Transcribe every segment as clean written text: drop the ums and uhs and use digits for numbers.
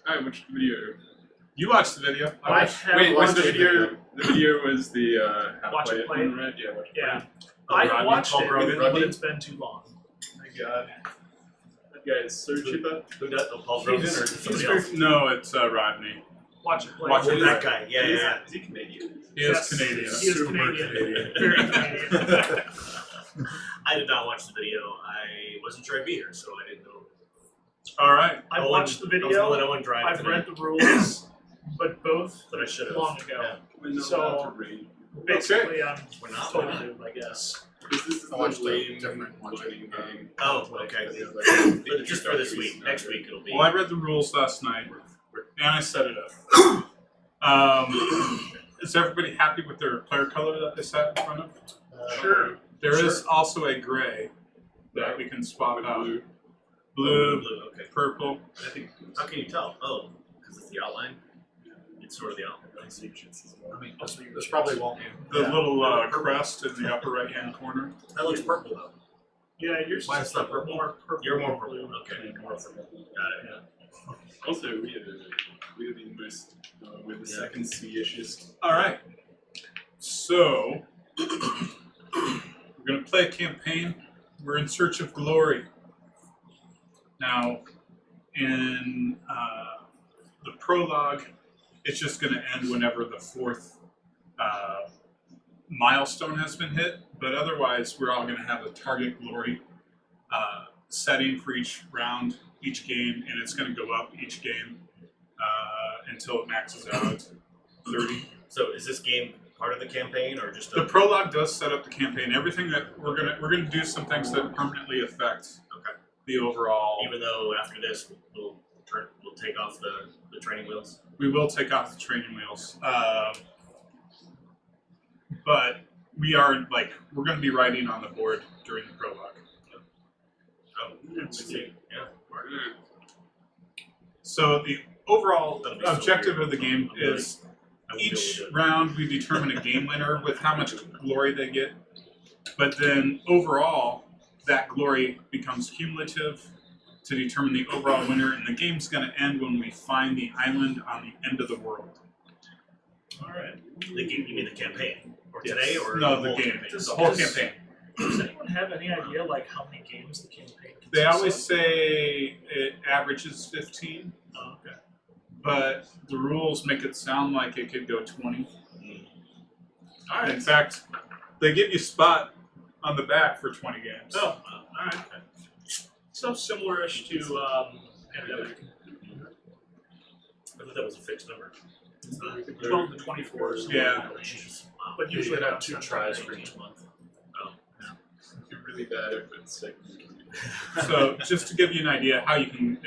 I watched the video. You watched the video. Wait, was the video? The video was the how Watch to it play play. it. Right? Yeah. Watch it Yeah. play. I watched it, but Rodney? it's been too long. My God. That guy is so cheaper. Who does? Oh, Paul Brogan or is it somebody else? No, it's Rodney. Watch it play. Watch it Oh, that guy. Yeah. Is he Canadian? He is Canadian. He is Super Canadian. Very Canadian. I did not watch the video. I wasn't sure I'd be here, so I didn't know. All right. I watched the I was gonna let video. Owen drive I've today, read the rules, but both but I should have. long ago. Yeah. We're not So- allowed to read. Basically, I'm We're not. total noob, I guess. Because this is I watched the the lame different one. loading game. Oh, okay. But just for this week. Next week it'll be. Well, I read the rules last night, and I set it up. Is everybody happy with their player color that they set in front of? Sure. There is also a gray that we can swap out. Blue, Okay. purple. I think. How can you tell? Oh, because it's the outline. It's sort of the outline. I mean, this probably won't be. The little crest in the upper right-hand corner. That looks purple though. Yeah, yours Mine's is not purple. more purple. You're more blue. purple. Okay. More purple. Got it. Also, we're the most with the second C-ishest. All right. So, we're going to play a campaign. We're in search of glory. Now, in the prologue, it's just going to end whenever the fourth milestone has been hit. But otherwise, we're all going to have a target glory setting for each round, each game, and it's going to go up each game until it maxes out at 30. So is this game part of the campaign or just The prologue does set up the campaign. Everything that we're gonna do some things that permanently affect the overall. even though after this we'll take off the training wheels? We will take off the training wheels, but we're going to be writing on the board during the prologue. Oh, let's see. Yeah. So the overall That'll be so objective weird. of the game I'm really- is I won't be able each to do it. round we determine a game winner with how much glory they get, but then overall that glory becomes cumulative to determine the overall winner, and the game's going to end when we find the island on the end of the world. All right. The game, you mean the campaign? Or Yes. today or No, the the whole game. campaign? The whole campaign. Does anyone have any idea how many games the campaign consists They always of? say it averages 15, Oh, okay. but the rules make it sound like it could go 20. All right. In fact, they give you a spot on the back for 20 games. Oh, all right. So similar-ish to Pandemic. I thought that was a fixed number. 12 to 24 or something. Yeah. Oh, jeez. Wow. But Usually usually have about 2 10 tries times for each each month. You're really bad if it's like. So just to give you an idea how you can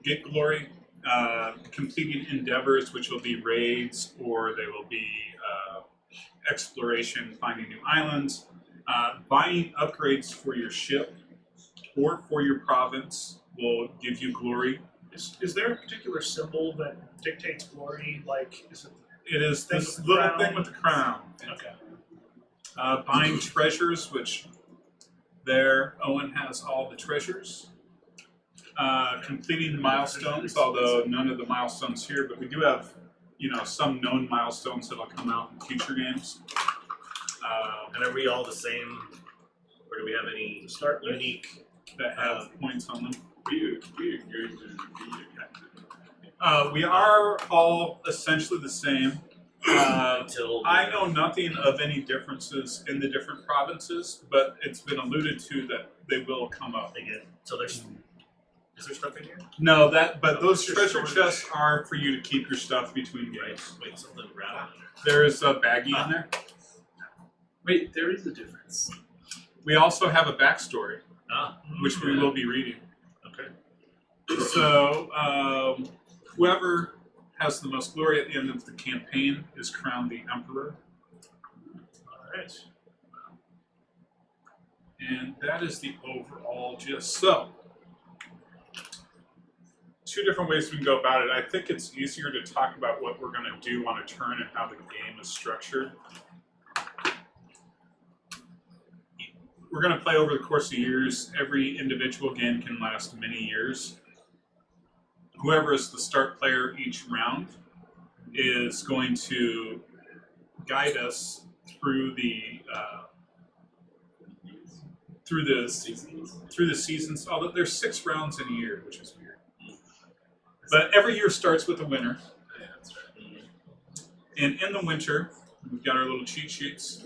get glory, completing endeavors, which will be raids or they will be exploration, finding new islands, buying upgrades for your ship or for your province will give you glory. Is there a particular symbol that dictates glory? Like, is it? It is Thing this with the little crown. thing with the crown. Okay. Buying treasures, which there Owen has all the treasures. Completing milestones, although none of the milestones here, but we do have, some known milestones that'll come out in future games. And are we all the same? Or do we have any Start with? unique? That have points on them. We're going to be a captain. We are all essentially the same. Until I know nothing of any differences in the different provinces, but it's been alluded to that they will come up. Again. So is there stuff in here? No, but those Your treasure storage. chests are for you to keep your stuff between games. Wait, something rattled. There is a baggie in there. Wait, there is a difference. We also have a backstory, Ah, which we will be reading. okay. So, whoever has the most glory at the end of the campaign is crowned the Emperor. All right. And that is the overall gist. So, 2 different ways we can go about it. I think it's easier to talk about what we're going to do on a turn and how the game is structured. We're going to play over the course of years. Every individual game can last many years. whoever is the start player each round is going to guide us through the seasons. Although there's 6 rounds in a year, which is weird. But every year starts with a winter. Yeah, that's right. And in the winter, we've got our little cheat sheets.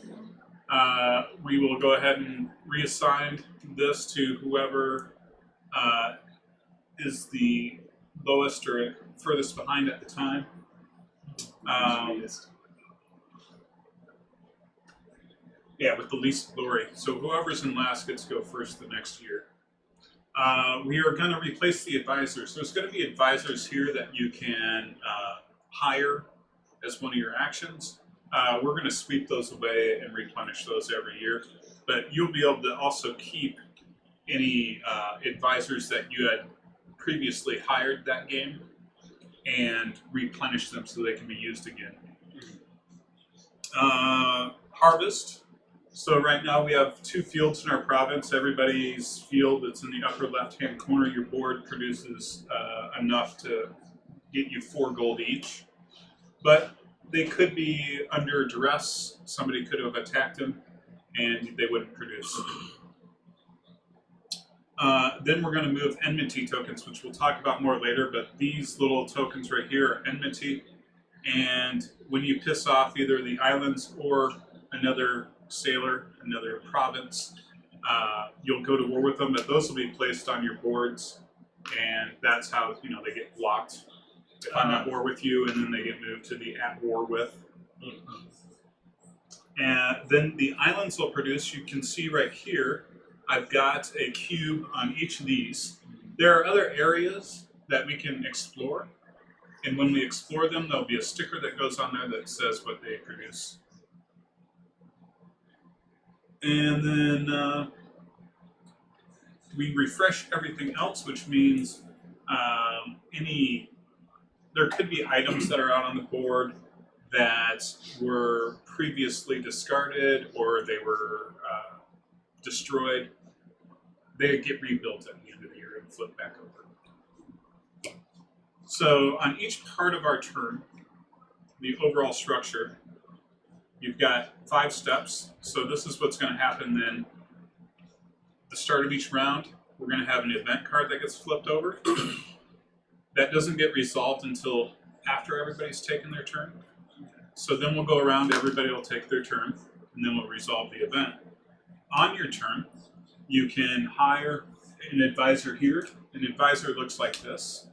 We will go ahead and reassign this to whoever is the lowest or furthest behind at the time. Yeah, with the least glory. So whoever's in last gets to go first the next year. We are going to replace the advisors. There's going to be advisors here that you can hire as one of your actions. We're going to sweep those away and replenish those every year. But you'll be able to also keep any advisors that you had previously hired that game and replenish them so they can be used again. Harvest. So right now we have 2 fields in our province. Everybody's field that's in the upper left-hand corner of your board produces enough to get you 4 gold each. But they could be under duress. Somebody could have attacked them and they wouldn't produce. Then we're going to move Enmity Tokens, which we'll talk about more later, but these little tokens right here are Enmity. And when you piss off either the islands or another sailor, another province, you'll go to war with them, but those will be placed on your boards, and that's how they get blocked. If I'm at war with you, and then they get moved to the at war with. And then the islands will produce, you can see right here, I've got a cube on each of these. There are other areas that we can explore, and when we explore them, there'll be a sticker that goes on there that says what they produce. And then we refresh everything else, which means there could be items that are out on the board that were previously discarded or they were destroyed. They get rebuilt at the end of the year and flip back over. So on each part of our turn, the overall structure, you've got 5 steps. So this is what's going to happen then. At the start of each round, we're going to have an event card that gets flipped over. That doesn't get resolved until after everybody's taken their turn. So then we'll go around, everybody will take their turn, and then we'll resolve the event. On your turn, you can hire an advisor here. An advisor looks like this.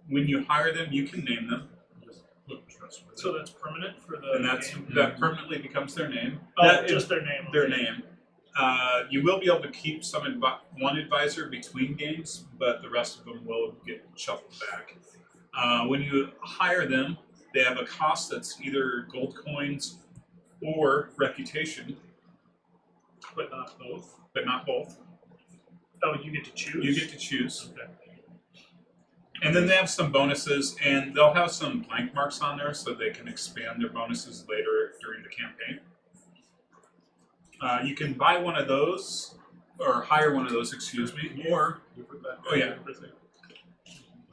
When you hire them, you can name them. So that's permanent for the And game? that permanently becomes their name. Oh, That just is their name. their okay. name. You will be able to keep one advisor between games, but the rest of them will get shuffled back. When you hire them, they have a cost that's either gold coins or reputation, But not both? but not both. Oh, you get to choose? You get to choose. Okay. And then they have some bonuses, and they'll have some blank marks on there so they can expand their bonuses later during the campaign. You can buy one of those, or hire one of those, excuse me, or, oh yeah.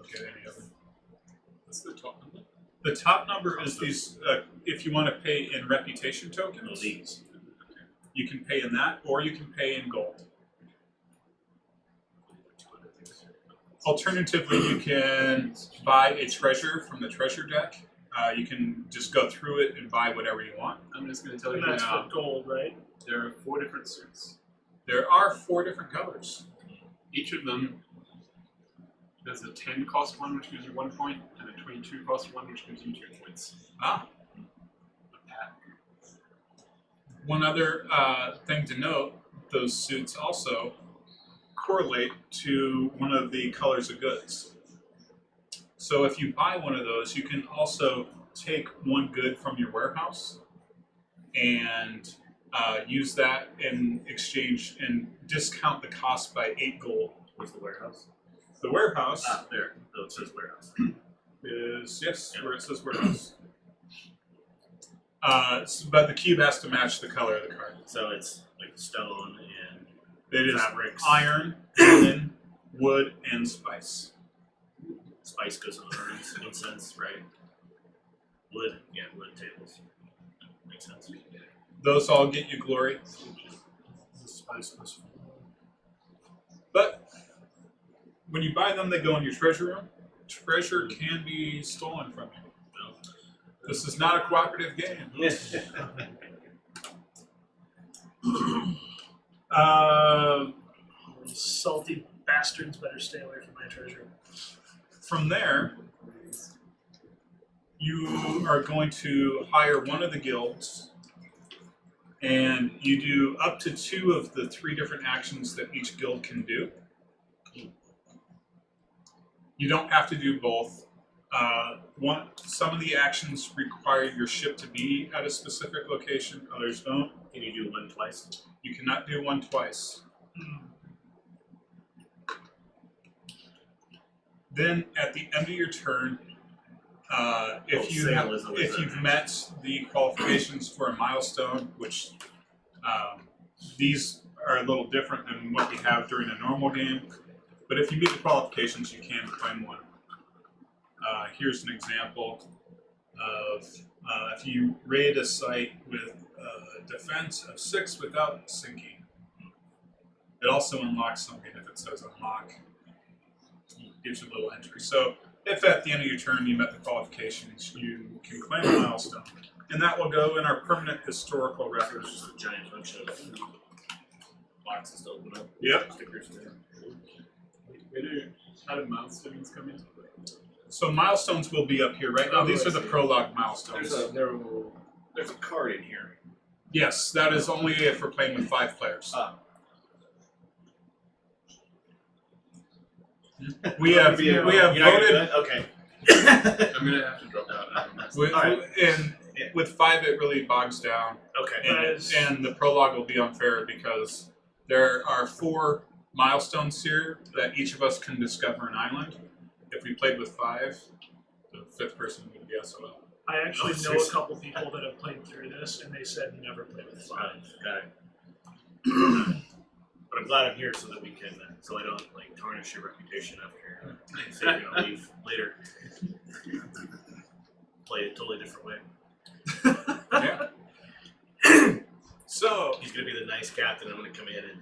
Okay, any other. What's the top number? The top number is these, if you want to pay in reputation tokens, These. you can pay in that, or you can pay in gold. Alternatively, you can buy a treasure from the treasure deck. You can just go through it and buy whatever you want. I'm just going to tell you And that's now, for gold, right? there are 4 different suits. There are 4 different colors. Each of them, there's a 10 cost one, which gives you 1 point, and a 22 cost one, which gives you 2 points. Ah. One other thing to note, those suits also correlate to one of the colors of goods. So if you buy one of those, you can also take one good from your warehouse and use that in exchange and discount the cost by 8 gold. What's the warehouse? The warehouse There. Oh, it says warehouse. is, yes, where it says warehouse. But the cube has to match the color of the card. So it's like stone and It is fabrics. iron, linen, wood, and spice. Spice goes on the urns, incense, right? Wood, yeah, wood tables. Makes sense. Those all get you glory. The spice was But when you buy them, they go in your treasure room. Treasure can be stolen from you. No. This is not a cooperative game. Salty bastards better stay away from my treasure. From there, you are going to hire one of the guilds, and you do up to 2 of the 3 different actions that each guild can do. You don't have to do both. Some of the actions require your ship to be at a specific location, others don't. Can you do one twice? You cannot do one twice. Then, at the end of your turn, if you've met the qualifications for a milestone, which these are a little different than what we have during a normal game, but if you meet the qualifications, you can claim one. Here's an example of if you raid a site with a defense of 6 without sinking. It also unlocks something if it says unlock. Gives you a little entry. So if at the end of your turn you met the qualifications, you can claim a milestone. And that will go in our permanent historical It's records. just a giant function of boxes to open up. Yep. Stickers there. How do milestones come into play? So milestones will be up here. Right now, these are the prologue milestones. There's a card in here. Yes, that is only if we're playing with 5 players. We have You're not gonna do voted. it? Okay. I'm gonna have to drop out. And with 5, it really bogs down. Okay. And the prologue will be unfair because there are 4 milestones here that each of us can discover an island. If we played with 5, the 5th person would be SOL. I actually know a seriously? couple people that have played through this, and they said never play with 5. Got it. But I'm glad I'm here so that we can, so I don't like tarnish your reputation after say you're gonna leave later. Play it a totally different way. Yeah. So He's gonna be the nice captain. I'm gonna come in and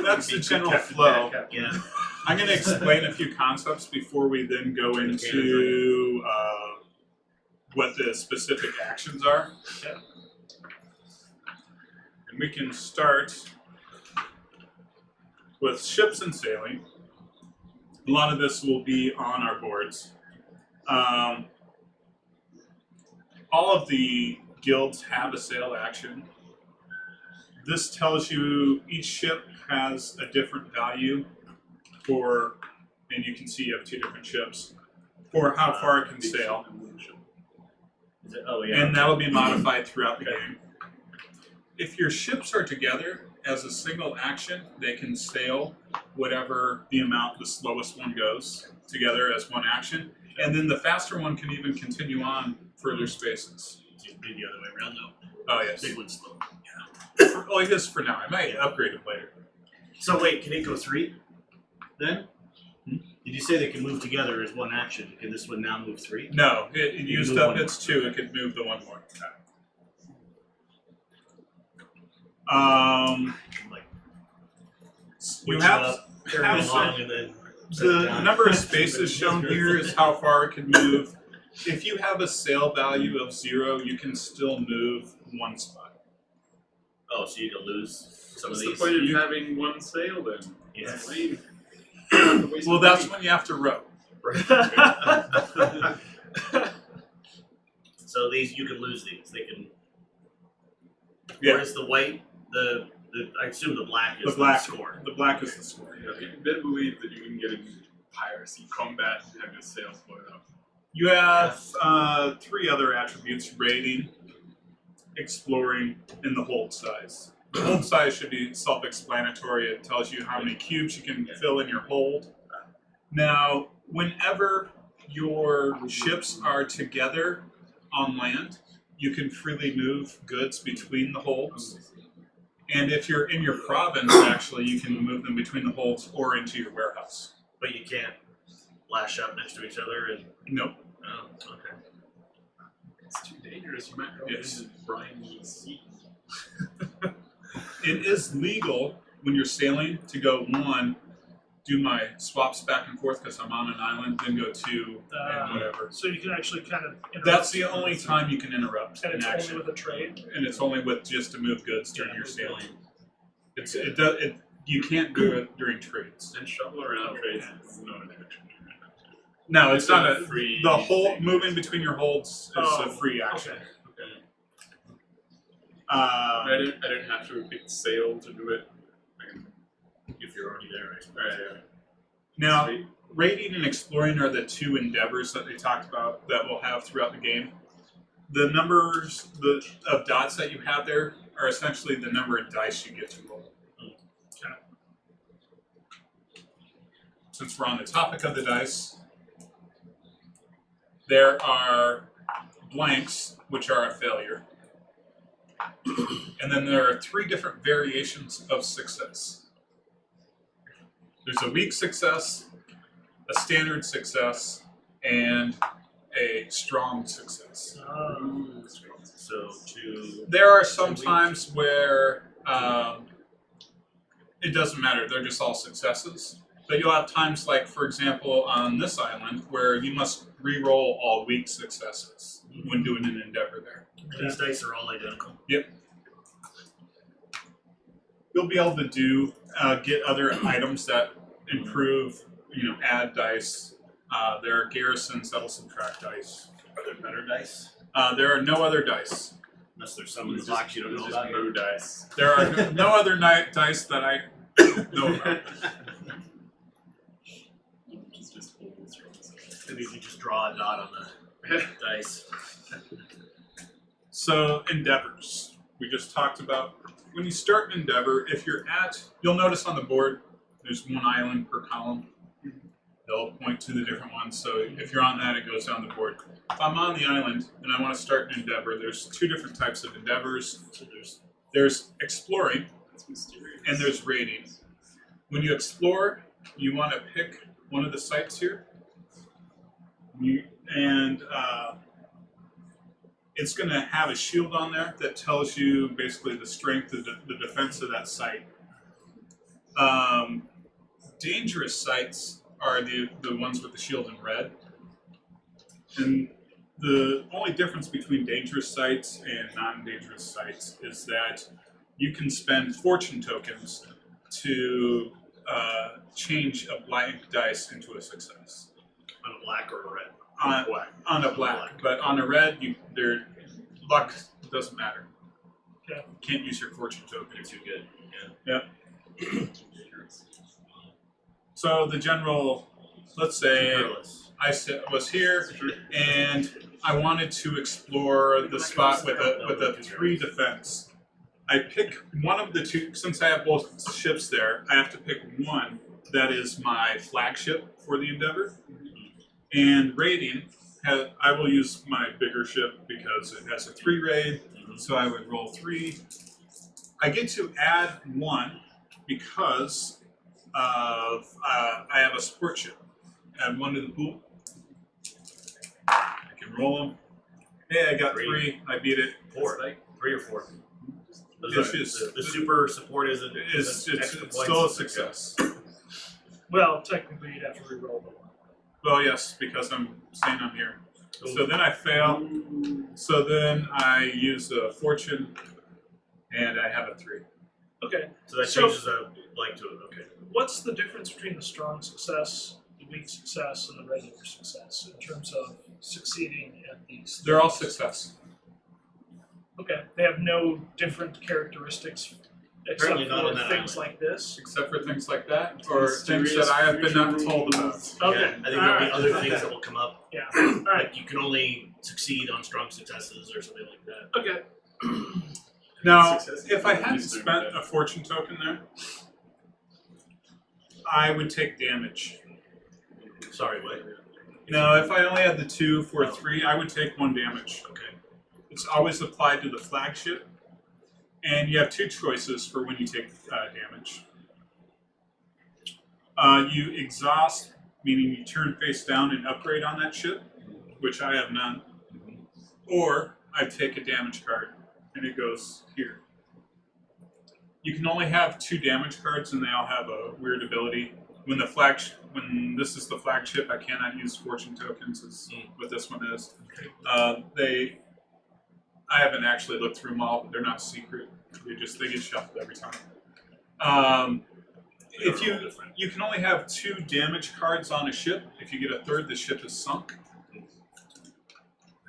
that's the be general captain, flow. bad captain. Yeah. I'm going to explain a few concepts before we then go into what the specific actions are. Yeah. And we can start with ships and sailing. A lot of this will be on our boards. All of the guilds have a sail action. This tells you each ship has a different value for, and you can see you have 2 different ships, for how far it can sail. Is it, oh yeah. And that'll be modified throughout the game. If your ships are together as a single action, they can sail whatever the amount the slowest one goes together as one action. And then the faster one can even continue on further spaces. It'd be the other way around though. Oh, yes. Big one's slow. Well, it is for now. I might upgrade it later. So wait, can it go 3 then? Did you say they can move together as one action? Can this one now move 3? No, it used move up one its 2. It could move the one more. Like You switch have, it up, carry have it along, and then set it the down. number of spaces shown here is how far it can move. If you have a sail value of 0, you can still move 1 spot. Oh, so you can lose some What's of the these. point of having one sail then? Yeah. It's lame. Well, that's when you have to row. So these, you can lose these. They can. Yeah. Whereas the white, the I assume the black is The black score. The black is the score. Yeah, you better believe that you can get in piracy combat and have your sails blown up. You have 3 other attributes: raiding, exploring, and the hold size. The hold size should be self-explanatory. It tells you how many cubes you can fill in your hold. Now, whenever your ships are together on land, you can freely move goods between the holds. And if you're in your province, actually, you can move them between the holds or into your warehouse. But you can't lash up next to each other and? Nope. Oh, okay. It's too dangerous. You might go Yes. into briny sea. It is legal when you're sailing to go one, do my swaps back and forth because I'm on an island, then go two, and whatever. So you can actually kind of interrupt. That's the only time you can interrupt And an it's action. only with a trade. And it's only with just to move goods during Yeah, your move sailing. goods. You can't do it during trades. And shovel around trades is no attraction. No, it's not a free. the whole thing. moving between your holds is Oh, a free action. okay. I didn't have to pick sail to do it. If you're already there, right? Right. Now, Sweet. raiding and exploring are the two endeavors that they talked about that we'll have throughout the game. The numbers of dots that you have there are essentially the number of dice you get to roll. Okay. Since we're on the topic of the dice, there are blanks, which are a failure. And then there are 3 different variations of success. There's a weak success, a standard success, and a strong success. So to There are some times where it doesn't matter, they're just all successes. But you'll have times like, for example, on this island, where you must re-roll all weak successes when doing an endeavor there. these dice are all identical. Yep. You'll be able to do get other items that improve, add dice. There are garrisons that'll subtract dice. Are there better dice? There are no other dice. Unless there's some in the box you don't know It's about. just moo dice. There are no other dice that I know about. It's just holes from this. Maybe if you just draw a dot on the dice. So endeavors. We just talked about when you start an endeavor, you'll notice on the board there's one island per column. They'll point to the different ones. So if you're on that, it goes down the board. If I'm on the island and I want to start an endeavor, there's 2 different types of endeavors. So there's exploring That's mysterious. and there's raiding. When you explore, you want to pick one of the sites here. It's going to have a shield on there that tells you basically the strength of the defense of that site. Dangerous sites are the ones with the shield in red. And the only difference between dangerous sites and non-dangerous sites is that you can spend fortune tokens to change a blank dice into a success. On a black or a red? Black. On a black, but on a red, their luck doesn't matter. Okay. You can't use your fortune token. They're too good. Yep. So the general, let's say Careless. I was here and I wanted to explore the spot with a 3 defense. I pick one of the 2, since I have both ships there, I have to pick one that is my flagship for the endeavor. And raiding, I will use my bigger ship because it has a 3 raid, so I would roll 3. I get to add 1 because of I have a support ship. Add 1 to the pool. I can roll them. Hey, I got 3. I beat it. 4. 3 or 4. The super support isn't It's extra points. still a success. Well, technically, you'd have to re-roll the 1. Well, yes, because I'm staying on here. So then I fail. So then I use a fortune, and I have a 3. Okay. So that So- changes a blank to it. Okay. What's the difference between the strong success, the weak success, and the regular success in terms of succeeding at these? They're all success. Okay. They have no different characteristics except Apparently not on for that things island. like this. Except for things like that, or Mysterious things that I have been not future told about. rules. Okay. Yeah, I think there'll Alright. be other things that will come up. Yeah. All right. Like you can only succeed on strong successes or something like that. Okay. Now, Success. if I hadn't Yes, spent a fortune token there, I would take damage. Sorry, what? Now, if I only had the 2 for 3, I would take 1 damage. Okay. It's always applied to the flagship, and you have 2 choices for when you take damage. You exhaust meaning you turn face down and upgrade on that ship, which I have none. Or I take a damage card, and it goes here. You can only have 2 damage cards, and they all have a weird ability. When this is the flagship, I cannot use fortune tokens. Is what this one is. I haven't actually looked through them all, but they're not secret. They get shuffled every time. If you can only have 2 damage cards on a ship. If you get a third, the ship is sunk.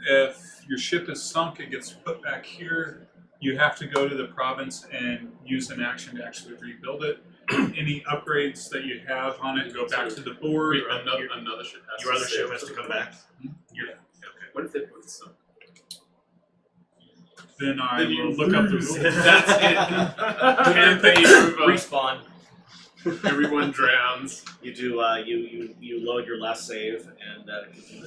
If your ship is sunk, it gets put back here. You have to go to the province and use an action to actually rebuild it. Any upgrades that you have on it go back to the board. Another ship has Your to other sail ship has to come back. Yeah. Okay. What if they both sunk? Then I Then you will look up the lose. rules. That's it. Campaign over. Respawn. Everyone drowns. You do. You load your last save and continue.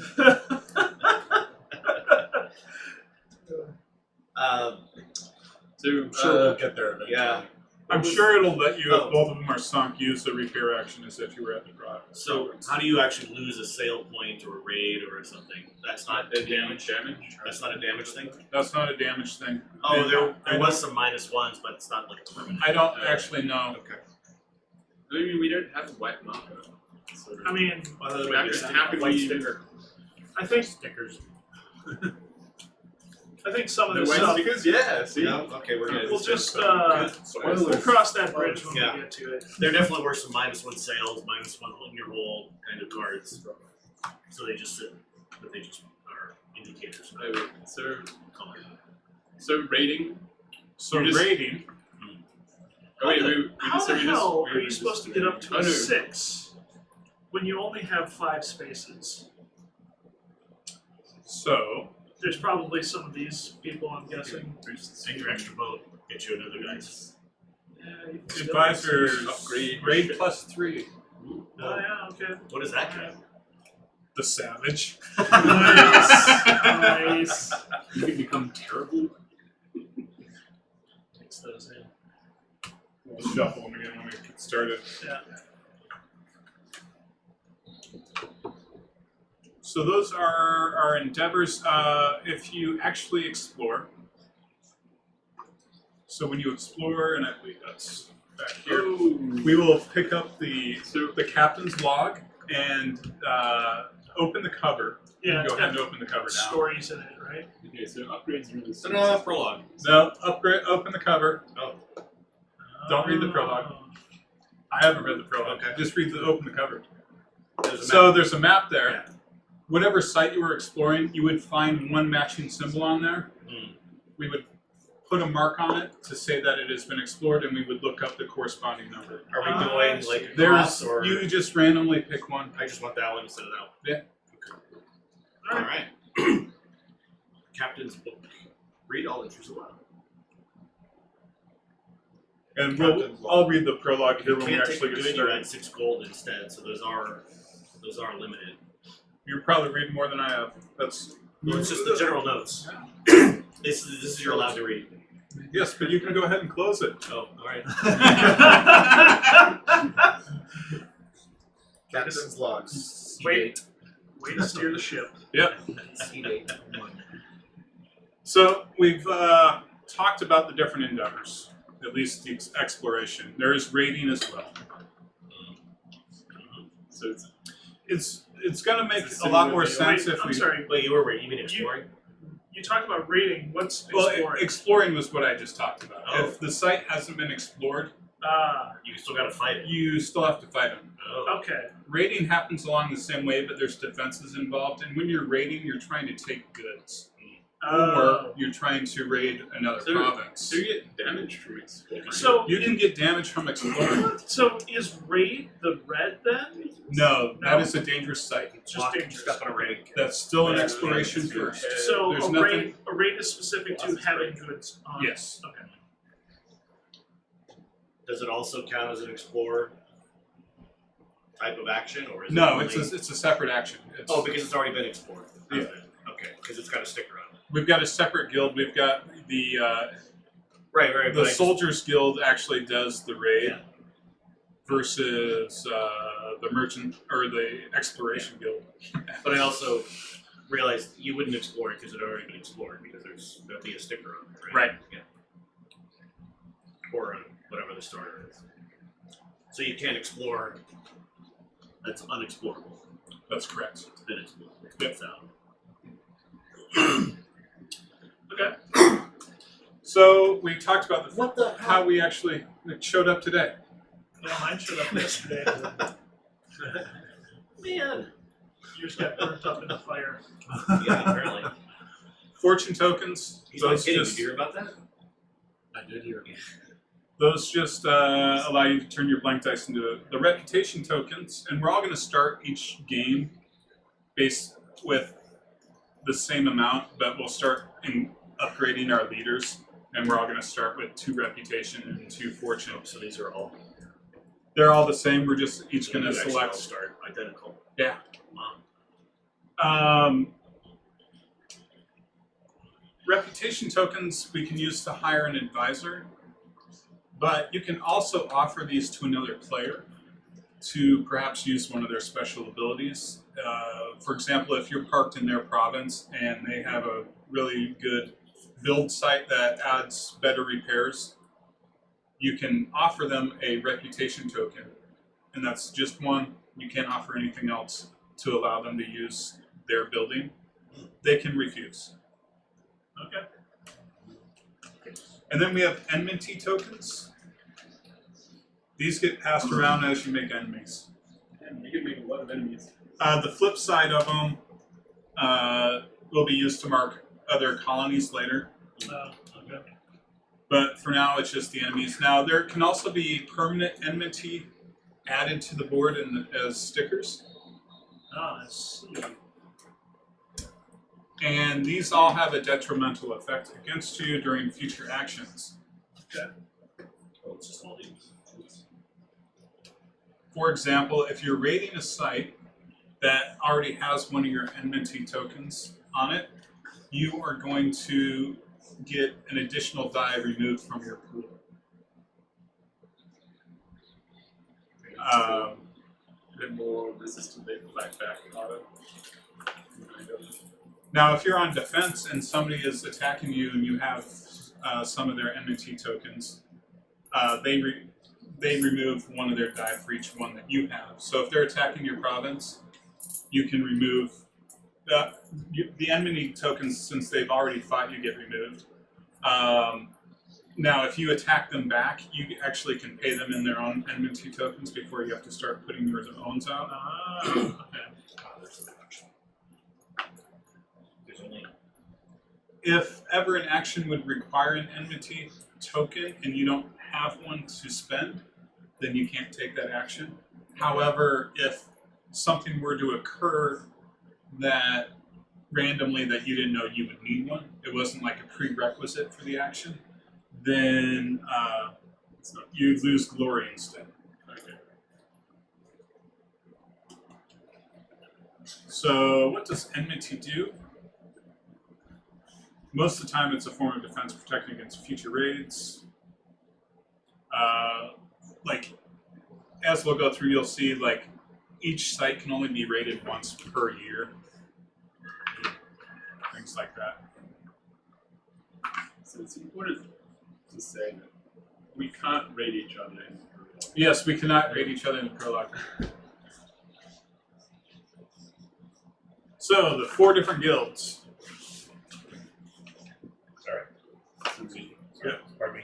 So, I'm sure we'll get there eventually. Yeah. I'm sure it'll let you, Oh. if both of them are sunk, use the repair action as if you were at the province. So how do you actually lose a sail point or a raid or something? That's not damage. That's not a damage thing. That's not a damage thing. Oh, And there I was some -1s, but it's not like a permanent. I don't actually know. Okay. I mean, we don't have a white marker. So I mean, how can we sticker? I think Stickers. I think some of The this white stuff. stickers? Yeah. See. Yeah. Okay, we're good. We'll just Spoilers. we'll cross that bridge when Yeah. we get to it. There definitely were some -1 sales, -1 on your roll kind of cards. So they just sit, but they just are indicators. So rating. So You just- rating, Oh wait, How the hell are you supposed to get up to Oh, a no. 6 when you only have 5 spaces? so There's probably some of these people, I'm guessing. And your extra boat gets you another dice. Yeah, you can still advisors Upgrade grade ship. +3. Oh yeah, okay. What does that get? The savage. Nice. You can become terrible. Mix those in. We'll shuffle them again when we get started. Yeah. So those are our endeavors. If you actually explore, so when you explore, and I believe that's back here, we will pick up the captain's log and open the cover. Yeah, You it's go ahead and got open the cover now. stories in it, right? Okay, so upgrades are really No, prologue. No, open the cover. Oh, Don't read the prologue. I haven't read the prologue. Okay. Just open the cover. there's a So map. there's a map there. Yeah. Whatever site you were exploring, you would find one matching symbol on there. Mm. We would put a mark on it to say that it has been explored, and we would look up the corresponding number. Are we doing like a There's cross or you just randomly pick one. I just want that one instead of that one? Yeah. Okay. All right. Captain's book. Read all entries aloud. And Captain's log. I'll read the prologue here You when we can't take actually the get good, you started. had 6 gold instead, so those are limited. You're probably reading more than I have. That's Well, it's just the general notes. This is you're allowed to read. yes, but you can go ahead and close it. Oh, all right. Captain's logs. Wait to steer the ship. Yep. So we've talked about the different endeavors, at least the exploration. There is raiding as well. So It's going to make It's a lot similar more to- sense Wait, if I'm we. sorry. Wait, you were reading? You mean exploring? You talked about rating. What's Well, exploring? exploring was what I just talked about. Oh. If the site hasn't been explored, You still got to fight it. you still have to fight them. Oh. okay. Raiding happens along the same way, but there's defenses involved. And when you're raiding, you're trying to take goods, or you're trying to raid another So- province. So you get damage from exploring. So You can get damage from exploring. So is raid the red then? No, that No. is a dangerous site. It's just dangerous. Stuff on a raid. That's still an Yeah, exploration that's good. first. So There's a nothing- raid is specific to having goods on. Yes. Okay. Does it also count as an explorer type of action, or is it No, only... it's a separate action. It's, Oh, because it's already been explored. Yeah. Okay, because it's got a sticker on it. we've got a separate guild. We've got the Right. the but I just- Soldiers Guild actually does the raid. Yeah. versus the merchant or the exploration guild. But I also realized you wouldn't explore it because it had already been explored because there'll be a sticker on it, right? Right. Yeah. Or whatever the starter is. So you can't explore that's unexplorable. That's correct. It's been explored. Yep. So. Okay. So we talked about What the how we actually showed up today. Yeah, mine showed up yesterday. Man. You just got burnt up in the fire. Yeah, apparently. Fortune tokens. He's not Those kidding. just Did you hear about that? I did hear. those just allow you to turn your blank dice into the reputation tokens, and we're all going to start each game based with the same amount, but we'll start in upgrading our leaders, and we're all going to start with 2 reputation and 2 fortune. So these are all. They're all the same. We're just each going to You actually all select. start identical. Yeah. Wow. Reputation tokens we can use to hire an advisor, but you can also offer these to another player to perhaps use one of their special abilities. For example, if you're parked in their province and they have a really good build site that adds better repairs, you can offer them a reputation token, and that's just one. You can't offer anything else to allow them to use their building. They can refuse. Okay. And then we have enmity tokens. These get passed around as you make enemies. And you can make a lot of enemies. The flip side of them will be used to mark other colonies later. Okay. But for now, it's just the enemies. Now, there can also be permanent enmity added to the board as stickers. Ah, I see. And these all have a detrimental effect against you during future actions. Okay. Oh, it's just all these. For example, if you're raiding a site that already has one of your enmity tokens on it, you are going to get an additional die removed from your pool. A bit more resistant to black back auto. Now, if you're on defense and somebody is attacking you and you have some of their enmity tokens, they remove one of their die for each one that you have. So if they're attacking your province, you can remove the enmity tokens. Since they've already fought, you get removed. Now, if you attack them back, you actually can pay them in their own enmity tokens before you have to start putting your own out. Okay. There's only. If ever an action would require an enmity token and you don't have one to spend, then you can't take that action. However, if something were to occur that randomly that you didn't know you would need one, it wasn't like a prerequisite for the action, then you lose glory instead. Okay. So what does enmity do? Most of the time it's a form of defense protecting against future raids. Like, as we'll go through, you'll see like each site can only be raided once per year. Things like that. So it's important to say that we can't raid each other in the prologue. Yes, we cannot raid each other in the prologue. So, the 4 different guilds. Sorry. Pardon me.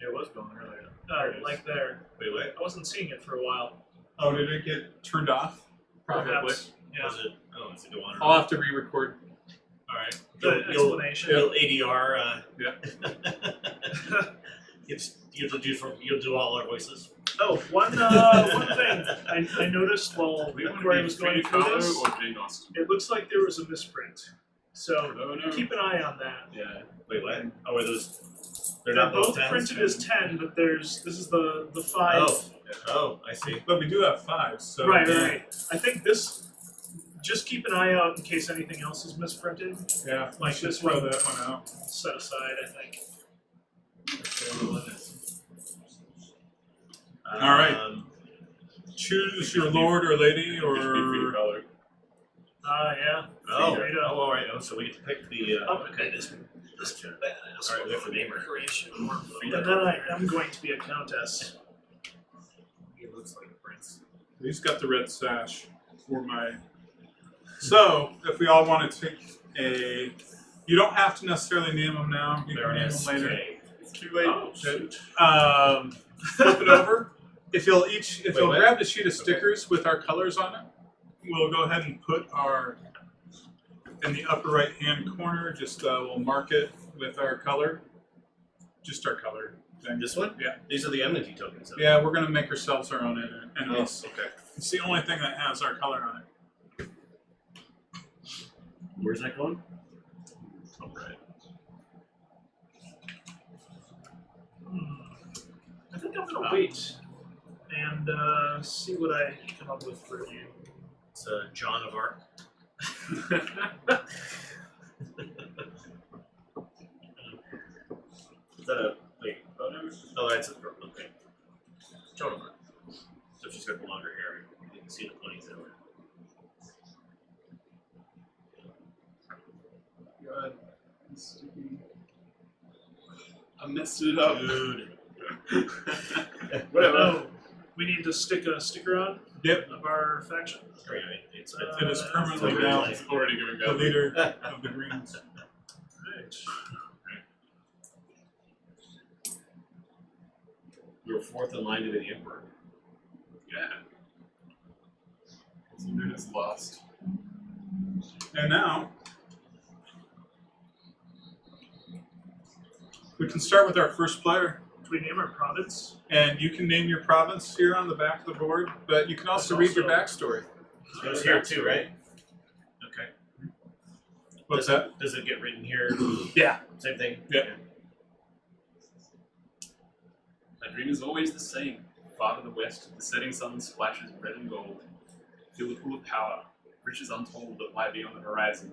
It was going earlier. There it is. Like there. Wait, what? I wasn't seeing it for a while. Oh, did it get turned off? Probably. Perhaps. Yeah. Was it? Oh, it's a go on. I'll have to re-record. All right. The explanation. You'll ADR. Yeah. You'll do all our voices. Oh, one thing I noticed while Corey was going through this, or Jane Austen. it looks like there was a misprint. So Oh, no. keep an eye on that. Yeah. Wait, what? Oh, are those? They're They're not both tens? printed as 10, but this is the 5. Oh, I see. But we do have 5, so Right. I think this. Just keep an eye out in case anything else is misprinted. Yeah, Like should this throw one. that one out. Set aside, I think. All right. Choose your lord or lady, Which would be for your or color. Yeah. Oh, Figure it out. all right. Oh, so we get to pick the. Okay, this All right, we have the namer. And then I am going to be a countess. He looks like a prince. he's got the red sash for my. So, if we all want to take a, you don't have to necessarily name them now. You can name them later. It's too late. Oh, shoot. Flip it over. If you'll what? grab the sheet of stickers with our colors on it, we'll go ahead and put our in the upper right hand corner. Just we'll mark it with our color, just our color thing. This one? Yeah. These are the Enmity Tokens. Though. Yeah, we're gonna make ourselves our own enemies. Oh, okay. It's the only thing that has our color on it. Where's that going? Top right. I think I'm going to wait and see what I come up with for you. It's John of Arc. Is that a wait? Oh, that's a purple. Okay. Joan of Arc. So she's got the longer hair. You can see the ponies in her. God. It's sticky. I messed it up. Dude. Whatever. Oh, we need to stick a sticker on Yep. of our faction. Great. It's It is permanently It's now already going the down. leader of the Greens. Right. You're fourth in line to be the Emperor. Yeah. It's known as lost. And now we can start with our first player. Do we name our province? And you can name your province here on the back of the board, but you can also read your backstory. It was here too, right? Okay. What's that? Does it get written here? Yeah. Same thing? Yeah. My dream is always the same. Far to the west, the setting sun splashes red and gold. Feel the pool of power, riches untold that lie beyond the horizon.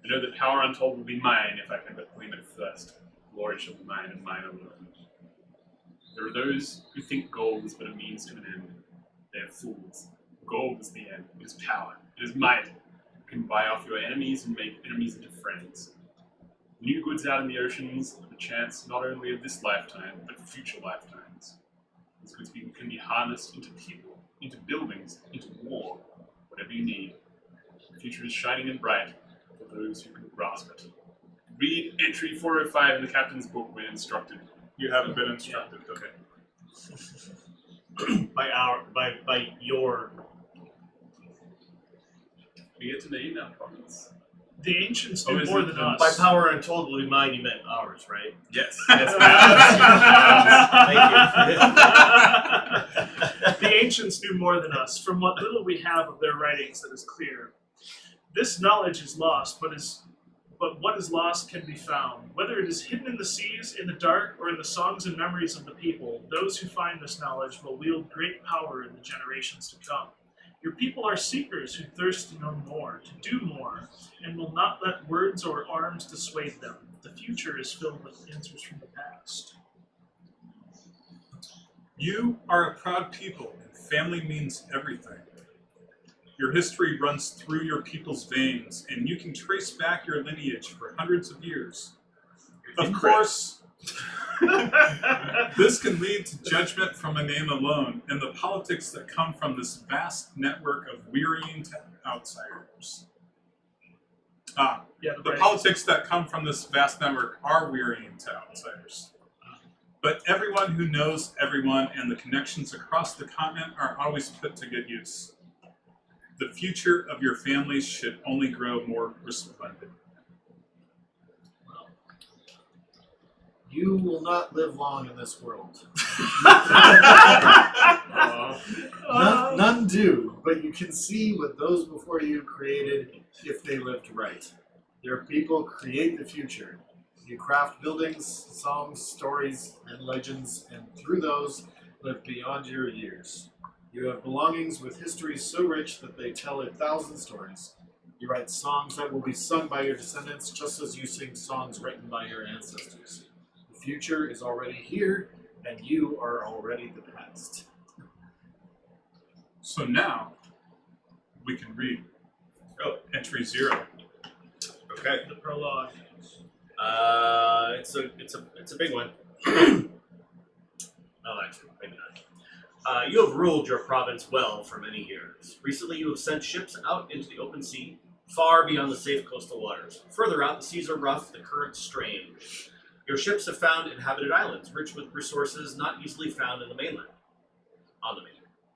I know that power untold will be mine if I can but claim it first. Glory shall be mine and mine alone. There are those who think gold is but a means to an end. They are fools. Gold is the end. It is power. It is might. You can buy off your enemies and make enemies into friends. New goods out in the oceans are the chance not only of this lifetime, but future lifetimes. These goods can be harnessed into people, into buildings, into war, whatever you need. The future is shining and bright for those who can grasp it. Read entry 405 in the captain's book when instructed. You haven't been instructed. Okay. by your. We get to name that province. The ancients Oh, knew is more it than the- us. By power untold will be mine, you meant ours, right? Yes. The ancients knew more than us. From what little we have of their writings, that is clear. This knowledge is lost, but what is lost can be found. Whether it is hidden in the seas, in the dark, or in the songs and memories of the people, those who find this knowledge will wield great power in the generations to come. Your people are seekers who thirst to know more, to do more, and will not let words or arms dissuade them. The future is filled with answers from the past. You are a proud people, and family means everything. Your history runs through your people's veins, and you can trace back your lineage for hundreds of years. Of course, this can lead to judgment from a name alone, and the politics that come from this vast network of wearying outsiders. Yeah, The politics that come from this vast network are wearying to outsiders. But everyone who knows everyone and the connections across the continent are always put to good use. The future of your families should only grow more resplendent. You will not live long in this world. None do, but you can see what those before you created if they lived right. Their people create the future. You craft buildings, songs, stories, and legends, and through those live beyond your years. You have belongings with histories so rich that they tell 1,000 stories. You write songs that will be sung by your descendants just as you sing songs written by your ancestors. The future is already here, and you are already the past. So now, we can read entry 0. Okay. The prologue. It's a big one. Oh, actually, maybe not. You have ruled your province well for many years. Recently, you have sent ships out into the open sea, far beyond the safe coastal waters. Further out, the seas are rough, the currents strange. Your ships have found inhabited islands, rich with resources not easily found on the mainland.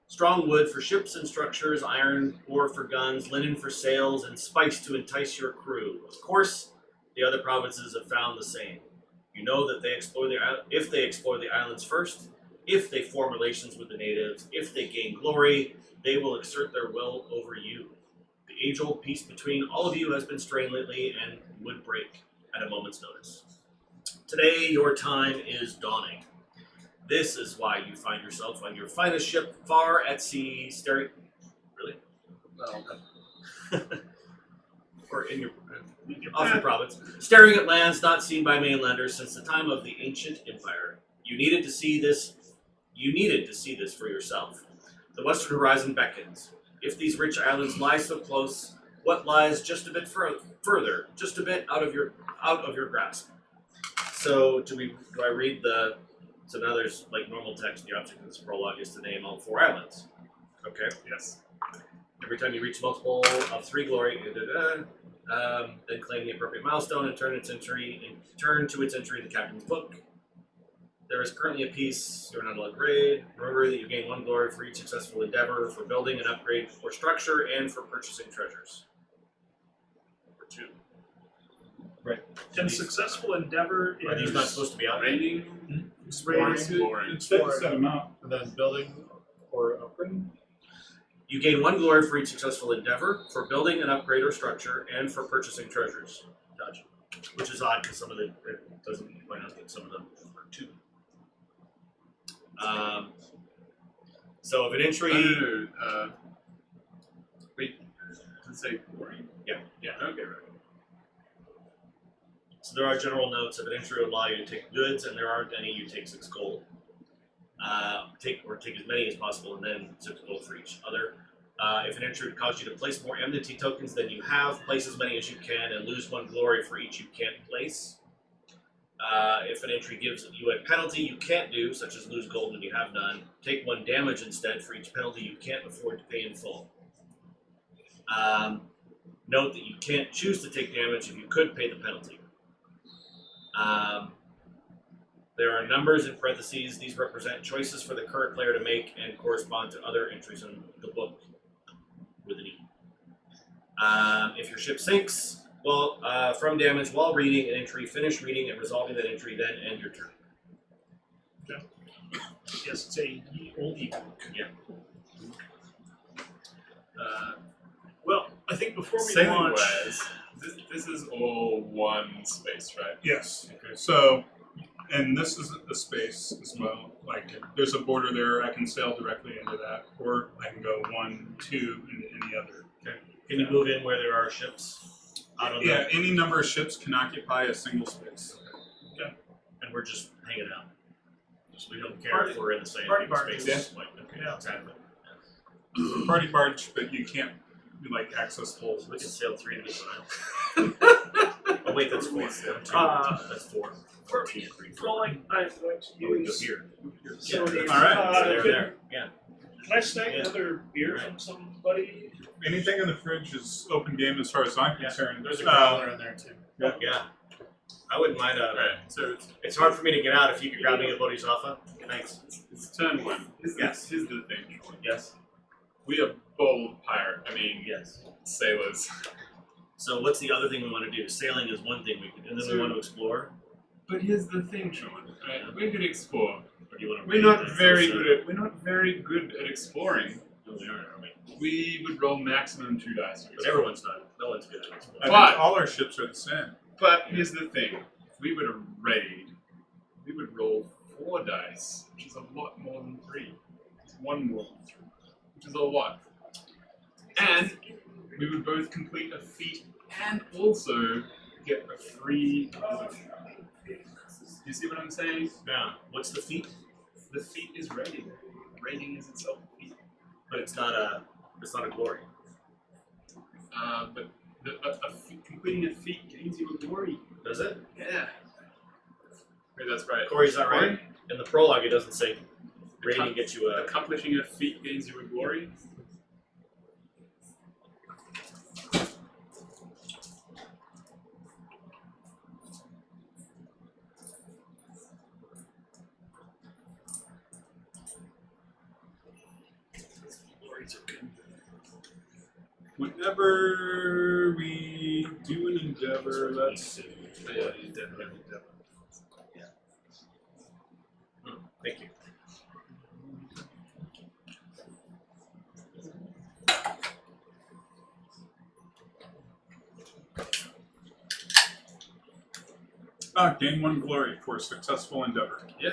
Strong wood for ships and structures, iron ore for guns, linen for sails, and spice to entice your crew. Of course, the other provinces have found the same. You know that if they explore the islands first, if they form relations with the natives, if they gain glory, they will exert their will over you. The age-old peace between all of you has been strained lately and would break at a moment's notice. Today, your time is dawning. This is why you find yourself on your finest ship, far at sea, staring... Really? Or in your... off your province, staring at lands not seen by mainlanders since the time of the ancient empire. You needed to see this for yourself. The western horizon beckons. If these rich islands lie so close, what lies just a bit further, just a bit out of your grasp? So do I read the? So now there's like normal text. The object of this prologue is to name all 4 islands. Okay. Yes. Every time you reach multiple of 3 glory, then claim the appropriate milestone and turn to its entry in the captain's book. There is currently a piece you're not allowed to grade. Remember that you gain 1 glory for each successful endeavor for building an upgrade or structure and for purchasing treasures. Or 2. Right. And successful endeavor Are these not is supposed to be out? Rating, rating. It's set set amount. And then building or upgrading? You gain 1 glory for each successful endeavor for building an upgrade or structure and for purchasing treasures. Gotcha. Which is odd because some of it doesn't point out that some of them are 2. So if an entry... wait, does it say glory? Yeah. Okay, right. So there are general notes. If an entry will allow you to take goods, and there aren't any, you take 6 gold. Take as many as possible, and then 6 gold for each other. If an entry would cause you to place more Enmity Tokens than you have, place as many as you can, and lose 1 glory for each you can't place. If an entry gives you a penalty you can't do, such as lose gold when you have none, take 1 damage instead for each penalty you can't afford to pay in full. Note that you can't choose to take damage if you could pay the penalty. There are numbers in parentheses. These represent choices for the current player to make and correspond to other entries in the book with an E. If your ship sinks, from damage while reading an entry, finish reading and resolving that entry, then end your turn. Okay. Yes, it's a old ebook. Yeah. Well, I think before we Sailing launch... wise, this is all one space, right? Yes. Okay. So, and this is a space as well. Like, there's a border there. I can sail directly into that, or I can go 1, 2 into any other. Okay. Can you move in where there are ships? Out on Yeah. Any number of ships can occupy a single space. Okay. And we're just hanging out. So we don't care if we're in the same party space. barges. Okay. Yeah. Exactly. Party barge, but you can't access holes. We can sail 3 to this one. Oh wait, that's 4. That's 4. 14 and 3. Rolling, I'm going to Oh, we can go use here. facilities. All right. So there. Yeah. Can I snag another beer from somebody? Anything in the fridge is open game as far as I'm concerned. There's a growler in there too. Yeah. I wouldn't mind. Alright, so It's hard for me to get out if you could grab me a Bodhisattva. Thanks. it's turn 1. Yes. Here's the thing, Sean. Yes. We are bold Yes. sailors. So what's the other thing we want to do? Sailing is one thing we can, and then we want to explore. But here's the thing, Sean. Right? We're good at explore. Or do you want to? We're not very good at exploring. No, we aren't, are we? We would roll maximum 2 dice. to But explore. everyone's not. No one's good at exploring. I But- think all our ships are the same. But here's the thing. If we were to raid, we would roll 4 dice, which is a lot more than 3. It's 1 more than 3, which is a lot. And we would both complete a feat and also get a free ability. You see what I'm saying? Now, what's the feat? The feat is raiding. Raiding is itself a feat. But it's not a glory. But completing a feat gains you a glory. Does it? Yeah. Wait, that's right. Glory's not right. In the prologue, it doesn't say rating gets you a. Accomplishing a feat gains you a glory. Glories are good. Whenever we do an endeavor, let's Yeah, endeavor. Thank you. gain 1 glory for a successful endeavor. Yeah.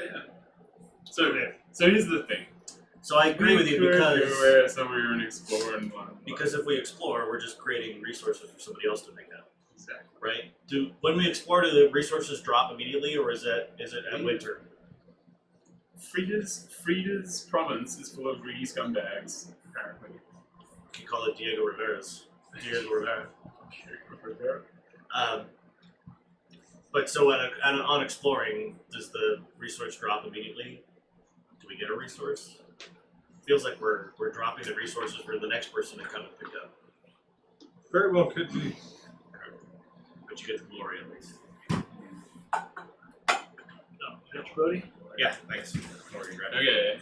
So here's the thing. So I agree with you We could because go somewhere and explore and learn. because if we explore, we're just creating resources for somebody else to pick up, Exactly. right? When we explore, do the resources drop immediately, or is it at winter? Frida's province is full of greedy scumbags, apparently. You call it Diego Rivera's. Diego Rivera. But so on exploring, does the resource drop immediately? Do we get a resource? Feels like we're dropping the resources for the next person to come and pick up. Very well could be. But you get the glory at least. Thank you, Brody. Yeah, thanks. Glory, right? Okay.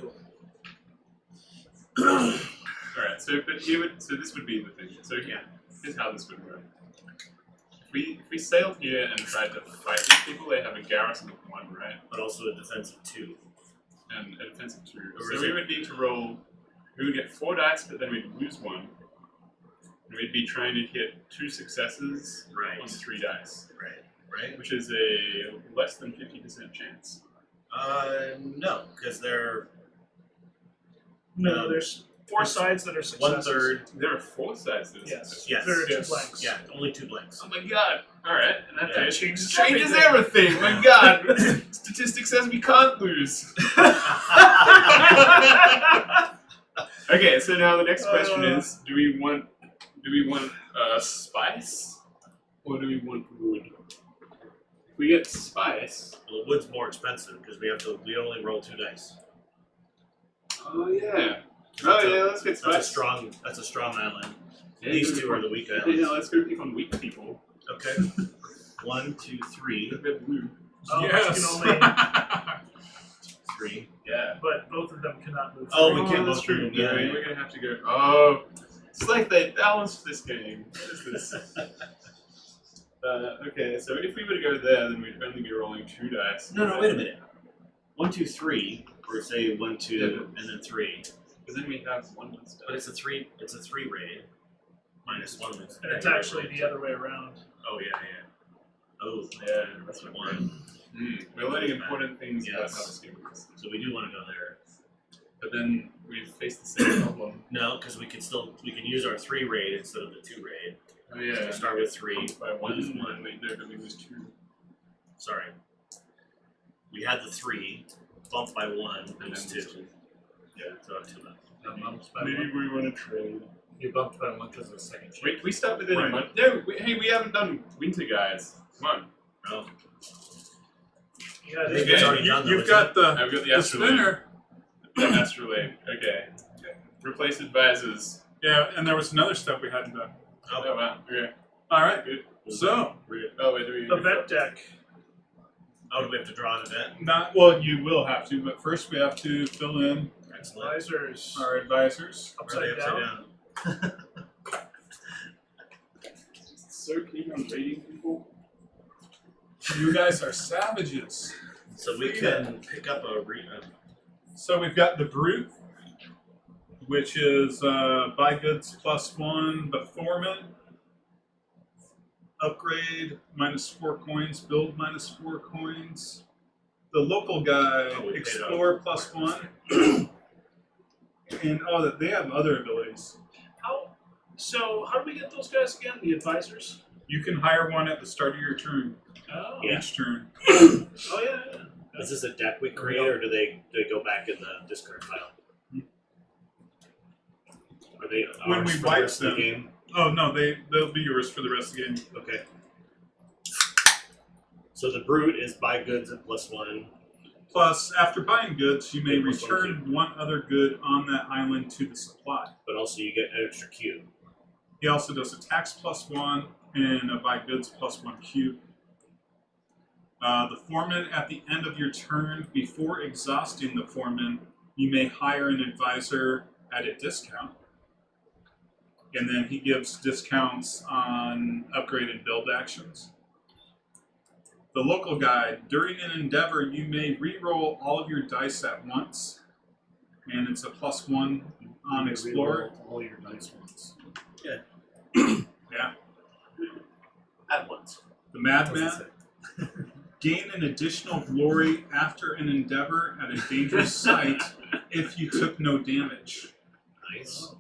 Alright, so this would be the thing. So here's how this would work. If we sailed here and tried to fight these people, they have a garrison of 1, right? But also a defense of 2. And a defense of 2. Or So is we it- would need to roll. We would get 4 dice, but then we'd lose 1. And we'd be trying to hit 2 successes Right. on 3 dice, Right? which is a less than 50% chance. No, because they're No, there's 4 sides that are successes. 1/3. There are 4 sides to this. Yes. Yes. There are 2 Yes. blanks. Yeah, only 2 blanks. Oh my god! Alright, and that Yeah. changes Changes everything! My god! Statistics says we can't lose. Okay, so now the next question is: Do we want spice, or do we want wood? If we get spice, Well, the wood's more expensive because we only roll 2 dice. oh yeah, let's get spice. That's a strong island. Yeah, These good 2 are point. the weak Yeah, islands. let's go pick on weak people. Okay. 1, 2, 3. They're blue. Oh, Yes. you can only, 3. Yeah. but both of them cannot move. Oh, forward. we can't that's both true. move, yeah. We're gonna have to go. Oh, it's like they balanced this game. What is this? Okay, so if we were to go there, then we'd only be rolling 2 dice. No, wait a minute. 1, 2, 3, or say 1, 2, Yeah. and then 3. But then we have 1 less But dice. it's a 3 raid. Minus 1 less. And it's actually the other way around. Oh yeah. Oh Yeah, that's what 1. We're learning important things about Yes. how this game works. So we do want to go there. But then we face the same problem. No, because we can use our 3 raid instead of the 2 raid. Oh yeah. So start with 3. By 1 lose and 1. Wait, no, but we lose 2. Sorry. We had the 3, bumped by 1, and then 2. Yeah. So 2 left. Maybe we want to trade. You bumped by 1 because of the second change. Wait, we start within a Right. month. No, we haven't done winter, guys. Come on. No. Yeah, I think they- it's already done though. You've got the I've got the astrolabe. spinner. The astrolabe. Okay. Replace advisors. Yeah, and there was another step we hadn't done. Oh wow. Okay. All right. Good. So, Oh wait, do we? the vet deck. Oh, do we have to draw an event? Not well. You will have to, but first we have to fill in Excellent. Advisors. our advisors. Or are they Upside upside down. down? So keen on raiding people. You guys are savages. So we can pick up a So we've got the Brute, which is buy goods +1. The Foreman, upgrade -4 coins, build -4 coins. The local guy, Oh, we paid explore out. +1. And they have other abilities. How do we get those guys again? The advisors? You can hire one at the start of your turn, Oh, Yeah. each turn. oh yeah. Is this a deck we create, or do they go back in the discard pile? Are they When ours we for the wipe rest of the them- game? Oh no, they'll be yours for the rest of the game. Okay. So the Brute is buy goods at +1. Plus, after buying goods, you may Yeah, plus one return one other good on that island to the supply. But also you get an extra cube. He also does a tax +1 and a buy goods +1 cube. The Foreman, at the end of your turn, before exhausting the Foreman, you may hire an advisor at a discount. And then he gives discounts on upgrade and build actions. The local guide, during an endeavor, you may re-roll all of your dice at once. And it's a +1 on You Explorer. reroll all your dice once. Yeah. At once. The Madman, gain an additional glory after an endeavor at a dangerous site if you took no damage. Nice.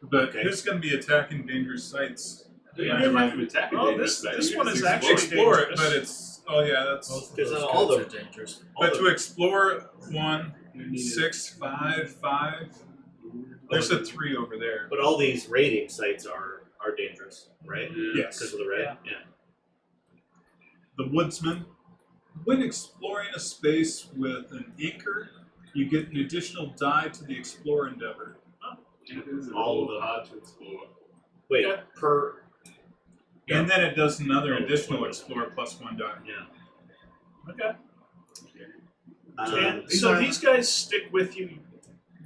But Okay. who's going to be attacking dangerous sites? Yeah, Yeah. might be attacking Oh, dangerous this sites. one is Just actually Explore it, dangerous. but it's that's. Both of Because those all cards the- are dangerous. But all to explore 1, You need 6, 5, 5. There's a 3 over there. But all these raiding sites are dangerous, right? Yes. Because of the red? Yeah. The Woodsman, when exploring a space with an anchor, you get an additional die to the explore endeavor. It is All of a little them. hard to explore. Wait, Yeah. per... And then it does another Oh, additional explore. explore +1 die. Yeah. Okay. Um, So these guys stick with you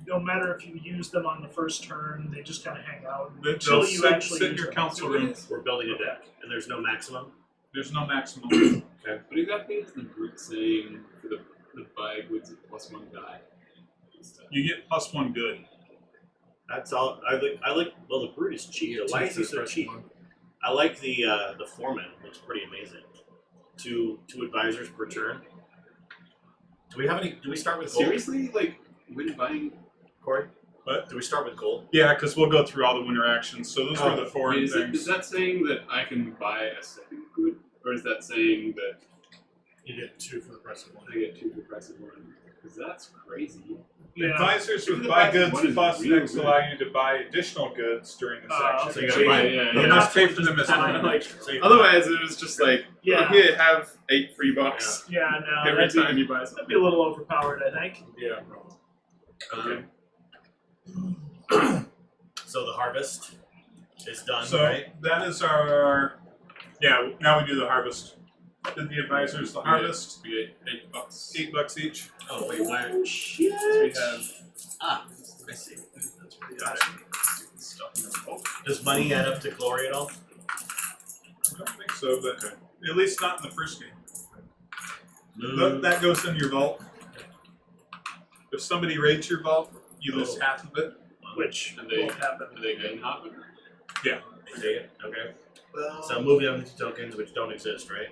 no matter if you use them on the first turn. They just kind of hang out until They'll you sit, actually sit in use your them. council room. we're building a deck, and there's no maximum. There's no maximum. What exactly is the Brute saying for the buy goods at +1 die? You get +1 good. That's all. I like. Well, the Brute is cheap. Why is he so cheap? I like the Foreman. Looks pretty amazing. Two advisors per turn. Do we have any? Do we start with gold? Seriously? Like, when buying... Corey? What? Do we start with gold? Yeah, because we'll go through all the winter actions. So those Oh, were the foreign Is things. that saying that I can buy a second good? Or is that saying that You get 2 for the price of 1. I get 2 for the price of 1? Because that's crazy. Yeah. Advisors Even with the buy fact that goods one is plus real X good. allow you to buy additional goods during the section. So you gotta buy it, You yeah. must pay for them as Yeah. well. Like, So you- otherwise, it was just like, Yeah. oh, here, have 8 free bucks Yeah, no, every that'd be, time you buy that'd something. be a little overpowered, I think. Yeah. Okay. So the harvest is done, So right? that is our. Yeah, now we do the harvest. Did the advisors the harvest? We get $8. $8 each. Oh wait, why? We have I see. that's pretty awesome. Stuff in the boat. Does money add up to glory at all? I don't think so, but at least not in the first game. No. That goes in your vault. If somebody raids your vault, you lose Oh. half of it. Which And they- won't happen. Do they gain half of it? Okay. Well, So moving on to tokens which don't exist, right?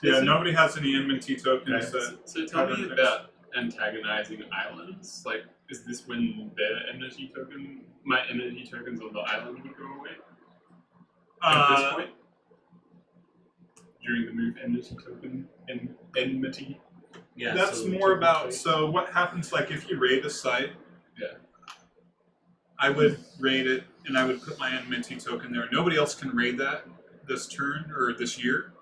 Yeah, Is it- nobody has any enmity tokens Okay. that. So tell me Other about antagonizing islands. Like, is this when their energy token, my energy tokens on the island would go away? At this point? During the move energy token and enmity? Yeah. That's so more about, so what happens, like, if you raid a site, Yeah. I would raid it, and I would put my enmity token there. Nobody else can raid that this turn, or this year.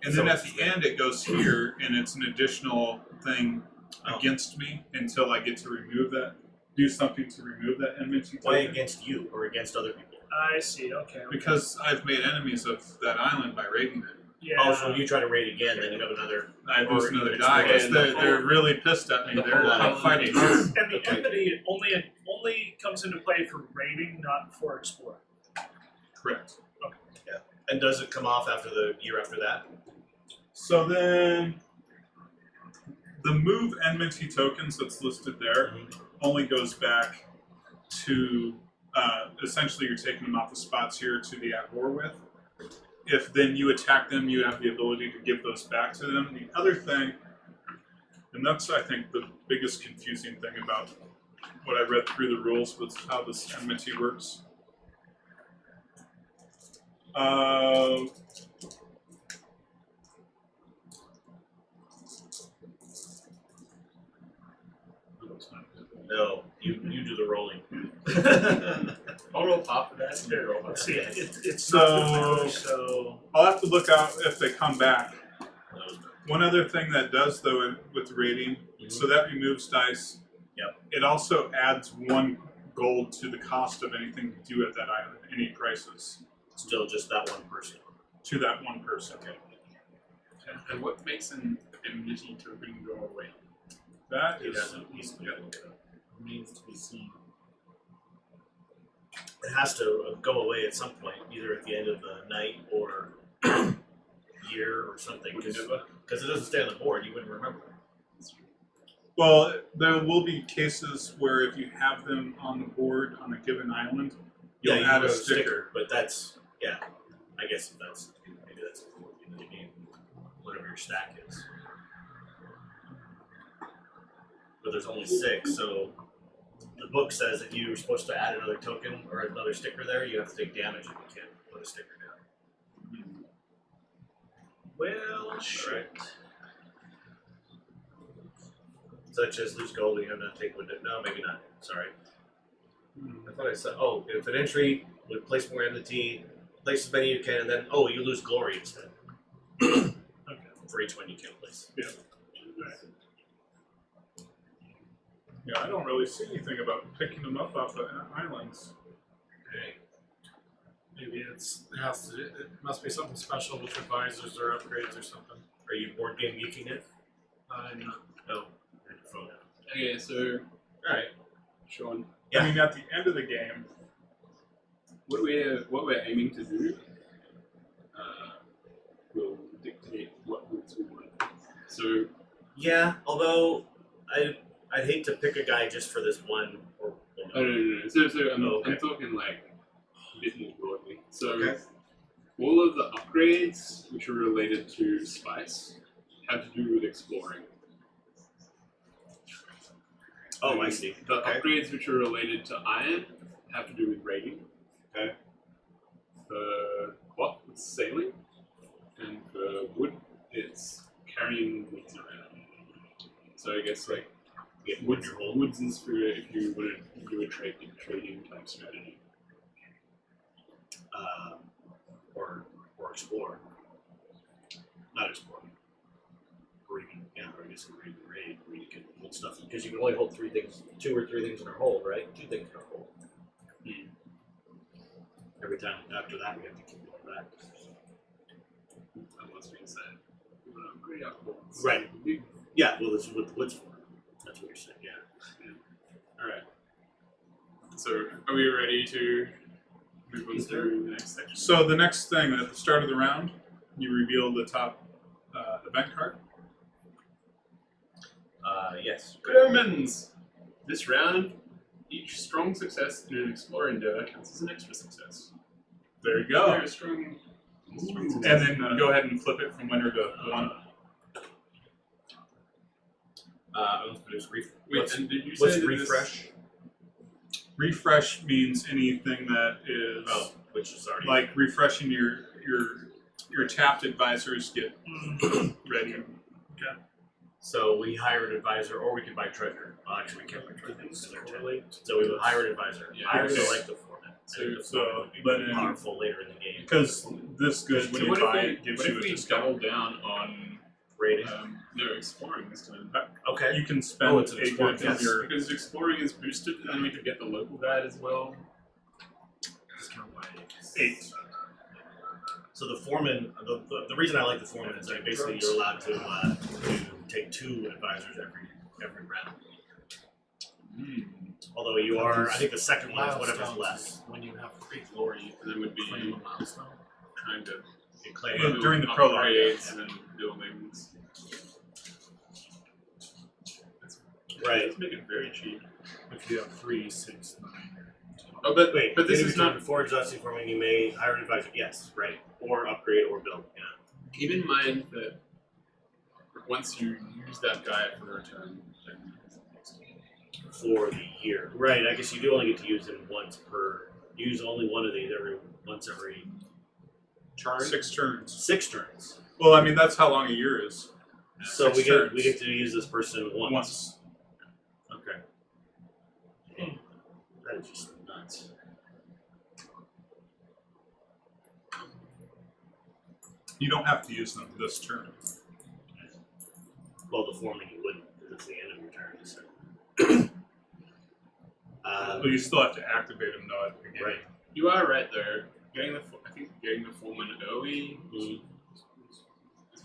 And then So- at the end, it goes here, and it's an additional thing Oh. against me until I get to remove that, do something to remove that enmity Why token. against you or against other people? I see. Okay. Because I've made enemies of that island by raiding it. Yeah. Oh, so when you try to raid again, then you have another. I lose or another it's die. I guess and they're really pissed at me. the They're whole fighting. island And the Okay. enmity only comes into play for raiding, not for exploring. Correct. And does it come off after the year after that? So then, the move Enmity Tokens that's listed there only goes back to, essentially you're taking them off the spots here to the at war with. If then you attack them, you have the ability to give those back to them. The other thing, and that's I think the biggest confusing thing about what I read through the rules was how this enmity works. No, you do the rolling. I'll roll top of that. And you roll Let's top. see. It's So- not the so I'll have to look out if they come back. One other thing that does though with rating, so that removes dice. Yep. It also adds 1 gold to the cost of anything you do at that island, any prices, Still just that one person. to that one person. Okay. And what makes an enmity token go away? That He is doesn't. He's got to look it up. Remains to be seen. It has to go away at some point, either at the end of the night or year or something, because it doesn't stay on the board. You wouldn't remember. well. There will be cases where if you have them on the board on a given island, you'll you add have a sticker. but that's I guess maybe that's important in the game. Whatever your stack is. But there's only 6, so the book says if you're supposed to add another token or another sticker there, you have to take damage if you can't put a sticker down. well shit. Such as lose gold, you have to take one. No, maybe not. Sorry. I thought I said, if an entry would place more enmity, place as many you can, and then, you lose glory instead. Okay. For each one you can't place. Yeah, I don't really see anything about picking them up off the islands. Okay. Maybe it must be something special with advisors or upgrades or something. Are you board game geeking it? No. No. Your phone out. Okay, so Alright. Sean, I mean, at the end of the game, what we're aiming to do will dictate what moves we want. So Yeah, although I'd hate to pick a guy just for this one or no. So okay. I'm talking like a bit more broadly. So Okay. all of the upgrades which are related to spice have to do with exploring. Oh, I see. The Okay. upgrades which are related to iron have to do with raiding. Okay. For cloth, it's sailing. And for wood, it's carrying goods around. So I guess like woods is for if you want to do a trading type strategy. Or explore. Not explore. Or even or I guess raid where you can hold stuff because you can only hold 2 or 3 things in our hold, right? 2 things in our hold. Every time after that we have to keep going back. That must being said. We want to upgrade our clothes. Right. Yeah, well this is what the wood's for. That's what you're saying, Alright. So are we ready to move on through the next section? so the next thing at the start of the round, you reveal the top event card. Yes. Good omens! This round, each strong success in an explore endeavor counts as an extra success. There you go. Very strong success. And then go ahead and flip it from winner to 1. Let's produce Wait, and did you what's say that refresh? Refresh means anything that is Which is already like refreshing your tapped advisors get ready. So we hire an advisor, or we can buy treasure. Well, actually, we can't buy treasure. So we would hire an advisor. Yeah, I would okay. select the Foreman. So, Be but then- powerful later in the game. Because this good when So you what buy if it gives what you if a we discount. double down on Rating. exploring this time? Okay. You can spend it's an a exploring, good from yes. your Because exploring is boosted, and then we could get the local guide as well. Discount by 8. So the foreman, the reason I like the foreman is that basically you're allowed to take 2 advisors every round. Although you are, I think the second one is whatever's left. When you have 3 glory, And then would be claim a milestone. trying to You claim Yeah, during the prologue, upgrades and then buildings. Right. Let's make it very cheap. If you have 3, 6, 9. Oh, but Wait, but this in is return not. for exhausting forming. You may hire an advisor. Yes, right. Or upgrade or build. Yeah. Keep in mind that once you use that guy for a turn, then For the year. Right. I guess you do only get to use him once per. Use only one of these once every turn. 6 turns. 6 turns. Well, I mean, that's how long a year is. So 6 we turns. get to use this person once. Okay. That is just nuts. You don't have to use them this turn. Well, the foreman you wouldn't, because it's the end of your turn. So. But you still have to activate them though at the beginning. Right. You are right there. I think getting the Foreman early is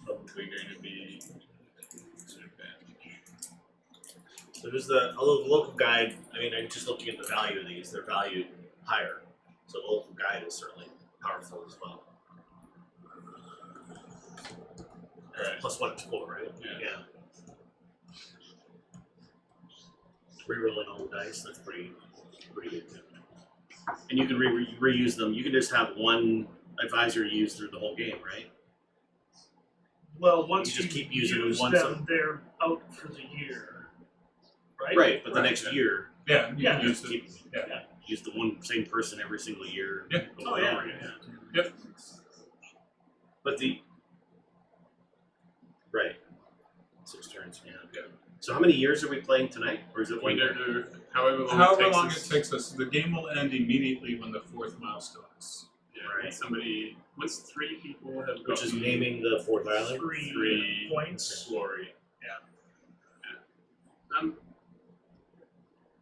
probably going to be an advantage. So there's the local guide. I mean, I'm just looking at the value of these. They're valued higher. So the local guide is certainly powerful as well. Alright. +1 explore, right? Yeah. Rerolling all the dice. That's pretty good too. And you can reuse them. You can just have one advisor used through the whole game, right? Well, once You just you keep using them use once them, they're out for the year, right? Right, but the Right, next yeah. year, Yeah, you Yeah. can use keep it. Yeah. use the same person every single year. Yeah. Oh, yeah. Yep. But right, 6 turns. Yeah. So how many years are we playing tonight, or is it one year? However long However it takes long us. it takes us, the game will end immediately when the 4th milestone is. Yeah, Right. once 3 people have Which is gotten naming the 4th island. 3 points. glory.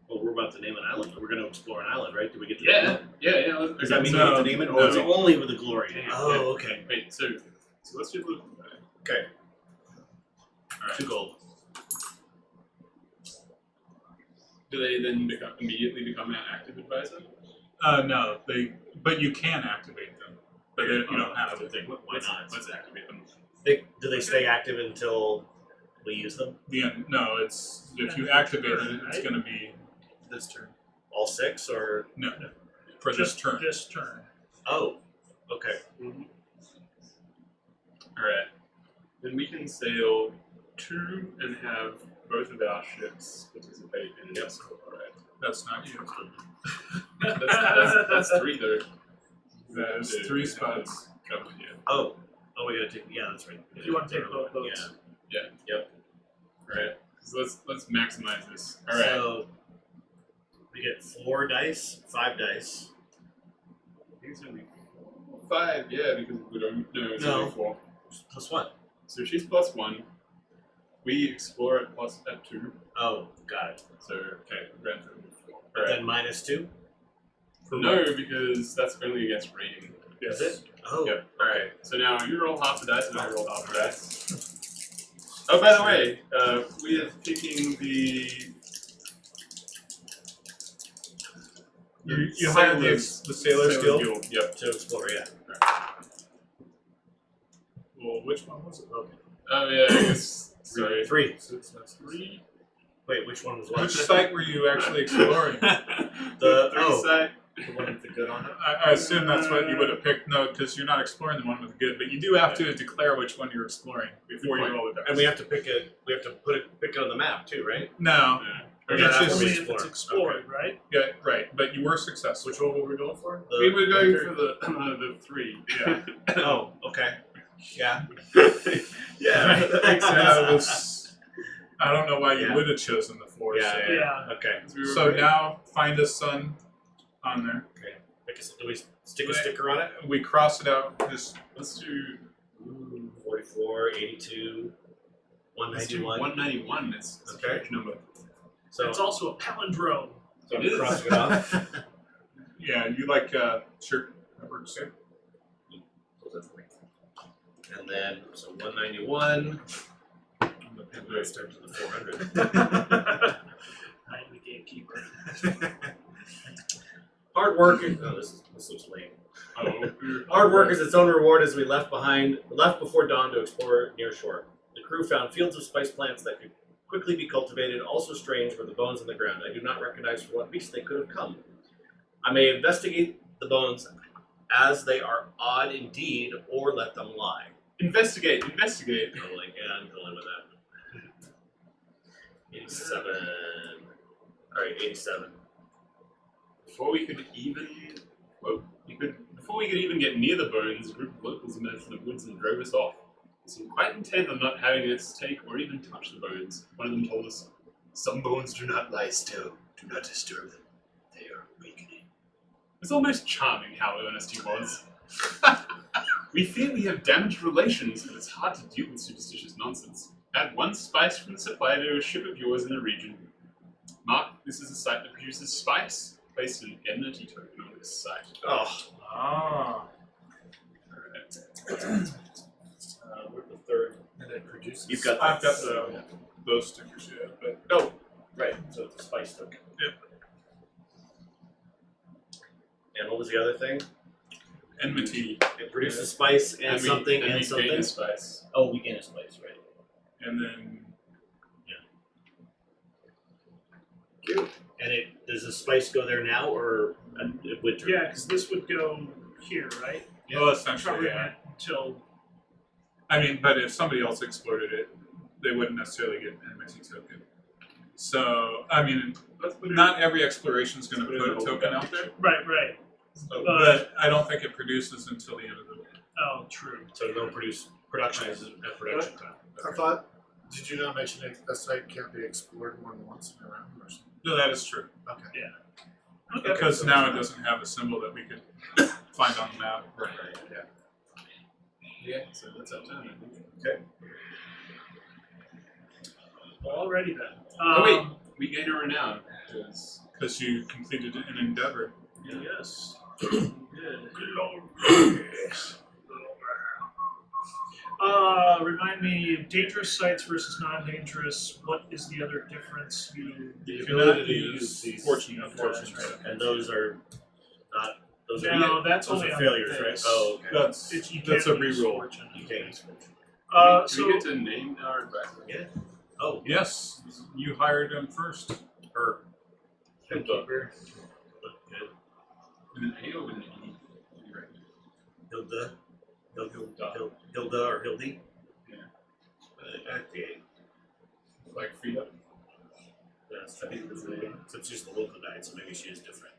Well, we're about to name an island. We're going to explore an island, right? Do we get to Yeah. name it? Does that mean No, we get to name it, or no. is it only with the glory? Yeah. Oh, okay. Wait, so let's do a little. Okay. Alright. 2 gold. Do they then immediately become an active advisor? No, but you can activate them. But you don't have to. Why not? Let's activate them. Do they stay active until we use them? No, it's if you activate it, it's going to be This turn. All 6, or? no for this Just turn. This turn. Oh, okay. Alright. Then we can sail 2 and have both of our ships participate in an escort, right? That's not you. That's 3 though. That is 3 spots. Covered, yeah. Oh, we gotta take. Yeah, that's right. If you want to take both those. Alright. So let's maximize this. Alright. So we get 4 dice, 5 dice. I think it's gonna be 5, yeah, because we don't know it's No. only 4. +1. So she's +1. We explore it at 2. Oh, got it. So okay, grand total of 4. But Alright. then -2. No, because that's only against rating. Is it? Oh, Yep. Alright. So now you roll half the dice and I roll half the dice. Oh, by the way, we are picking the. You hired the Sailor's Guild. Yep. to explore. Yeah. Well, which one was it? Okay. Oh yeah, I guess. Sorry. 3. So that's 3. Wait, which one was Which what? site were you actually exploring? The- three oh. side. The one with the good on it. I assume that's what you would have picked. No, because you're not exploring the one with the good, but you do have to declare which one you're exploring before you roll the dice. And we have to pick it. We have to pick it on the map too, right? No. Yeah. It's Or just- Only we if explore. it's explored, right? Yeah, right. But you were successful. Which one were we going for? We were going for the 3. Yeah. Oh, okay. Yeah. Yeah. That makes sense. Yeah, it was, I don't know why you Yeah. would have chosen the 4. Yeah, so. Yeah. Okay. So now find a sun on there. Do we stick a sticker on it? We cross it out. Just Let's do. 44, 82, Let's do 191. 191. It's a Okay. correct number. So, It's also a palindrome. so It I'm is. crossing it off. yeah, you like shirt that works. Close that for me. And then, so 191. I'm going to start to the 400. I'm the gatekeeper. Hard work. Oh, this looks lame. Oh, Hard work is its own reward as we left before dawn to explore near shore. The crew found fields of spice plants that could quickly be cultivated. Also strange were the bones on the ground. I do not recognize from what beast they could have come. I may investigate the bones as they are odd indeed, or let them lie. investigate. I'm like, yeah, I'm going with that. 87. Alright, 87. Before we could even get near the bones, a group of locals emerged from the woods and drove us off. They seemed quite intent on not having us take or even touch the bones. One of them told us, "Some bones do not lie still. Do not disturb them. They are awakening." It was almost charming how earnest he was. We fear we have damaged relations, but it's hard to deal with superstitious nonsense. Add one spice from the supply to a ship of yours in the region. Mark, this is a site that produces spice. Place an enmity token on this site. Oh, Ah. Alright. where's the third? And it produces. You've got I've got those stickers, yeah. But Oh, right. So it's a spice token. Yep. And what was the other thing? enmity, It produces spice and something we and gain something. a spice. Oh, we gain a spice, right? and then And does the spice go there now or at winter? Yeah, because this would go here, right? well, essentially, Probably yeah. until. I mean, but if somebody else exploited it, they wouldn't necessarily get an enmity token. So, I mean, not every exploration is going to put a token out there, Right. but I don't think it produces until the end of the day. Oh, true. So no production is at production time. I thought. Did you not mention it? That site can't be explored more than once in a round or something? No, that is true. Okay. Okay. Because now it doesn't have a symbol that we could find on the map. Right. Yeah, so that's up to him, I think. Okay. Alrighty then. Oh wait, we gain a renown. Because you completed an endeavor. Yes. Good. Remind me, dangerous sites versus non-dangerous. What is the other difference? The cannot ability to use use these fortune fortunes, tokens. and those are not. Those are No, that's those only are on failures, right? this. Oh, okay. That's You that's a can't use reroll. fortune. You can't use fortune. Do we get to name our advisor? Yeah. Oh, Yes, you hired him first. her. Hilda. Good. With an A or with an E? You're right. Hilda. Hilda or Hildy. Yeah. Okay. Like Frida? Yes, I think that's the name. Except she's the local guide, so maybe she is different.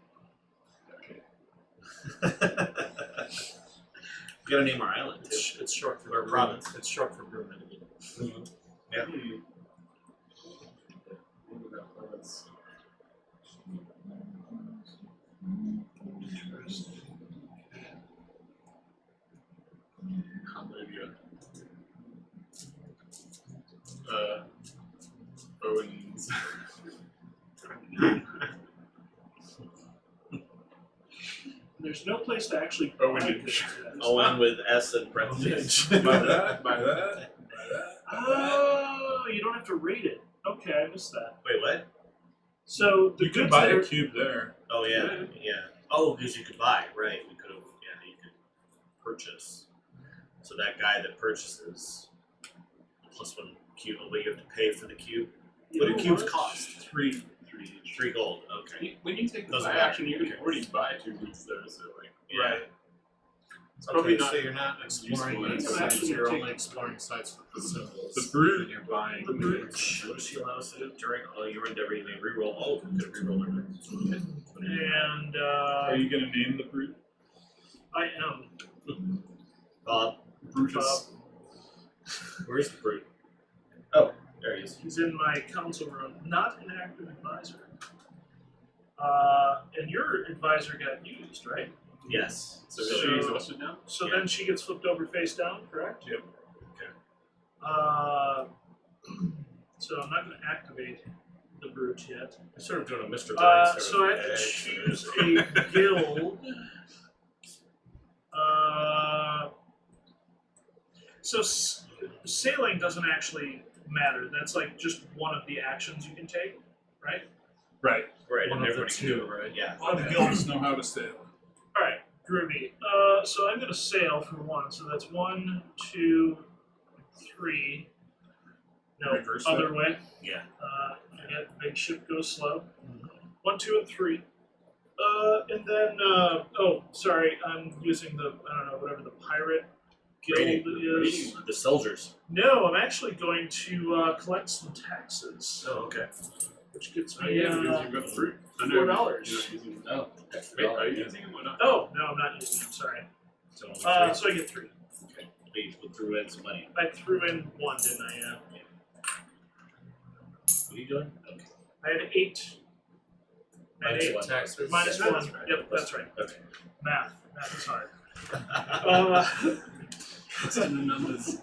Okay. We gotta name our island too. It's short for Or province. It's short for Brewman. Yeah. Owens. There's no place to actually Owen buy and this. Owen with S and parentheses. By that. Oh, you don't have to rate it. Okay, I missed that. Wait, what? So the You can goods buy that a are, cube there. Oh yeah, yeah. Oh, because you could buy, right? We could have. Yeah, you could purchase. So that guy that purchases plus one cube. Oh, but you have to pay for the cube. you What know do cubes what? cost? 3. 3 gold. Okay. When you take the Doesn't buy matter. action, you can already buy 2 boots though, so like. Yeah. It's probably Okay, not. so you're not exploring useful in these itself. sites, you're only exploring sites with the symbols. The brute. And you're buying The brute. What does she allow us to do during your endeavor? You may reroll all of them. Could reroll everything. And Are you going to name the brute? I am. Bob, Brutus. where's the brute? Oh, there he is. He's in my council room, not an active advisor. And your advisor got used, right? Yes. So really exhausted now? So Yeah. then she gets flipped over face down, correct? Yep. So I'm not going to activate the brute yet. I'm sort of doing a Mr. Burns. So I have to choose a guild. So sailing doesn't actually matter. That's like just one of the actions you can take, right? Right. Right, One and of the everybody can two, do it. right? Yeah. All the guilds know how to sail. All right, groovy. So I'm gonna sail for one. So that's 1, 2, 3. No, Reverse other that. way. Yeah. Forget big ship goes slow. 1, 2, and 3. And then oh, sorry, I'm using the whatever the pirate guild is. The soldiers. No, I'm actually going to collect some taxes, Oh, okay. which gets Oh, me yeah, because you've got fruit. I know, $4. you're not using them. Oh, that's Wait, are you using them or not? Oh no, I'm not using them. Sorry. So, So I get 3. we threw in some money. I threw in 1, didn't I? Yeah. What are you doing? Okay. I had 8. I had Minus 8 one. taxes. Minus 1. That's right. Yep, that's right. Okay. Math is hard. It's in the numbers.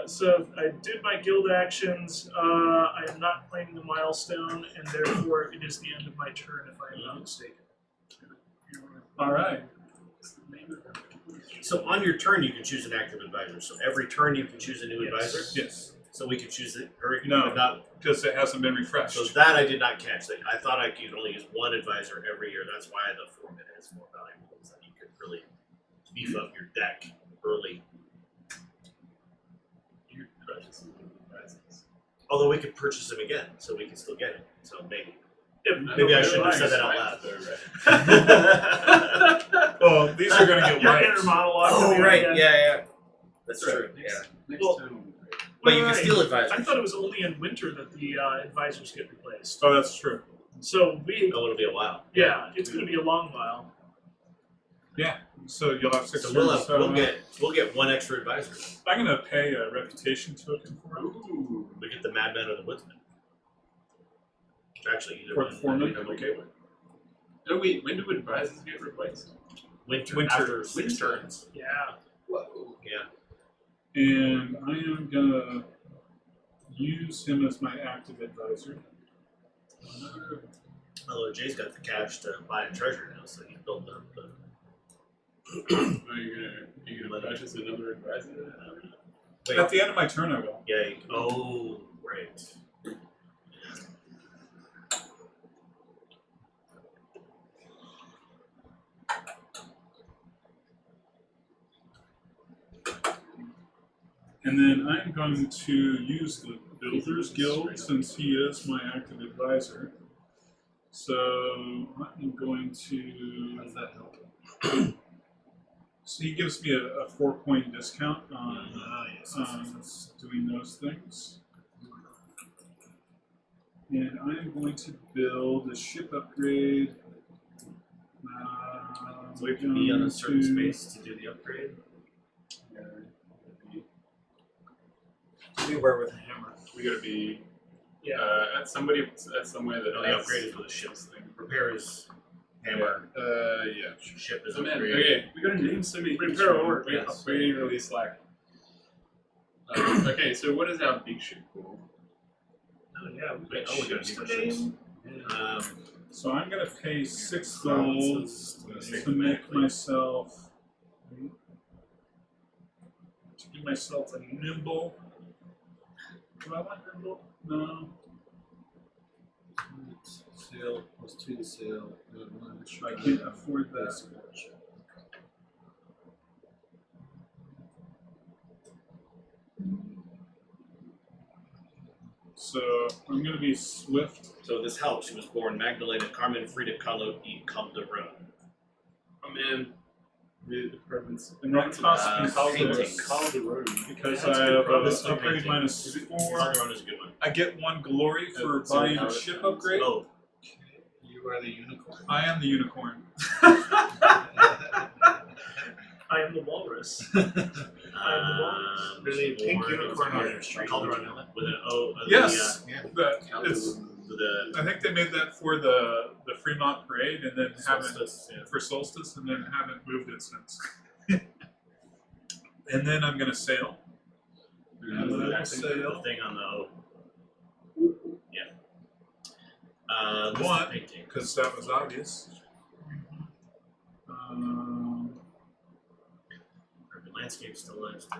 So I did my guild actions. I am not claiming the milestone, and therefore it is the end of my turn if I am not mistaken. All right. So on your turn, you can choose an active advisor. So every turn, you can choose a new Yes. advisor. Yes. So we could choose it, or No. but not. Because it hasn't been refreshed. So that I did not catch. That I thought I could only use one advisor every year. That's why the Foreman is more valuable. Is that you could really beef up your deck early. You purchase them with advisors. Although we could purchase him again, so we can still get him. So maybe. Yep, Maybe I shouldn't have said that out loud. Well, these are going to get Your wiped. inner monologue. Oh coming right, again. yeah. That's Right. true. Next, Yeah. next Well- turn will be great. But you can Right. steal advisors. I thought it was only in winter that the advisors get replaced. Oh, that's true. So we, Oh, it'll be a while. yeah, it's going to be a long while. Yeah. So you'll have 6 So turns. we'll get one extra advisor. I'm going to pay a reputation token for it. Ooh. We get the Madman or the Woodsman. Actually, either For one. the Foreman? I'm okay with. Oh wait, when do advisors get replaced? Winter. Winter. After 6 turns. Yeah. Whoa. Yeah. And I am going to use him as my active advisor. Although Jay's got the cash to buy a treasure now, so he's building up the. Are you gonna purchase another advisor? Wait, At the end of my turn, I will. yeah. Oh, right. And then I'm going to use the Builders Guild since he is my active advisor. So I'm going to. How does that help? So he gives me a 4-point discount on Yes. doing those things. And I'm going to build a ship upgrade. So we can be on a certain space to do the upgrade. Anywhere with a hammer. We gotta be Yeah. at somewhere that No, the upgrade is with a ship. Repair is hammer. Yeah. Ship is So man, upgrade. okay, we gotta name so many things. Repair or We're yes. upgrading really slack. Okay, so what is our big ship called? Oh yeah. We Wait, got we gotta ships do more to ships. name. So I'm going to pay 6 gold to make myself. To give myself a nimble. Do I want nimble? No. Sail plus 2 to sail. I can't afford that. So I'm going to be swift. So this helps. She was born Magdalena Carmen Frida Kahlo y Calderon. Oh man, the province. And that costs me painting. 6 Calderon. because That's I good have progress. an upgrade Painting. minus 4. Calderon is a good one. I get 1 glory for So buying how a it ship sounds. upgrade. Oh, You are the unicorn. I am the unicorn. I am the walrus. Really pink born unicorn on your street. Calderon with an O. Yes, Yeah. but it's. With a I think they made that for the Fremont Parade, and then haven't solstice, yeah. for solstice, and then haven't moved it since. And then I'm gonna sail. And then I'll the sail. thing on the O. Yeah. This is One, painting. because that was obvious. landscape still lives to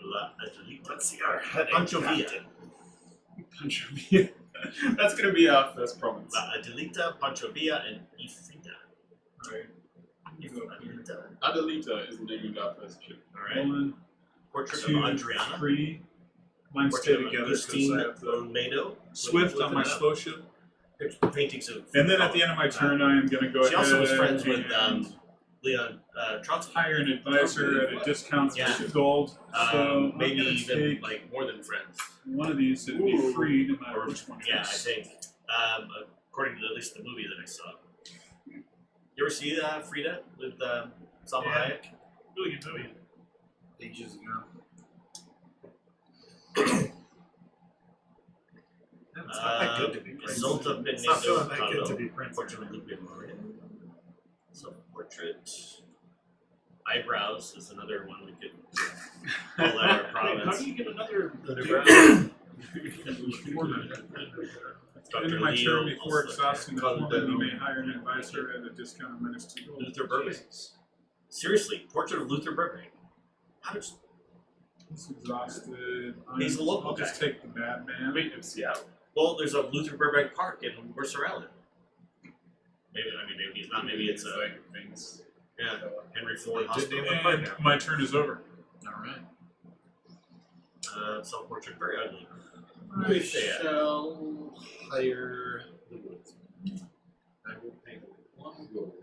La Adelita. Let's see our heading. Pancho Villa. Pancho Villa. That's gonna be our first province. La Adelita, Pancho Villa, and Ifrida. Right. Adelita. Adelita is the name of our first ship. Alright. 1, Portrait 2, of Adriana. 3. Mine stay Portrait of together because Agustin I have the Olmedo. Swift on my slow ship. Paintings of. And then at the end of my turn, I am going to go She ahead also was friends with and Leon Trotsky. hire an advisor at a discount Yeah. to gold. So Maybe I'm gonna even take like more than friends. one of these to be Ooh. free no matter Or, which one it yeah, I is. think. According to at least the movie that I saw. You ever see Frida with Salma Yeah. Hayek? Really good movie. Ages ago. It's not that good to be Prince. Zolta It's not feeling Benito that good to Caldo. be Prince. Portrait of Lupe Moria. Self-portrait. Eyebrows is another one we could call that our Wait, how province. do you get another Foreman. At the end of my turn, before also exhausting the called Foreman, you may hire an advisor at a discount of -2 gold. Luther Burbank. Seriously, Portrait of Luther Burbank. How did He's exhausted. He's a local I'll just guy. take the bad man. Wait, it's Seattle. Well, there's a Luther Burbank Park and we're surrounded. Maybe maybe it's not. Maybe it's like things. yeah, Henry Ford They did Hospital. name it. And my turn is over. Alright. Self-portrait, very ugly. I Very sad. shall hire the woodsman. I will pay 1 gold.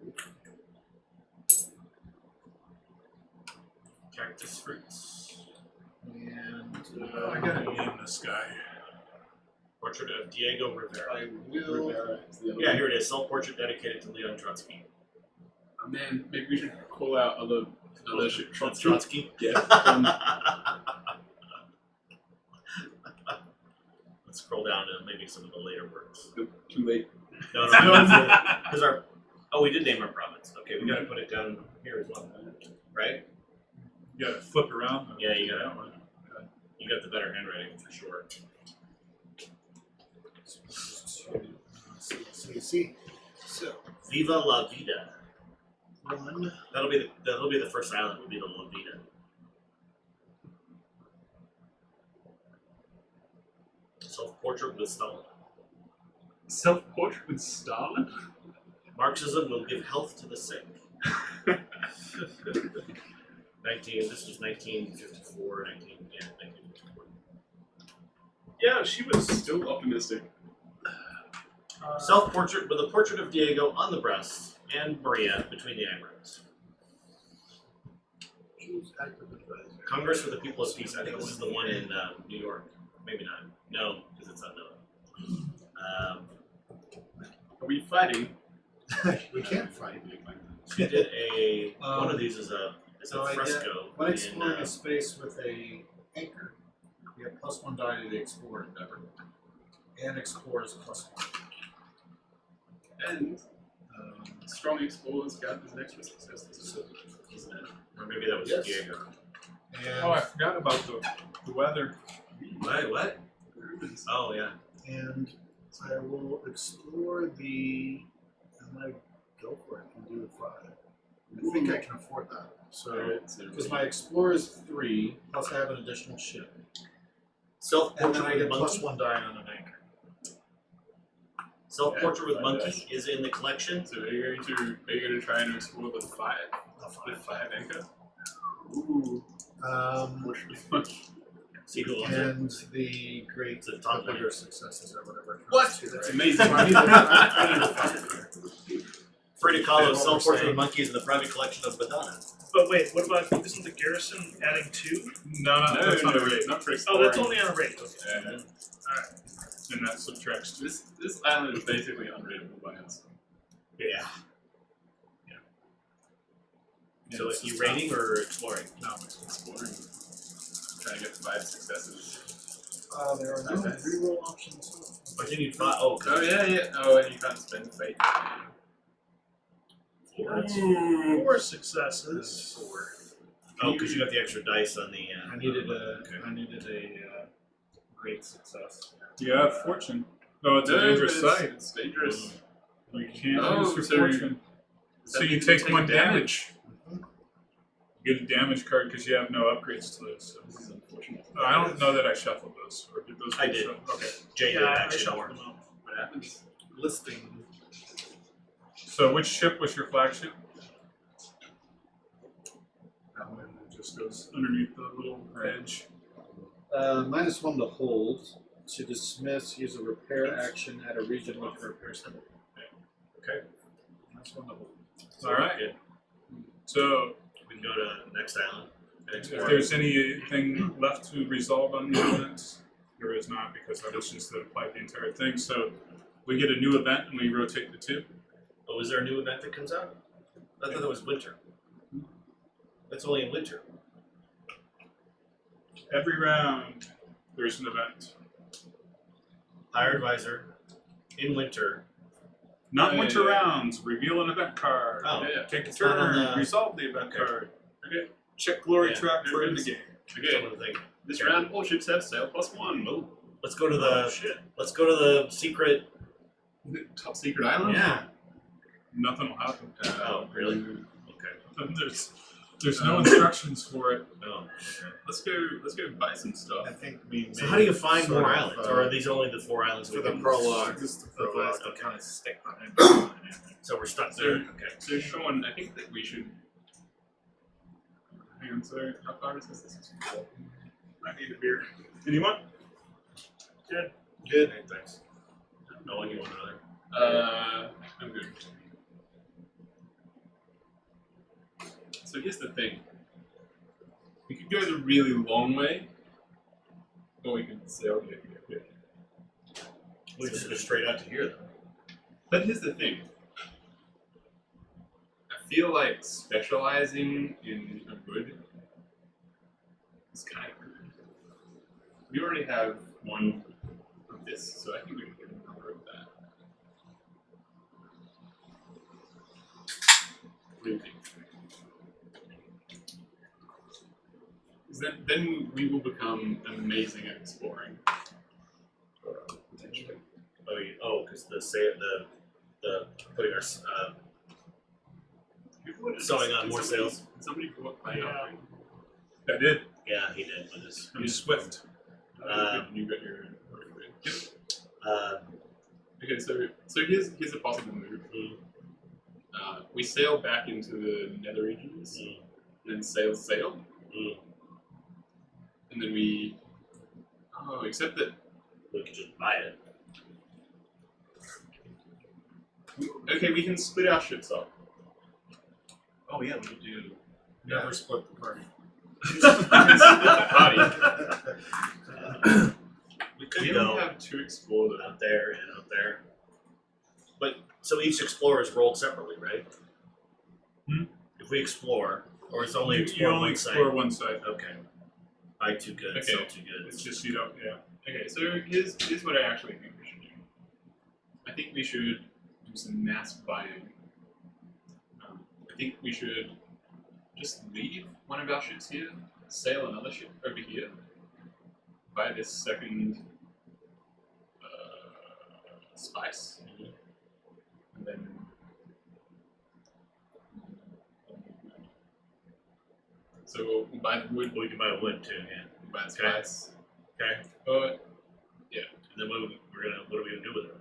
Cactus fruits. And I gotta name this guy. Portrait of Diego Rivera. I will. Rivera is the other Yeah, one. here it is. Self-portrait dedicated to Leon Trotsky. Oh, man, maybe we should call out other ship Trotsky. Trotsky. Yeah. Let's scroll down to maybe some of the later works. Too late. No, because our we did name our province. Okay, we gotta put it down here as well, right? You gotta flip around. Yeah, you got that one. You got the better handwriting for sure. See. So Viva la vida. 1. That'll be the first island. Will be the La Vida. Self-portrait with Stalin. Self-portrait with Stalin? Marxism will give health to the sick. 1954, 1954. Yeah, she was. Still optimistic. Self-portrait with a portrait of Diego on the breast and Maria between the eyebrows. Choose active advisor. Congress for the People of Peace. I think this is the one in New York. Maybe not. No, because it's unknown. Are we fighting? We can't fight. She did a one of these is a So I fresco. When in, exploring a space with a anchor, you get +1 die to the explorer endeavor. And explore is +1. And strong explorers count as an extra success, isn't it? or maybe that was Yes. Diego. And, Oh, I forgot about the weather. What? Oh yeah. and I will explore the. And I go for it and do a 5. I think I can afford that. So, because my explorer is 3, plus I have an additional ship. And then Self-portrait I with get monkey. +1 die on an anchor. Self-portrait with Yeah, monkey is in the collection. So are you going to try and explore the 5? The 5 anchor? Ooh. Unfortunately much. See who owns it. And the great It's a top the bigger layer. successes or whatever. What? That's That's right. amazing. So I need to find it. Frida Kahlo's What we're self-portrait saying. with monkeys in the private collection of Madonna. But wait, what about? Isn't the garrison adding 2? No, that's not a raid. not for Oh, exploring. that's only on a raid. Okay. Yeah. Alright. And that subtracts 2. This island is basically unraidable by us. Yeah. Yeah, So it's is he just raiding or exploring? No, it's exploring. Trying to get 5 successes. There are no reroll options. I think you thought. Oh, Oh yeah. Oh, and you can't spend fate. That's 4 successes. 4. Oh, because you got the extra dice on the. I needed a. Okay. I needed a great success. You have fortune. No, it's a dangerous it's, site. It's dangerous. You can't Oh, use your so fortune. So you take 1 damage. You You get a damage card because you have no upgrades to those. So. This is unfortunate. I don't know that I shuffled those. Or did those I get did. shuffled? Okay. Jay did Yeah, I actually shuffled more. them out. What happens? Listing. So which ship was your flagship? That one. It just goes underneath the little edge. -1 to hold. To dismiss, use a repair action at a region with a repair center. Okay. -1 to hold. All right. Good. So We can go to the next island and if explore. there's anything left to resolve on the events, there is not because that was just to apply the entire thing. So we get a new event and we rotate the 2. Oh, is there a new event that comes out? I thought that was winter. That's only in winter. Every round there's an event. Hire advisor in winter. Not Yeah, winter yeah, yeah. rounds. Reveal an event card. Oh, Yeah. Take a It's not on turn. the- Resolve the event Okay. card. Okay. Check glory Yeah, trap there for it in the is. game. Okay. Some of the thing. This round, all ships have sail +1. Oh, let's go to Oh, the shit. let's go to the secret. Top secret island? Yeah. Nothing will happen. Oh, really? Okay. There's no instructions for it. No. Let's go buy some stuff. I think we. So how do you find sort more of, islands, or are these only the 4 islands for we the can- prologue? Just the prologue, prologue. okay. Kind of stick behind. So we're stuck So- there. Okay. So Sean, I think that we should. Hang on, so how far is this? This is 4. I need a beer. Anyone? Good. Good. Okay, thanks. No one you want another. I'm good. So here's the thing. We could go the really long way, or we could sail here. We just go straight out to here though. But here's the thing. I feel like specializing in a good is kind of good. We already have one of this, so I think we can get another of that. What do you think? 'Cause then we will become amazing at exploring. Potentially. Because the putting our sewing on more sails. Somebody bought my Yeah. I did. Yeah, he did with his. I'm swift. You got your. Uh, Okay, so here's a possible move. We sail back into the nether regions, and then sail, and then we. Oh, except that. we could just buy it. Okay, we can split our ships up. Oh yeah, we could do. Never split the party. We can split the party. We could We go only have 2 explore though. out there and out there. But so each explorer is rolled separately, right? If we explore, or it's only You explore only one explore side. one side. Okay. Buy 2 goods, Okay. sell 2 goods. It's just you don't. Yeah. Okay, so here's what I actually think we should do. I think we should do some mass buying. I think we should just leave one of our ships here, sail another ship over here, buy this second spice, and then so we'll buy the wood, We can buy wood too, yeah. we'll buy the spice. Okay. But And then what are we gonna do with it?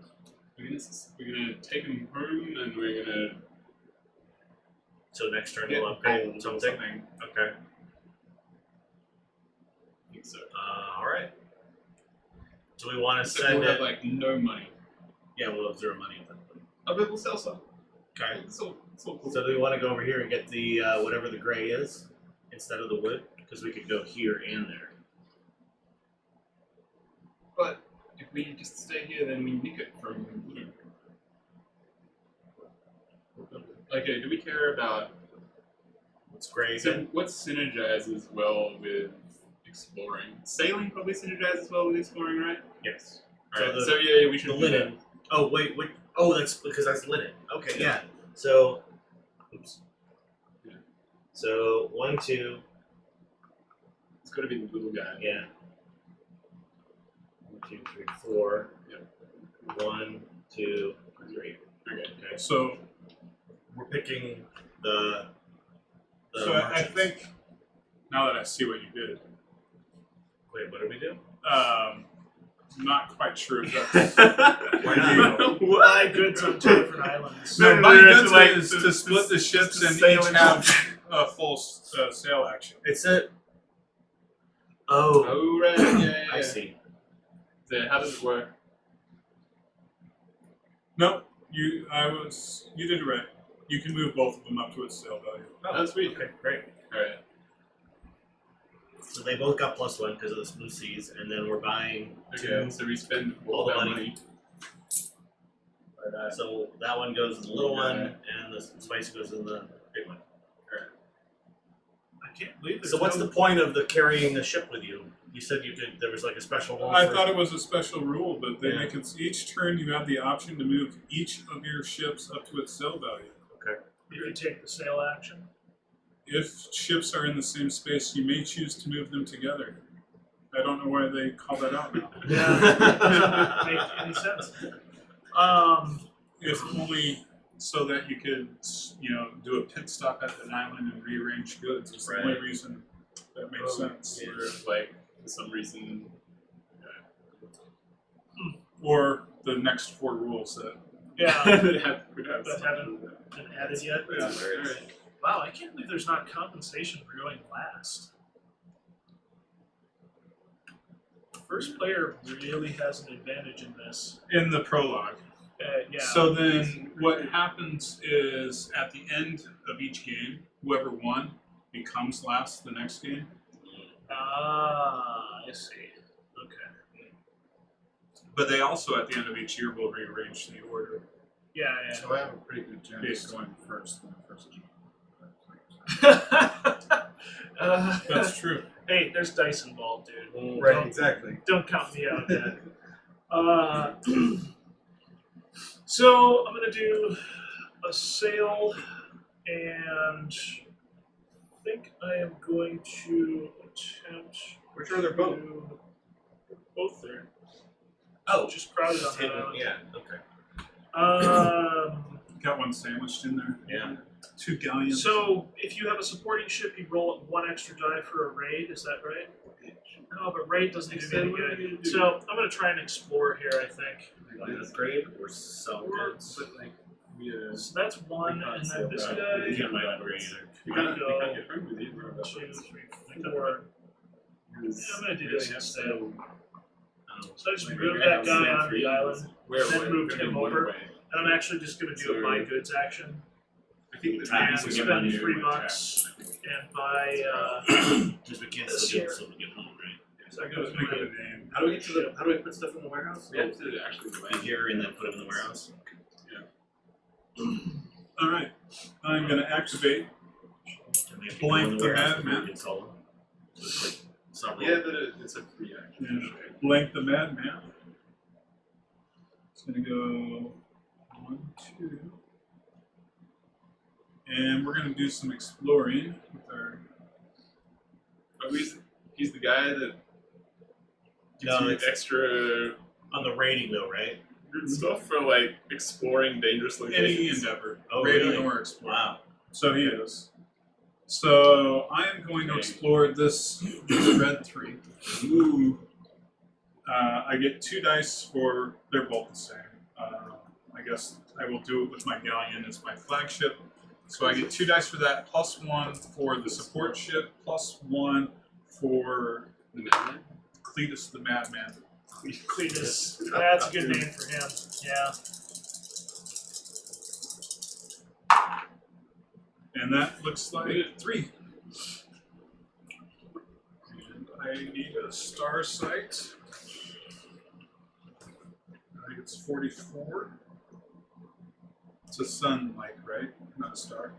we're gonna take them home, and we're gonna So next turn get we'll upgrade gold or something. something. Okay. I think so. All right. So we want to So send we'll have it. like no money. Yeah, we'll have 0 money at that point. Oh, but we'll sell some. Okay. It's all cool. So do we want to go over here and get the whatever the gray is instead of the wood? Because we could go here and there. But if we just stay here, then we nick it from blue. Okay, do we care about What's gray so again? what synergizes well with exploring? Sailing probably synergizes well with exploring, right? Yes. Alright, So the- so yeah, we should The do linen. Oh wait. Oh, that's because that's linen. Okay. Yeah. So. Oops. Yeah. So 1, 2. that. It's got to be the little guy. Yeah. 1, 2, 3, 4. Yep. 1, 2, 3. Okay. Okay. So We're picking the So I merchants. think Now that I see what you did. Wait, what did we do? Not quite sure if that's... Why not? Buy goods on 2 different islands. No, no, buying no, goods like, is to split the ships to and sail each in. have a full sail action. It's a. Oh, Oh, right, yeah. I see. So how does it work? No, you did it right. You can move both of them up to its sail value. Oh, that's sweet. Okay, great. Alright. So they both got +1 because of the smooth seas, and then we're buying Okay, so we spend all all the that money. money. By that. So that one goes in the little one, and the spice goes in the big one. I can't believe there's So what's no the point of the carrying the ship with you? You said you could. There was like a special one. I for- thought it was a special rule, but they Yeah. make it each turn you have the option to move each of your ships up to its sail value. if you take the sail action. If ships are in the same space, you may choose to move them together. I don't know why they call that out now. Doesn't make any sense. If only so that you could, do a pit stop at an island and rearrange goods. Is the only Right. reason that makes sense. Or if, like, for some reason, Or the next 4 rules that. Yeah, would have that haven't been added yet. Yeah. Alright. Wow, I can't believe there's not compensation for going last. First player really has an advantage in this. In the prologue. Yeah. So then what happens is at the end of each game, whoever won becomes last the next game. I see. Okay. But they also at the end of each year will rearrange the order. Yeah, So I have a pretty good chance Based. of going first in the first game. yeah. That's true. Hey, there's dice involved, dude. Right, Don't- exactly. Don't count me out yet. So I'm gonna do a sail, and I think I am going to attempt. Which are their boat? to- Both there. Oh, Just crowded on Just that hidden. island. Yeah. Okay. Got one sandwiched in there. Yeah. 2 galleons. So if you have a supporting ship, you roll 1 extra die for a raid. Is that right? No, but raid doesn't do me any good. So I'm gonna try and explore here. I think. Upgrade or sell goods. But, like, yeah. So that's 1, and then this guy. You can't buy upgrade either. You can't get friends with either. 1, 2, 3, 4. Yeah, I'm gonna do this instead. So I just moved that guy on the island, then moved him over. and I'm actually just gonna do a buy goods action. I think the And tax will give spend you $3 and buy. Just we can't This still here. get something to get home, right? So I Let's go make to it my a name. How do we get to the? How do we put stuff in the warehouse? We have to actually go In here and then put them in the warehouse. All right. I'm going to activate. And we have to Blank go in the warehouse madman. before we can sell them. So it's like several. Yeah, but it's a free action. and Blank the Madman. It's going to go 1, 2. And we're going to do some exploring with our. Oh, he's the guy that gives No, you it's- extra On the rating though, right? good stuff for like exploring dangerous Any locations. endeavor. Oh, raiding really? or exploring. Wow. So he is. So I am going to explore this red 3. Ooh. I get 2 dice for, they're both the same. I guess I will do it with my galleon as my flagship. So I get 2 dice for that, plus 1 for the support ship, plus 1 for The madman? Cletus the Madman. Cletus. That's a good name for him. Yeah. And that looks like 3. And I need a star sight. I think it's 44. It's a sunlight, right? Not a star.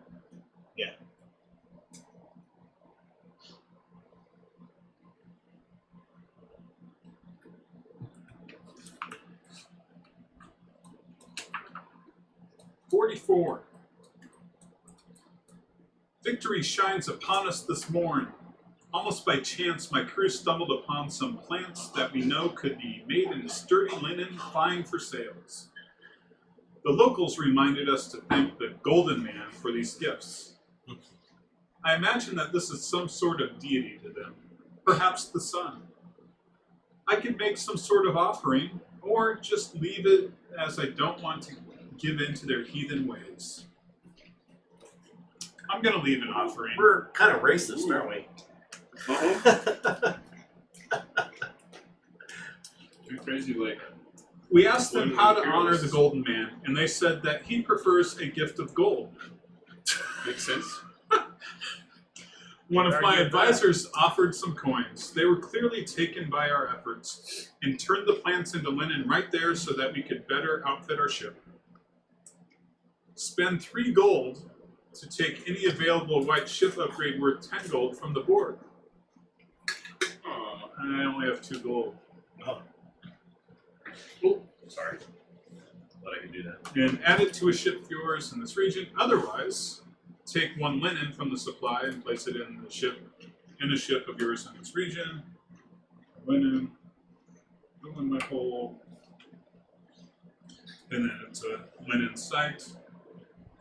Yeah. "44. Victory shines upon us this morn. Almost by chance, my crew stumbled upon some plants that we know could be made into sturdy linen, fine for sails. The locals reminded us to thank the Golden Man for these gifts. I imagine that this is some sort of deity to them, perhaps the sun. I could make some sort of offering, or just leave it as I don't want to give in to their heathen ways. I'm going to leave an offering. We're kind of racist, aren't we? Too crazy, like. We asked them how to honor the golden man, and they said that he prefers a gift of gold. Makes sense. One of my Argue with that. advisors offered some coins. They were clearly taken by our efforts and turned the plants into linen right there so that we could better outfit our ship. Spend 3 gold to take any available white ship upgrade worth 10 gold from the board. Oh, I only have 2 gold. oh, sorry. Thought I could do that. And add it to a ship of yours in this region. Otherwise, take 1 linen from the supply and place it in a ship of yours in this region. Linen, go in my hole. And then it's a linen site.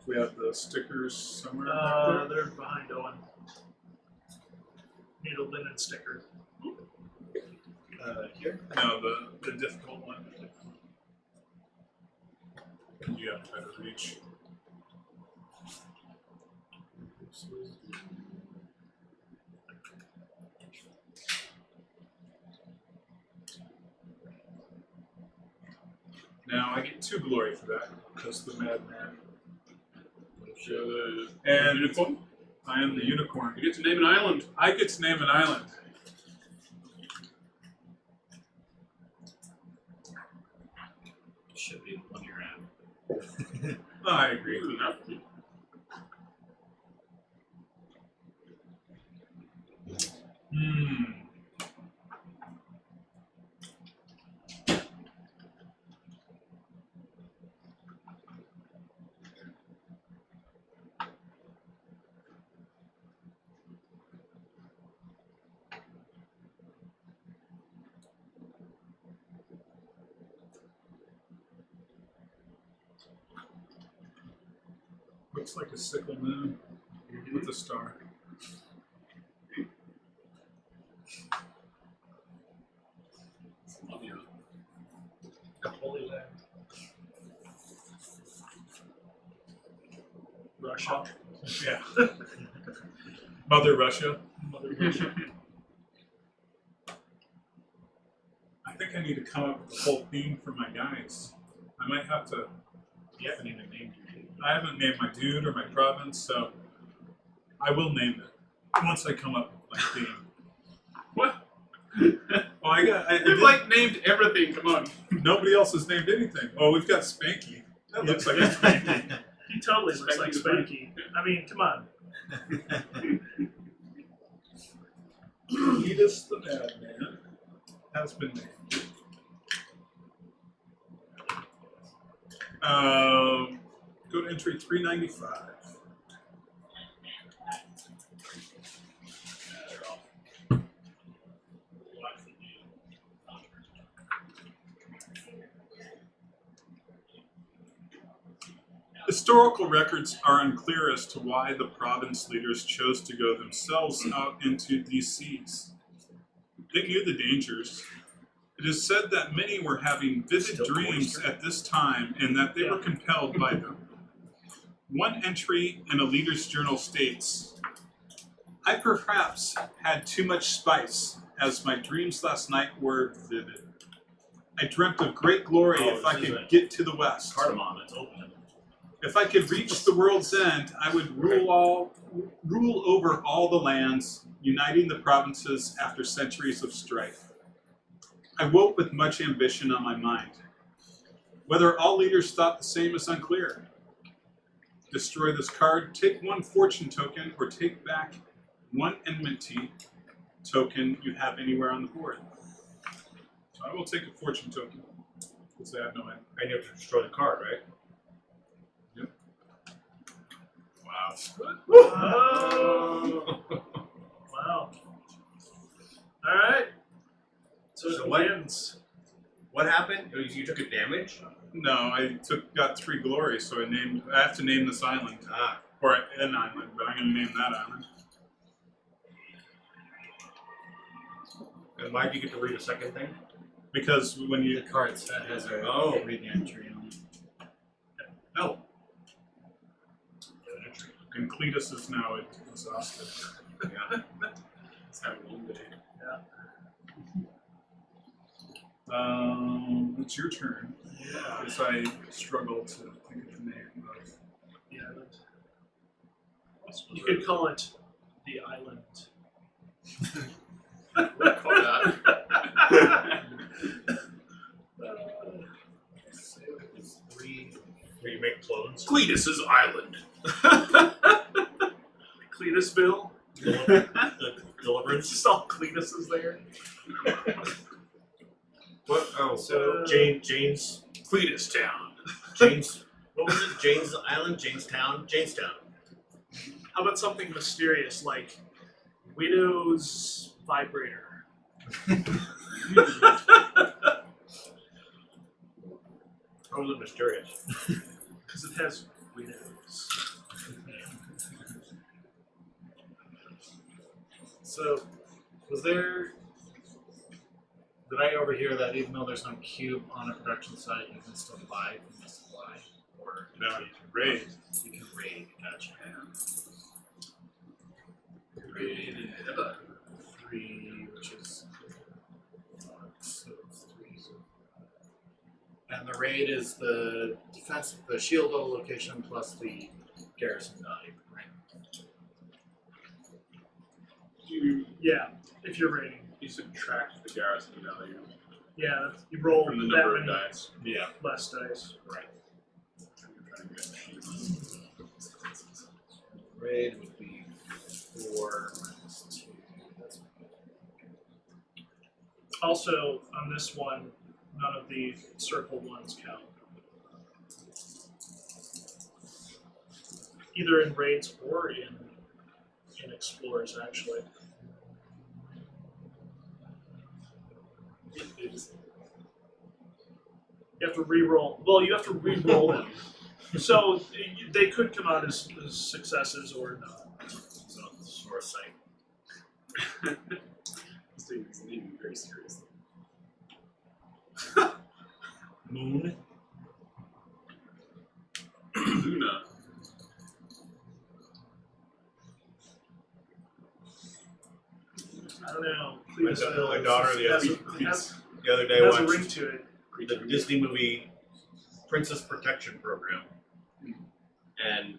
We have the stickers somewhere back there. They're behind Owen. Need a linen sticker. Here. No, the difficult one. You have to try to reach. Now I get 2 glory for that, because the madman. And Unicorn? I am the unicorn. You get to name an island. I get to name an island. Should be the one you're at. I agree. Good enough. Hmm. Looks like a sickle moon with a star. Love you. Holy Land. Russia. Yeah. Mother Russia. Mother Russia. I think I need to come up with a whole theme for my guys. I might have to. You haven't even named your dude. I haven't named my dude or my province, so I will name it once I come up with my theme. What? Oh, I You've did- like named everything. Come on. Nobody else has named anything. Oh, we've got Spanky. That looks like a Spanky. He totally looks like Spanky the Spanky. I mean, come on. Edith the Madman has been named. Go to entry 395. Historical records are unclear as to why the province leaders chose to go themselves out into these seas. They knew the dangers. It is said that many were having vivid Still dreams moisture. at this time and that they were compelled by them. One entry in a leader's journal states, I perhaps had too much spice, as my dreams last night were vivid. I dreamt of great glory Oh, if I this is could it. get to the west. Cardamom, it's open. If I could reach the world's end, I would rule over all the lands, uniting the provinces after centuries of strife. I woke with much ambition on my mind. Whether all leaders thought the same is unclear. Destroy this card, take 1 fortune token, or take back 1 enmity token you have anywhere on the board. So I will take a fortune token, because I have no end. And you have to destroy the card, right? Yep. Wow. Oh. Wow. All right. So So it what- begins. What happened? You took a damage? No, I got 3 glory, so I have to name this island. Ah. Or an island, but I'm going to name that island. And why do you get to read a second thing? Because when you The card set has a Oh. reading entry on it. No. and Cletus is now exhausted. Yeah. It's having a long day. It's your turn. Yeah. Because I struggle to think of the name of. The island. You could call it the island. We'll call that. It's 3. Where you make clones. Cletus's Island. Cletusville. The Deliverance. Just all Cletuses there. What? Oh, So- Jane's. Cletus Town. Jane's. What was it? Jane's Island? Jamestown? Jamestown. How about something mysterious like Widow's Vibrator? How was it mysterious? Because it has widows. So, was there... Did I overhear that even though there's no cube on a production site, you can still buy from the supply? Or No, you can raid. you can raid, gotcha. Raid. 3, which is... So it's 3. And the raid is the defense, the shield location plus the garrison value, right? Yeah, if you're raiding. You subtract the garrison value Yeah, you roll from the that number of many dice. Yeah. less dice. Right. I'm trying to get Raid would be 4 minus 2. That's Also, on this one, none of the circle ones count. Either in raids or in explorers, actually. You have to re-roll. Well, you have to re-roll them. So they could come out as successes or not. So, source site. This thing is leaving very seriously. Moon. Luna. I don't know. My daughter the has, other- a The other day has a watched ring to it. the Disney movie Princess Protection Program. And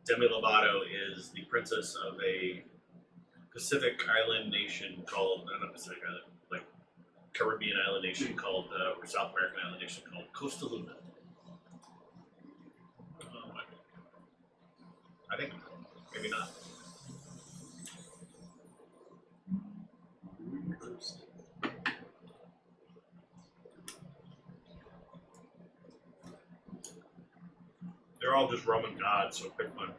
Demi Lovato is the princess of a Pacific island nation called, not Pacific Island, like Caribbean island nation called, or South American island nation called Costa Luna. I think, maybe not. They're all just Roman gods, so pick one.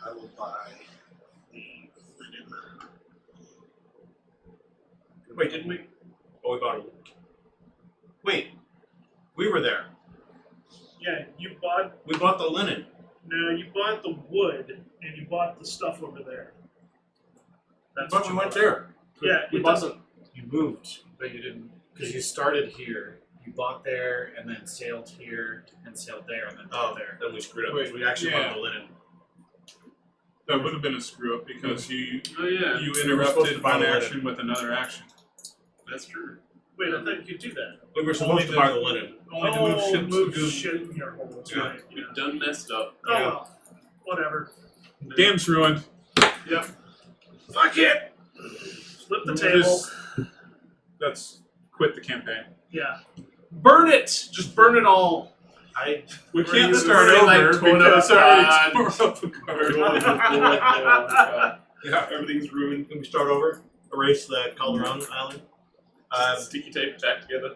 I will buy the linen. Wait, didn't we? Oh, we bought it. Wait, we were there. Yeah, you bought. We bought the linen. No, you bought the wood and you bought the stuff over there. That's But what we you went bought. there. Yeah, We it bought doesn't. You moved, but you didn't, because you started here. You bought there, and then sailed here, and sailed there, and then Oh, bought there. then we screwed up. Wait, We actually yeah. bought the linen. That would have been a screw up because you Oh yeah, you We were supposed to interrupted buy one the linen. action with another action. that's true. Wait, I thought you could do that. We were Only supposed to the- buy the linen. Only to move shit move to shit in your hole. That's Yeah, right. you done messed up. Oh, Yeah. well, whatever. Game's ruined. Yep. Fuck it. Flip the We'll table. just- Let's quit the campaign. Yeah. Burn it. Just burn it all. We Or can't you start say, over like, torn because I up already tore up a card. Yeah. Everything's ruined. Can we start over? Erase the Calderon Island? Sticky tape back together.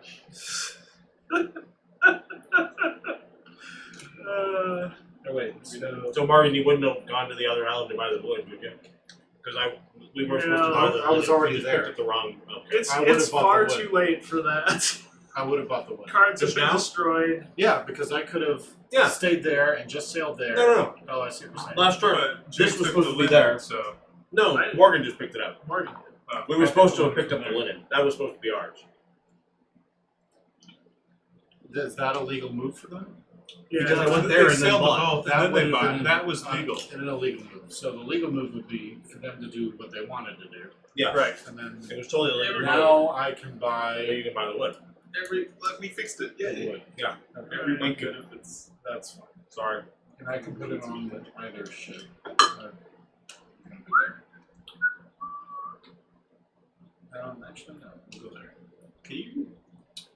Oh, wait, so So Marvin, you wouldn't have gone to the other island to buy the wood, would you? Because we were supposed to buy the I was linen. already We just there. picked up the wrong. Okay. It's I would've it's bought far the wood. too late for that. I would have bought the wood. Cards have Just been now? destroyed. Yeah, because I could have Yeah. stayed there and just sailed there. No. Oh, I see what you're saying. Last turn. But This Jake was took supposed the to be linen, there. So No, Right. Morgan just picked it up. Morgan. We were supposed to have probably picked up the there. linen. That was supposed to be ours. Is that a legal move for them? Yeah. Because I went They there and then sailed the bought. boat, and then they would've bought. been That was legal. an illegal move. So the legal move would be for them to do what they wanted to do. Yeah. Right. And then It was totally illegal. now I can Yeah, buy you can buy the wood. We fixed it. wood. Yeah. Okay. Every benefits. That's fine. Sorry. And I can put it on either ship. Actually, no. We'll go there. Can you?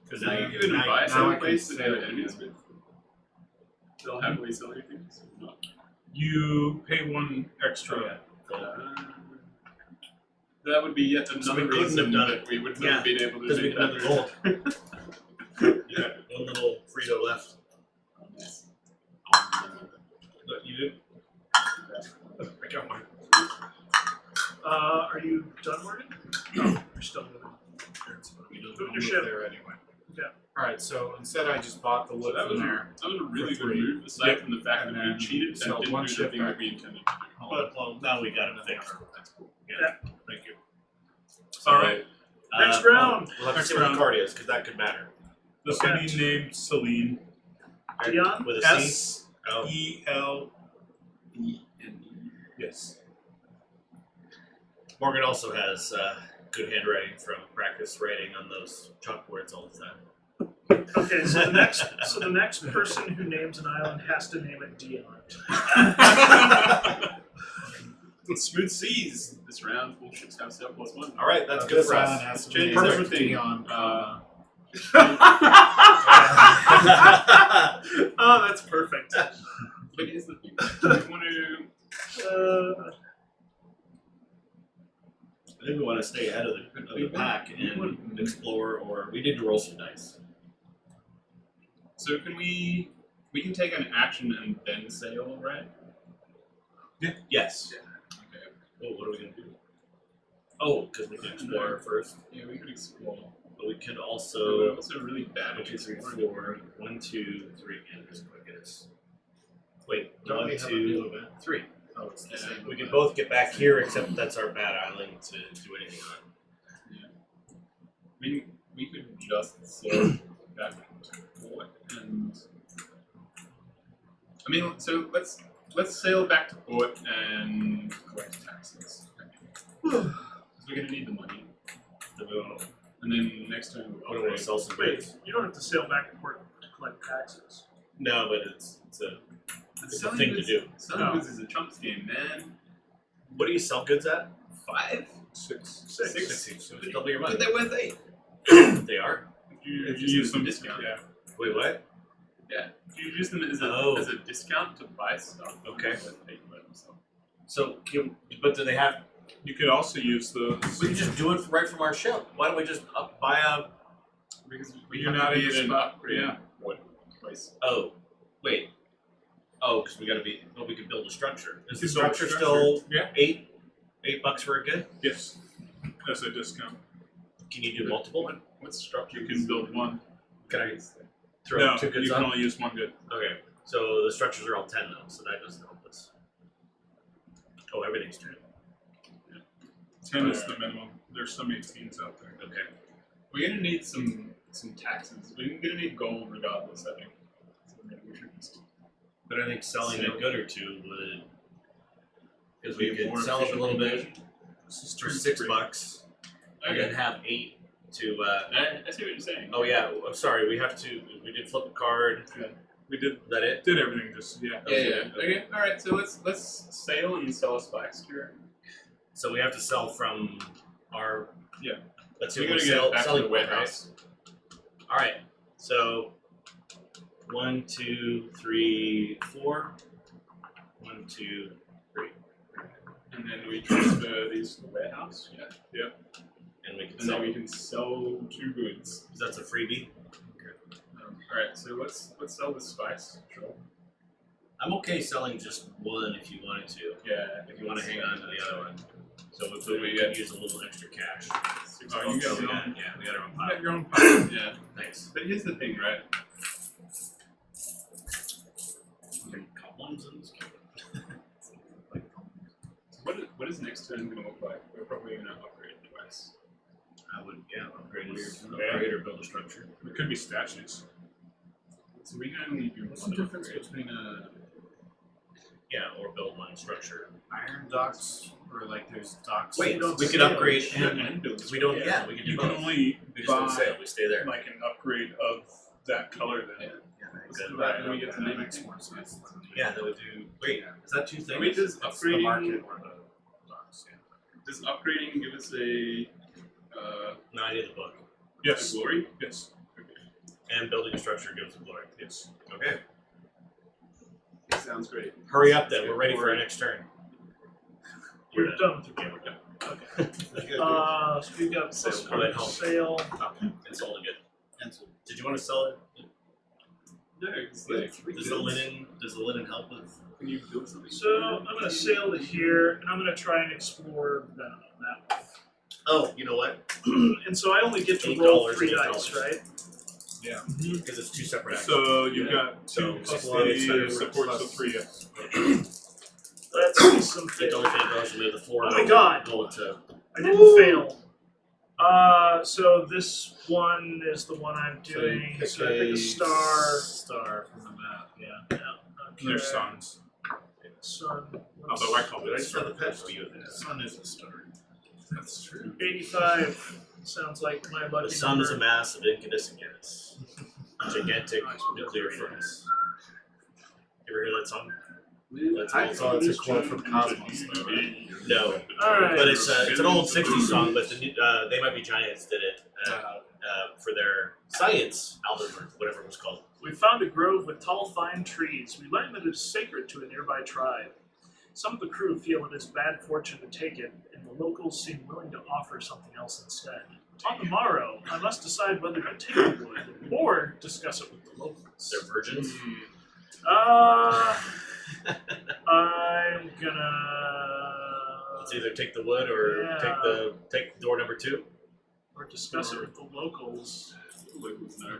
Because Now now you you can can buy now some I place can that they have sell. enemies with. They'll happily sell your things. No. You pay one extra. That would be yet So we another couldn't reason have done that it. we would not Yeah, have been able to because we make didn't have the that. gold. Yeah, one little Frito left. But you did. I got mine. Are you done, Morgan? No, you're still moving. We don't Move move your ship. there anyway. Alright, so instead I just bought the So wood that from was there. a really For good free. move, aside Yep. from the fact And that we then cheated and sell didn't one do the ship thing that back. we intended to do. Well, now we got it fixed. That's cool. Yeah. Thank you. All right. Next round. We'll have to Next see what the round. card is, because that could matter. The Okay. city named Celine. Dion? With a C? S-E-L. E. Yes. Morgan also has good handwriting from practice writing on those chalkboards all the time. Okay, so the next person who names an island has to name it Dion. Smooth seas this round. All ships have sail +1. All right, that's good This for island us. has to Change be perfect named thing. Dion, Oh, that's perfect. But here's the thing. Do you want to? I think we want to stay ahead of the pack and explore, or we need to roll some dice. So can we can take an action and then sail, right? Yes. Okay. Oh, what are we going to do? Oh, because we can explore first. Yeah, we could explore. But we could So we're also... also really bad 1, at 2, 3, exploring. 4. 1, 2, 3. And just go get us. Wait, Don't 1, we have a 2, new event? 3. Oh, it's the Yeah, same. We event. can both get back here, except that's our bad island to do anything on. We could just sail back to port and. I mean, so let's sail back to port and collect taxes. Because we're gonna need the money. And then next time I we'll don't want to sell some Wait, goods. you don't have to sail back to port to collect taxes. No, but it's a thing to do. Selling goods is a chumps game, man. What do you sell goods at? 5? 6. Six. So just double your money. They're worth 8. They are? If you use them, discount. yeah. Wait, what? Yeah. If you use them as a discount to buy stuff, Okay. they're worth 8 by themselves. So, but do they have? You could also use the. We can just do it right from our ship. Why don't we just buy a? Because We have do not to use get an spot, upgrade. yeah. What place? Oh, wait. Oh, because we got to be. Well, we can build a structure. Is the You can build a structure structure. still Yeah. $8 for a good? Yes. As a discount. Can you do multiple? What structure? You can build one. Can I throw No, 2 goods you can on? only use one good. Okay, so the structures are all 10 though, so that doesn't help us. Oh, everything's 10. 10 is the minimum. There's some 18s out there. Okay. We're gonna need some taxes. We're gonna need gold regardless, I think. So maybe we should just But I think selling a good or two would, because we be a could more sell it a efficient little bit conversion. for $6, and then have 8 to. I see what you're saying. Oh yeah, I'm sorry. We have to. We did flip a card. We did Is that it? did everything just, yeah. Yeah. Okay. All right. So let's sail and sell a spy secure. So we have to sell from our. Yeah. Let's So see we what gotta we're get it back to selling the for, warehouse. right? All right. So 1, 2, 3, 4. 1, 2, 3. And then we transfer these to the warehouse. Yeah. And we can And sell. then we can sell 2 goods. Because that's a freebie. All right. So let's sell the spice. Sure. I'm okay selling just one if you wanted to. Yeah. If you want to hang on to the other one. So we could use a little extra cash. Oh, you got your own. Yeah, we got our own You pile. got your own pile. Yeah. Thanks. But here's the thing, right? Columns in this game. What is next turn going to look like? We're probably going to upgrade twice. I would, upgrade Yeah. or build a structure. It could be statues. So we can only do What's one the difference upgrade. between a Yeah, or build one structure. iron docks or like there's docks? Wait, don't we could scale. upgrade Yeah, and and build. we don't. Yeah, we can do You both. can only We just don't buy sail. We stay there. like an upgrade of that color then. Yeah. Let's Good. do that. Then we get to That name makes it. more sense. Yeah, that would do. Wait, is that two things? Wait, does That's the market upgrading or the docks, yeah. does upgrading give us a No, I need the book. Yes. glory? Yes. And building a structure gives a glory. Yes. Okay. Sounds great. Hurry up then. We're ready for our next turn. We're done with the game. Okay. So we got plus Go ahead, home. sale. Okay. It's all good. Did you want to sell it? No, it's like Does the linen help with? can you build something? So I'm gonna sail to here, and I'm gonna try and explore that Oh, you know what? one. And so I only get to $8, roll 3 dice, $8. right? Yeah. Because it's two separate actions. So you've Yeah. got So two plus plus the the support, so 3, yes. Let's see some $8 fail. $8 and we have the 4. Oh my God. Roll it to. I didn't fail. So this one is the one I'm So you doing. pick So I pick a star. Star from the map, yeah. Yeah. And there's suns. Sun. Although I call Did I it a just have star. the pet? for you. The sun is a star. That's true. 85 sounds like my lucky The sun is a number. mass of incandescent gas. Gigantic nuclear furnace. You ever hear that song? That's I an old thought song. it's a quote from Cosmos, though, right? No. Alright. But it's an old 60s song, but They Might Be Giants did it for their science album or whatever it was called. We found a grove with tall, fine trees. We learned that it is sacred to a nearby tribe. Some of the crew feel it is bad fortune to take it, and the locals seem willing to offer something else instead. On the morrow, I must decide whether to take the wood or discuss it with the locals. They're virgins. I'm gonna It's either take the wood or Yeah. take door number 2. or discuss it with the locals. Locals know.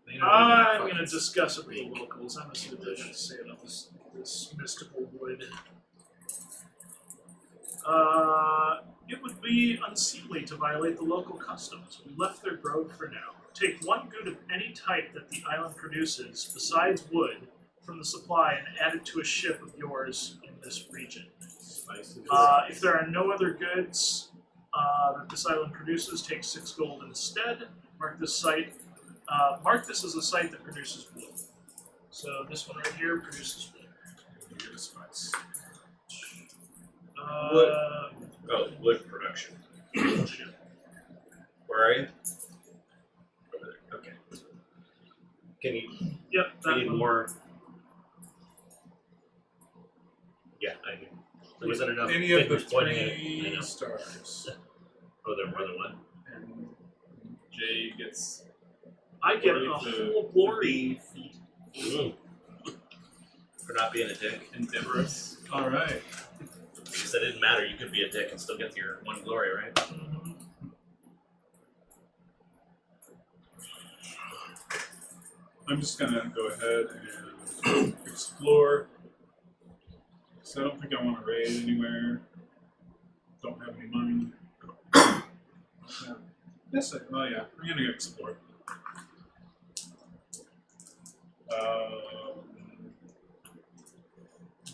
They don't I'm even gonna fucking discuss it with the speak. locals. I'm gonna see what they're gonna say about this mystical wood. It would be unseemly to violate the local customs. We left their grove for now. Take one good of any type that the island produces, besides wood, from the supply and add it to a ship of yours in this region. If there are no other goods that this island produces, take 6 gold instead. Mark this as a site that produces wood. So this one right here produces wood. Wood production. Where are you? Over there. Okay. Can you? Yep, I that need one. more. Yeah, I do. There wasn't enough Any of the fingers pointing at it. I 3 know. stars. Oh, there more than one. And Jay gets I get a glory whole glory. Mm. For not being a dick. endeavorous. Alright. Because that didn't matter. You could be a dick and still get your 1 glory, right? Mhm. I'm just gonna go ahead and explore. So I don't think I want to raid anywhere. Don't have any money. Yes, well, yeah, I'm gonna go explore.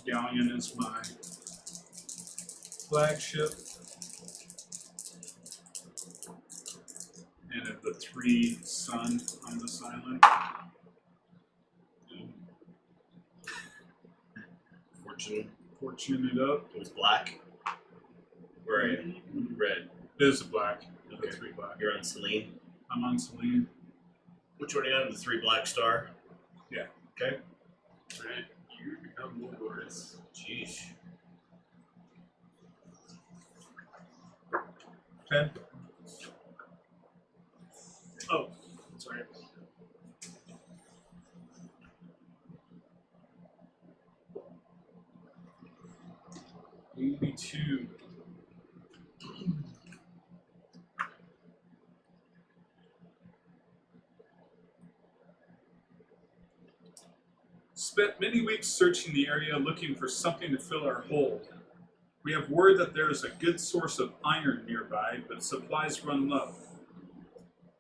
Galleon is my flagship. And of the 3 sun on this island. Fortune it up. It was black. Where are you? Red. This is black. Okay. The 3 black. You're on Celine. I'm on Celine. Which one are you on? The 3 black star? Yeah. Okay. Right. You become more glorious. Jeez. 10. Oh, sorry. 22. Spent many weeks searching the area looking for something to fill our hole. We have word that there is a good source of iron nearby, but supplies run low.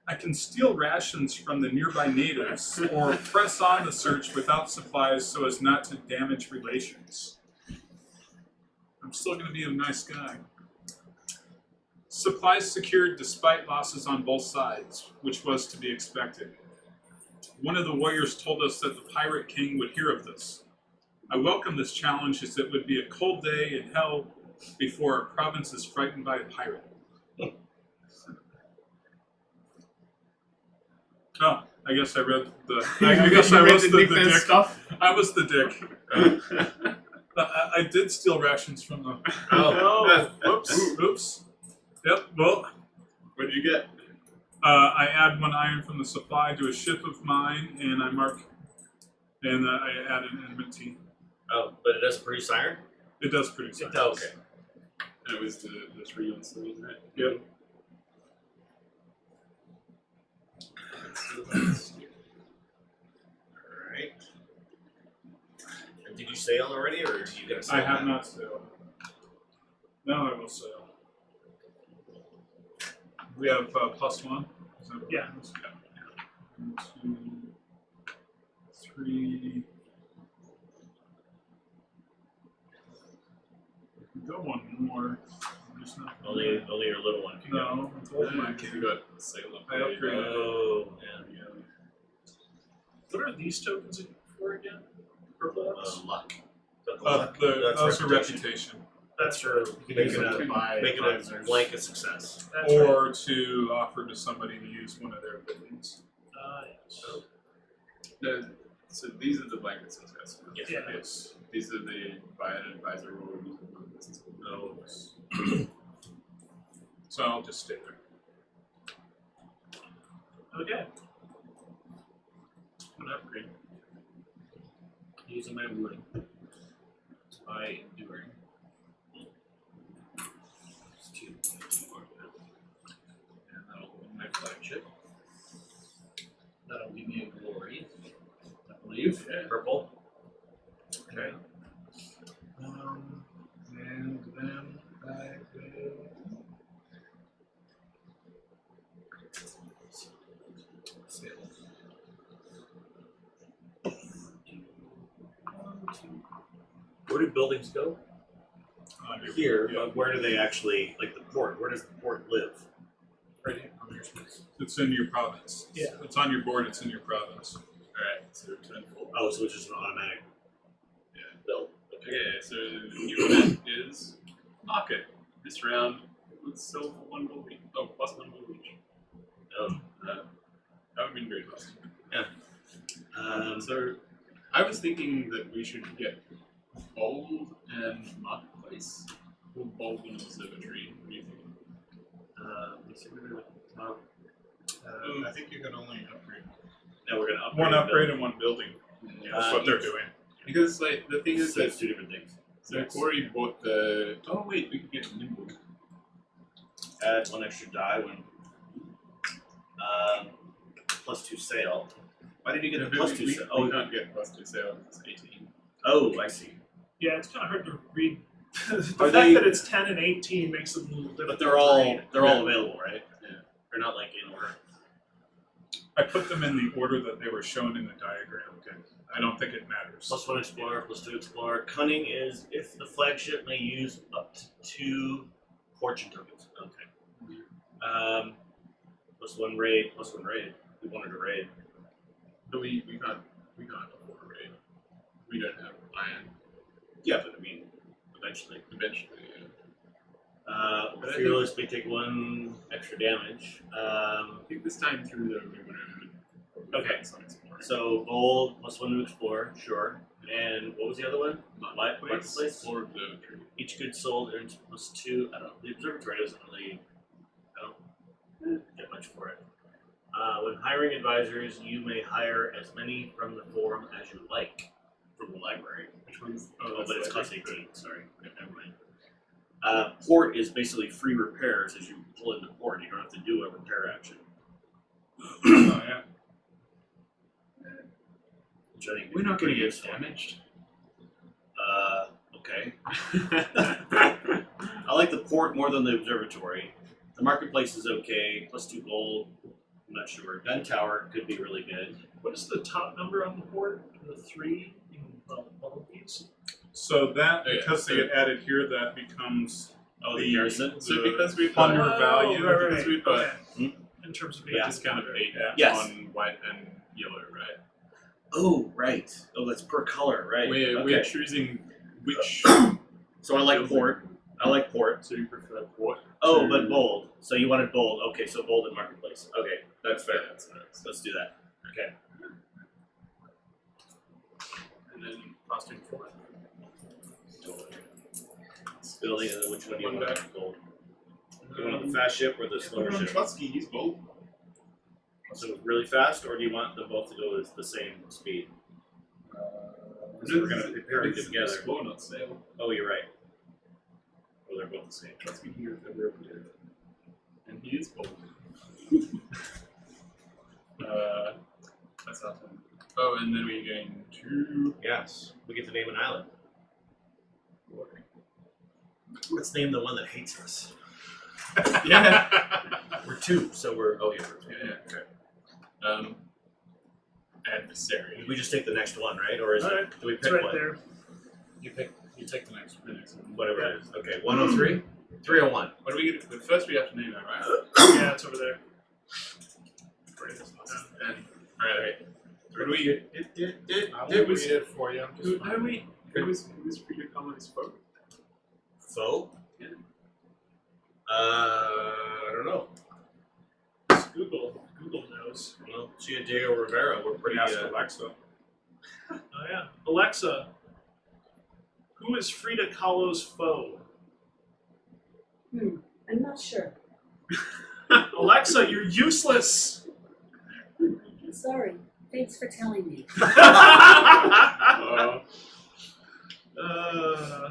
I can steal rations from the nearby natives, or press on the search without supplies so as not to damage relations. I'm still going to be a nice guy. Supplies secured despite losses on both sides, which was to be expected. One of the warriors told us that the Pirate King would hear of this. I welcome this challenge as it would be a cold day in hell before our province is frightened by a pirate. Oh, I guess I read the. I guess I was the dick. stuff. I was the dick. I did steal rations from them. Oh, Whoops. Oops. Yep. Well, What did you get? I add 1 iron from the supply to a ship of mine, and I mark, and I add an enmity. oh, but it doesn't produce iron? It does produce iron. Okay. And it was the 3 on 3, right? Yep. Alright. And did you sail already, or are you going to sail? I have now? not sailed. Now I will sail. We have +1. Is that what Yeah. it is? 1, 2, 3. We can go one more. There's not Only your little one can go. No, it's all my Because kid. you got sail up. I upgraded. Oh, yeah. What are these tokens for again? Purple ones? Luck. Those are reputation. That's for You can Make use it them a- to buy Make it a advisors. blanket success. that's right. Or to offer to somebody to use one of their abilities. Yes. No, so these are the blanket success. Yes. Yeah. Yes. These are the buy an advisor or use one of this. No. So I'll just stay there. Okay. An upgrade. Using my ruling. By enduring. It's 2 more. And that'll win my flagship. That'll give me a glory, I believe. Purple. Okay. And then I will. Sail. 1, 2. Where do buildings go? Here, Yeah. but where do they actually, like the port, where does the port live? Right here on your space. It's in your province. Yeah. It's on your board, it's in your province. Alright, so turn 4. Oh, so it's just an automatic build. Okay, so the new event is market. This round, let's sell for 1 gold each. Oh, plus 1 gold each. Um, That would be very fast. so So, I was thinking that we should get Bold and Marketplace, or Bold and Observatory. What do you think? let's see, we're gonna top. I think you can only upgrade. Now we're gonna upgrade. One the upgrade building. and one building. Yeah. That's what they're doing. Because, like, the thing is So that it's 2 different things. so Corey bought the. Oh, wait, we could get Nimble. Add 1 extra die when +2 sail. Why did you get the +2 we, sail? we Oh, can't get +2 sales, it's 18. oh, I see. Yeah, it's kind of hard to read. The Are fact they- that it's 10 and 18 makes it a little difficult. But they're all to read. available, right? Yeah. They're not like in order. I put them in the order that they were shown in the diagram. Okay. I don't think it matters. +1 explorer, +2 explorer. Cunning is if the flagship may use up to 2 fortune tokens. Okay. +1 raid, +1 raid. We wanted to raid. But we can't afford a raid. We don't have iron, Yeah, but I mean, eventually. eventually. Yeah. But I Fearless may take 1 extra damage. I think this time through though we would have Okay. some exploring. So bold +1 to explore, sure. And what was the other one? Marketplace. or observatory. Each good sold earns +2. I don't know. The observatory doesn't really. I don't get much for it. When hiring advisors, you may hire as many from the forum as you like from the library. Which one's Oh, that's but it's like- cost 18. Sorry. Okay, never mind. Port is basically free repairs as you pull into port. You don't have to do a repair action. Oh, yeah. Which I think We're not going to get useful. damaged. Okay. I like the port more than the observatory. The marketplace is okay. +2 gold. I'm not sure. Gun tower could be really good. What is the top number on the board? The 3 in all of these? So that, Oh, yeah, because so- they get added here, that becomes The garrison. So because we've plunder got value. right, because we've got okay. In terms of Yeah. discounted bait Yes. on white and yellow, right? Oh, right. Oh, that's per color, right? We're okay. choosing which. So I like port. I like port. So you prefer port? Oh, to- but bold. So you wanted bold. Okay, so bold and marketplace. Okay, that's fair. Yeah, that's nice. Let's do that. Okay. And then costume format. Building, and then which one do you One want? back. Gold. You want on the fast ship or the slower ship? Trotsky, he's bold. So really fast, or do you want them both to go at the same speed? So we're gonna pair them together. Explore, not sail. Oh, you're right. Oh, they're both the same. Trotsky here is ever appeared. And he is bold. That's awesome. Oh, and then we're going to. Yes. We get to name an island. Let's name the one that hates us. Yeah. We're 2, so we're. Oh, yeah. Yeah. Okay. Adversary. We just take the next one, right? Or is All it? right. Do we It's pick right one? there. you take the next one. Whatever it is. Okay. 103. 301. What do we get? But first we have to name it, right? Yeah, it's over there. And alright. What do we get? I It will was- read it for you. Who was free to come as folk? Foe? Yeah. I don't know. It's Google. Google knows. Well, Chia Diego Rivera, we're pretty. Ask Alexa. Oh yeah. Alexa, who is Frida Kahlo's foe? I'm not sure. Alexa, you're useless. Sorry. Thanks for telling me. uh,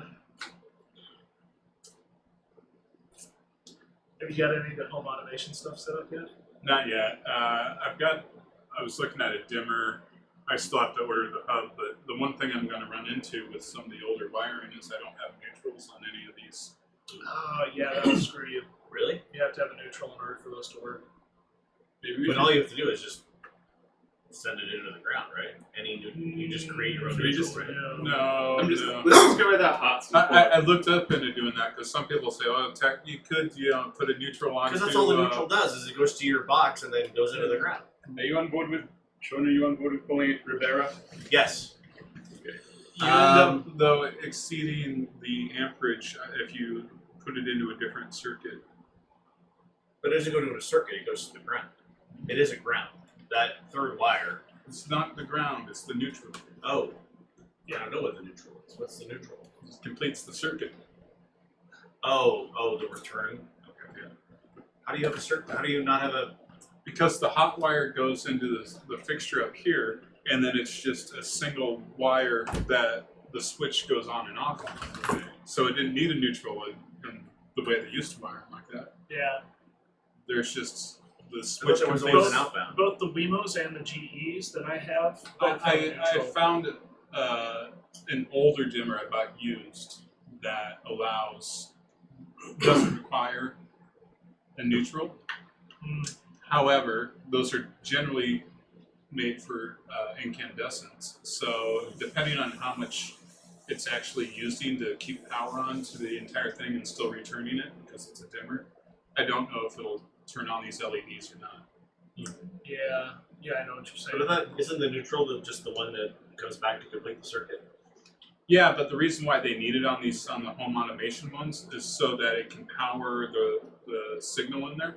have you got any of the home automation stuff set up yet? Not yet. I was looking at a dimmer. I still have to order the hub, but the one thing I'm going to run into with some of the older wiring is I don't have neutrals on any of these. Yeah, that'll screw you. Really? You have to have a neutral in order for those to work. Maybe we But should- all you have to do is just send it into the ground, right? You just create your own Should we neutral, just- right? No, I'm just. no. Let's just go with our hearts. I looked up into doing that because some people say, "Oh, tech, you could, put a neutral on." Because that's all the neutral does is it goes to your box and then goes into the ground. Are you on board with Sean? Are you on board with calling it Rivera? Yes. You end up though exceeding the amperage if you put it into a different circuit. But it doesn't go to a circuit, it goes to the ground. It is a ground. That third wire. It's not the ground; it's the neutral. Oh. Yeah, I don't know what the neutral is. What's the neutral? It completes the circuit. Oh, the return. Okay. Yeah. How do you have a circuit? How do you not have a? Because the hot wire goes into the fixture up here, and then it's just a single wire that the switch goes on and off on. So it didn't need a neutral in the way they used to wire them like that. Yeah. There's just the I thought switch. there was contains- always an outbound. Both the Wemos and the GEs that I have. both have a I neutral. found an older dimmer I bought used that doesn't require a neutral. However, those are generally made for incandescents. So depending on how much it's actually using to keep power on to the entire thing and still returning it because it's a dimmer, I don't know if it'll turn on these LEDs or not. Yeah, I know what you're saying. But isn't the neutral just the one that comes back to complete the circuit? Yeah, but the reason why they need it on the home automation ones is so that it can power the signal in there.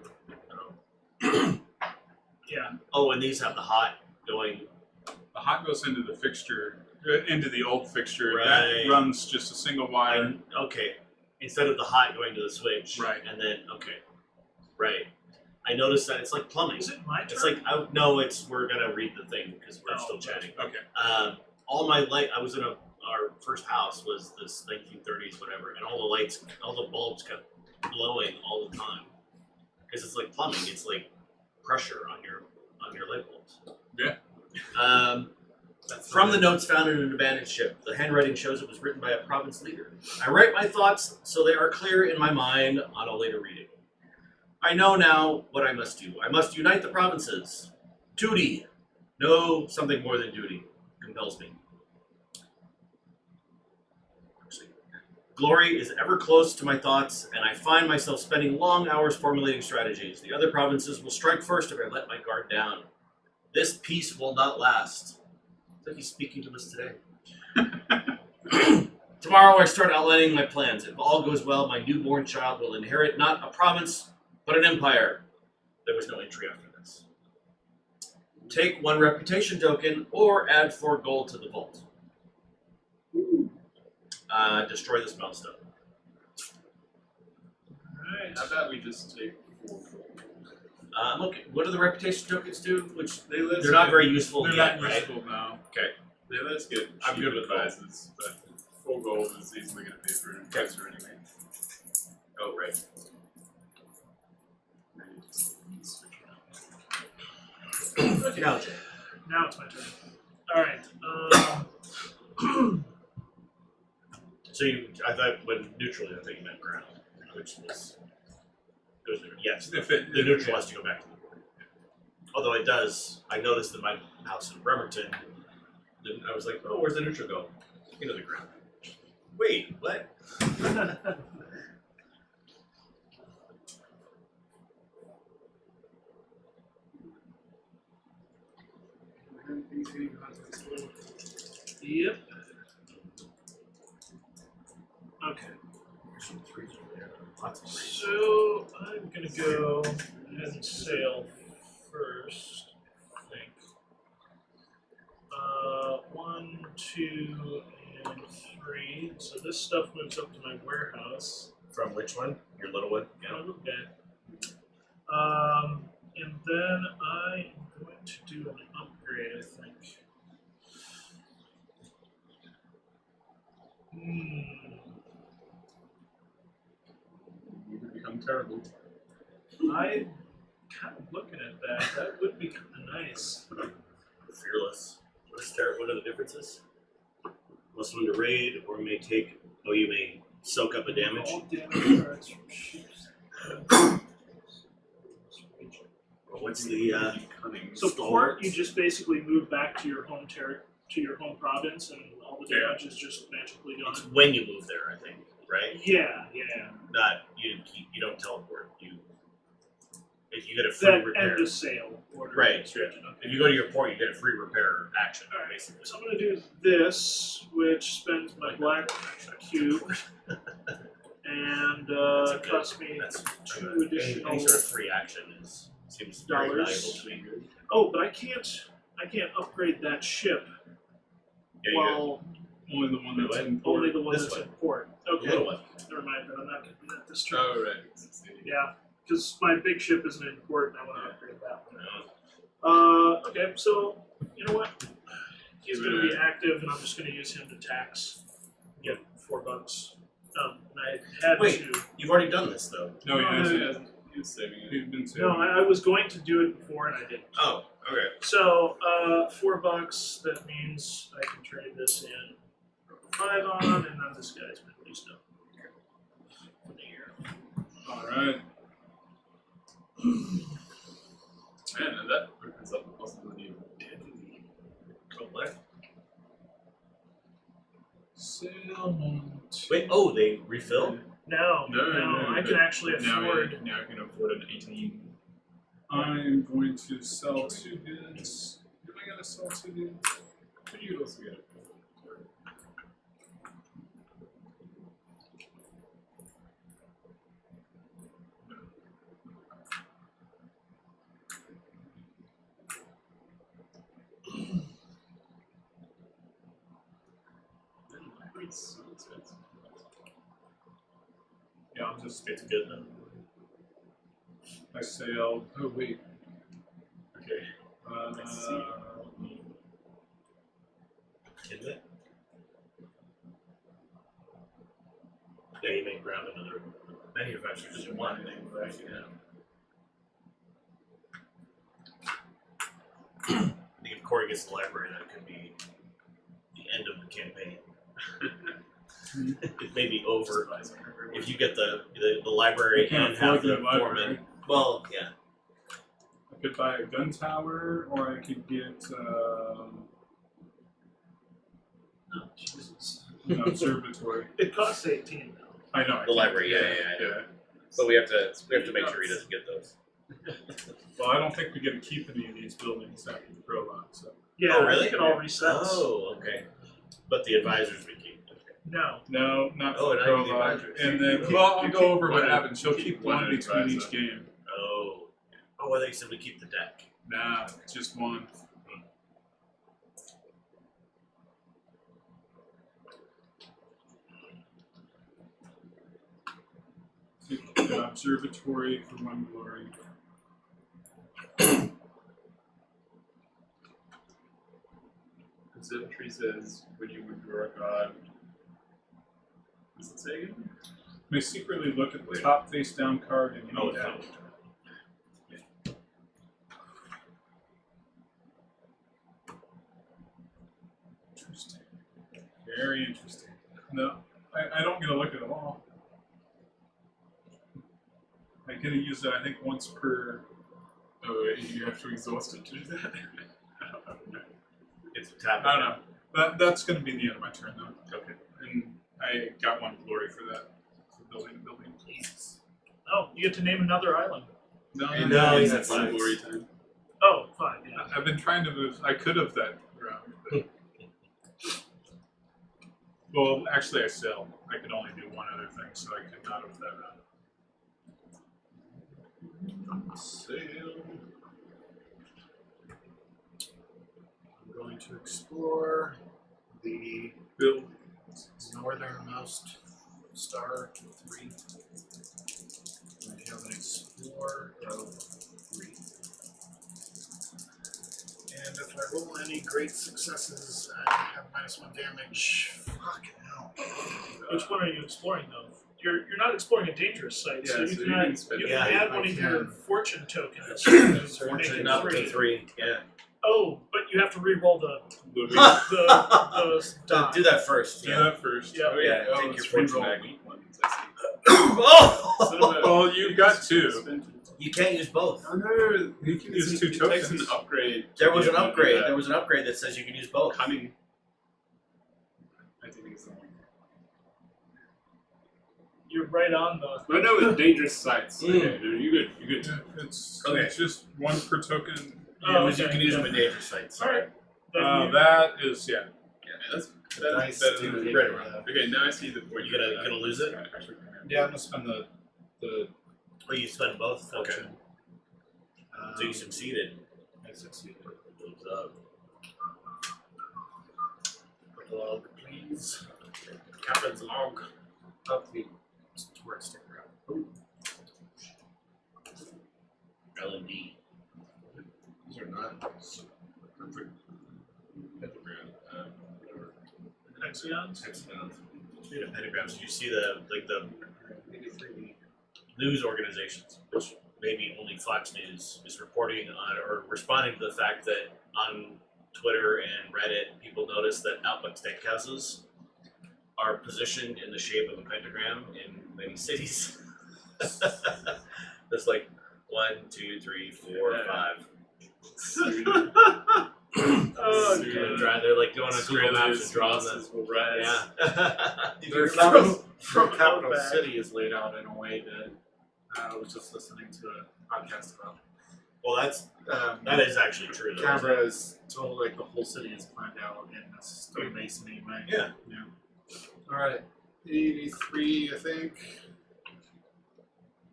Yeah. Oh, and these have the hot going. The hot goes into the fixture, into the old fixture. Right. That runs just a single wire. Okay. Instead of the hot going to the switch. Right. And then Right. I noticed that it's like plumbing. Is it my turn? It's like we're gonna read the thing because we're Oh, still chatting. Okay. All my light. I was in a our first house was this 1930s whatever, and all the lights, all the bulbs kept blowing all the time because it's like plumbing. It's like pressure on your light bulbs. Yeah. From the notes found in an abandoned ship, the handwriting shows it was written by a province leader. I write my thoughts so they are clear in my mind on a later reading. I know now what I must do. I must unite the provinces. Duty, no, something more than duty, compels me. Glory is ever close to my thoughts, and I find myself spending long hours formulating strategies. The other provinces will strike first if I let my guard down. This peace will not last. It's like he's speaking to us today. Tomorrow I start outlining my plans. If all goes well, my newborn child will inherit not a province, but an empire. There was no entry after this. Take 1 reputation token, or add 4 gold to the vault. Destroy this milestone. Alright, how about we just take 4 gold? Okay. What do the reputation tokens do? Which They let us they're not get- very useful They're yet, not right? useful now. Okay. They let us get I'm cheap good with gold. advisors, but 4 gold is easily going to pay for an advisor anyway. Oh, right. Maybe just switch around. Okay, now Jay. Now it's my turn. All right. So I thought when neutrally, I think you meant ground, which was goes there. Yes, If it, the neutral has to go back to the board. Although it does, I noticed in my house in Bremerton, then I was like, oh, where's the neutral go? Into the ground. Wait, what? Yep. Okay. There's some threes over there. Lots of threes. So I'm gonna go ahead and sail first. I think. 1, 2, and 3. So this stuff moves up to my warehouse. From which one? Your little one? Yeah. Okay. And then I am going to do an upgrade, I think. You would become terrible. I'm kind of looking at that. That would be kind of nice. Fearless. What are the differences? Must win to raid, or may take. Oh, you may soak up a damage. All damage cards from ships. What's the Cunning. So Stalwarts? port, you just basically move back to your home to your home province, and all the damage is just magically gone. It's when you move there, I think, right? Yeah. Not you don't teleport. If you get a free That repair. end of sale order. Right. Description. Okay. If you go to your port, you get a free repair action, All right. basically. So I'm going to do this, which spends my black cube, and That's a good- costs me That's 2 additional. any sort of free action seems very dollars. valuable to me. Oh, but I can't upgrade that ship Yeah, you while only the one that's What? in only the one This that's way. in port. got Okay. the little one. Never mind, but I'm not going to do that this turn. Oh, right. Yeah, because my big ship isn't in port, and I want to upgrade that one. No. Okay, so you know what? He's Give going it to be a- active, and I'm just going to use him to tax. Get $4. And I had Wait. to. You've already done this though. No, he No, hasn't. he hasn't. He was saving it. He's been saving. No, I was going to do it before, and I didn't. Oh, okay. So $4. That means I can trade this in. 5 on, and then this guy's been released up for the year. Alright. Man, and that opens up the possibility of deadly. Oh, what? Sail. Wait, oh, they refill? No, No, I can but actually afford. Now I can afford an 18. I am going to sell 2 goods. Do I gotta sell 2 goods? But you could also get it. It's so expensive. Yeah, I'm just. It's good though. I sailed. Oh, wait. Okay. Uh, Is it? Yeah, you may grab another manufacturer just one thing, right? Yeah. I think if Corey gets the library, that could be the end of the campaign. It may be over if you get the library I can't and have afford the the library. Foreman. Well, yeah. I could buy a gun tower, or I could get Jesus. an observatory. It costs 18 now. I know. I The can't- library, yeah. So we have to make sure he doesn't get those. Well, I don't think we get to keep any of these buildings after the prologue. So Yeah, Oh, really? it all resets. Oh, okay. But the advisors we keep. No. no, not Oh, for the and I do the prologue. advisors. And then, You well, I'll keep go over what one- happens. She'll keep keep one one between advisor. each game. Oh. Oh, well, they said we keep the deck. Nah, just one. An observatory for one glory. Observatory says when you withdraw a card. Does it say again? May secretly look at the top face down card in Oh, any it's deck. not. Interesting. Very interesting. No, I don't get to look at them all. I get to use it, I think, once per. Oh, wait, you have to exhaust it to do that? It's a tap. I don't know. That's going to be the end of my turn, though. Okay. And I got one glory for that. For building a building. Jesus. Oh, you get to name another island. No, No, It's that's one nice. glory time. Oh, fine, yeah. I've been trying to move. I could have that round. But well, actually, I sell. I could only do one other thing, so I could not have that round. Sail. I'm going to explore the Build. northernmost star 3. I have an explorer of 3. And if I roll any great successes, I have -1 damage. Fucking hell. Which one are you exploring, though? You're not exploring a dangerous site, so Yeah, you so can, you add, can spend you it. can Yeah, add one I of your can. fortune tokens. Fortune up to 3. Yeah. Oh, but you have to re-roll the The die. Do that first. do Yeah. that first. Yeah. Yeah, Oh, take your it's fortune reroll back. weak ones, I see. Oh! Well, you've got two. You can't use both. Oh no, You can use two it takes tokens. an upgrade. There was to an be able to do upgrade. that. There was an upgrade that says you can use both. Cunning. I think it's the one. You're right on the. Oh no, it's dangerous sites. Mm. Okay, no, you good. You good. Yeah, it's Okay. just one per token. Oh, You okay, can use yeah. them in danger sites. All right. Then you- That is, yeah. Yeah, that's Dice better do than hit right me, around. though. Okay, now I see the point. You gonna lose it? Actually, Yeah, I'm going to spend the Oh, you spend both. Okay. fortune. So you succeeded. I succeeded. Moves up. Prologue, please. Captain's log. Up the towards stick around. L&D. These are not Perfect. Pentagram. Whatever. Hexagons? Speaking of pentagrams, did you see the news organizations, which maybe only Fox News is reporting on or responding to the fact that on Twitter and Reddit, people notice that Outback Steakhouses are positioned in the shape of a pentagram in many cities. There's like 1, 2, 3, 4, Yeah. 5. Oh, Soon. God. They're like going on Google Maps Australia's and drawing them. losses will rise. Yeah. Their From- capital Outback. city is laid out in a way that I was just listening to a podcast about. Well, that is actually true. Though, isn't it? Canberra is totally like the whole city is planned out in a stonemasony way. Yeah. All right, 83, I think.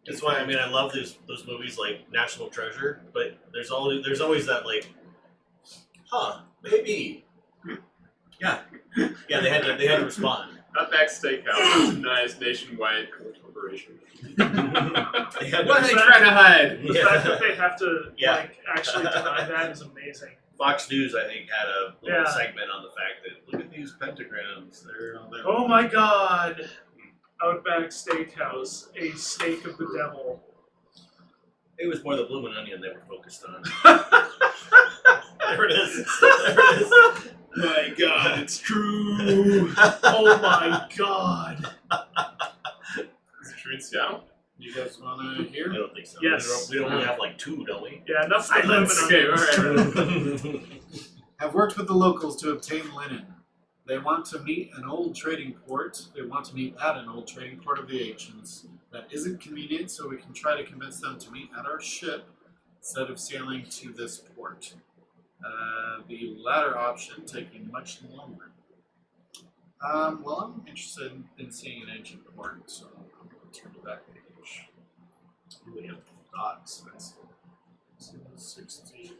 That's why I love those movies like National Treasure, but there's always that like, maybe, yeah, they had to respond. Outback Steakhouse is a nice nationwide corporation. They had What are to, they trying to hide? The fact that they have to Yeah. like actually deny that is amazing. Fox News, I think, had a little Yeah. segment on the fact that look at these pentagrams. They're all there. Oh my God! Outback Steakhouse, a steak of the devil. It was more the blooming onion they were focused on. There it is. There it is. My God, it's true. Oh my god. Is it true in Seattle? You guys want to I hear? don't think so. Yes. We only have like 2, don't we? Yeah, enough for lemon Okay, onions. alright. Have worked with the locals to obtain linen. They want to meet an old trading port. They want to meet at an old trading port of the ancients. That isn't convenient, so we can try to convince them to meet at our ship instead of sailing to this port. The latter option taking much longer. Well, I'm interested in seeing an ancient port, so I'm going to turn to that page. We have dots. 63.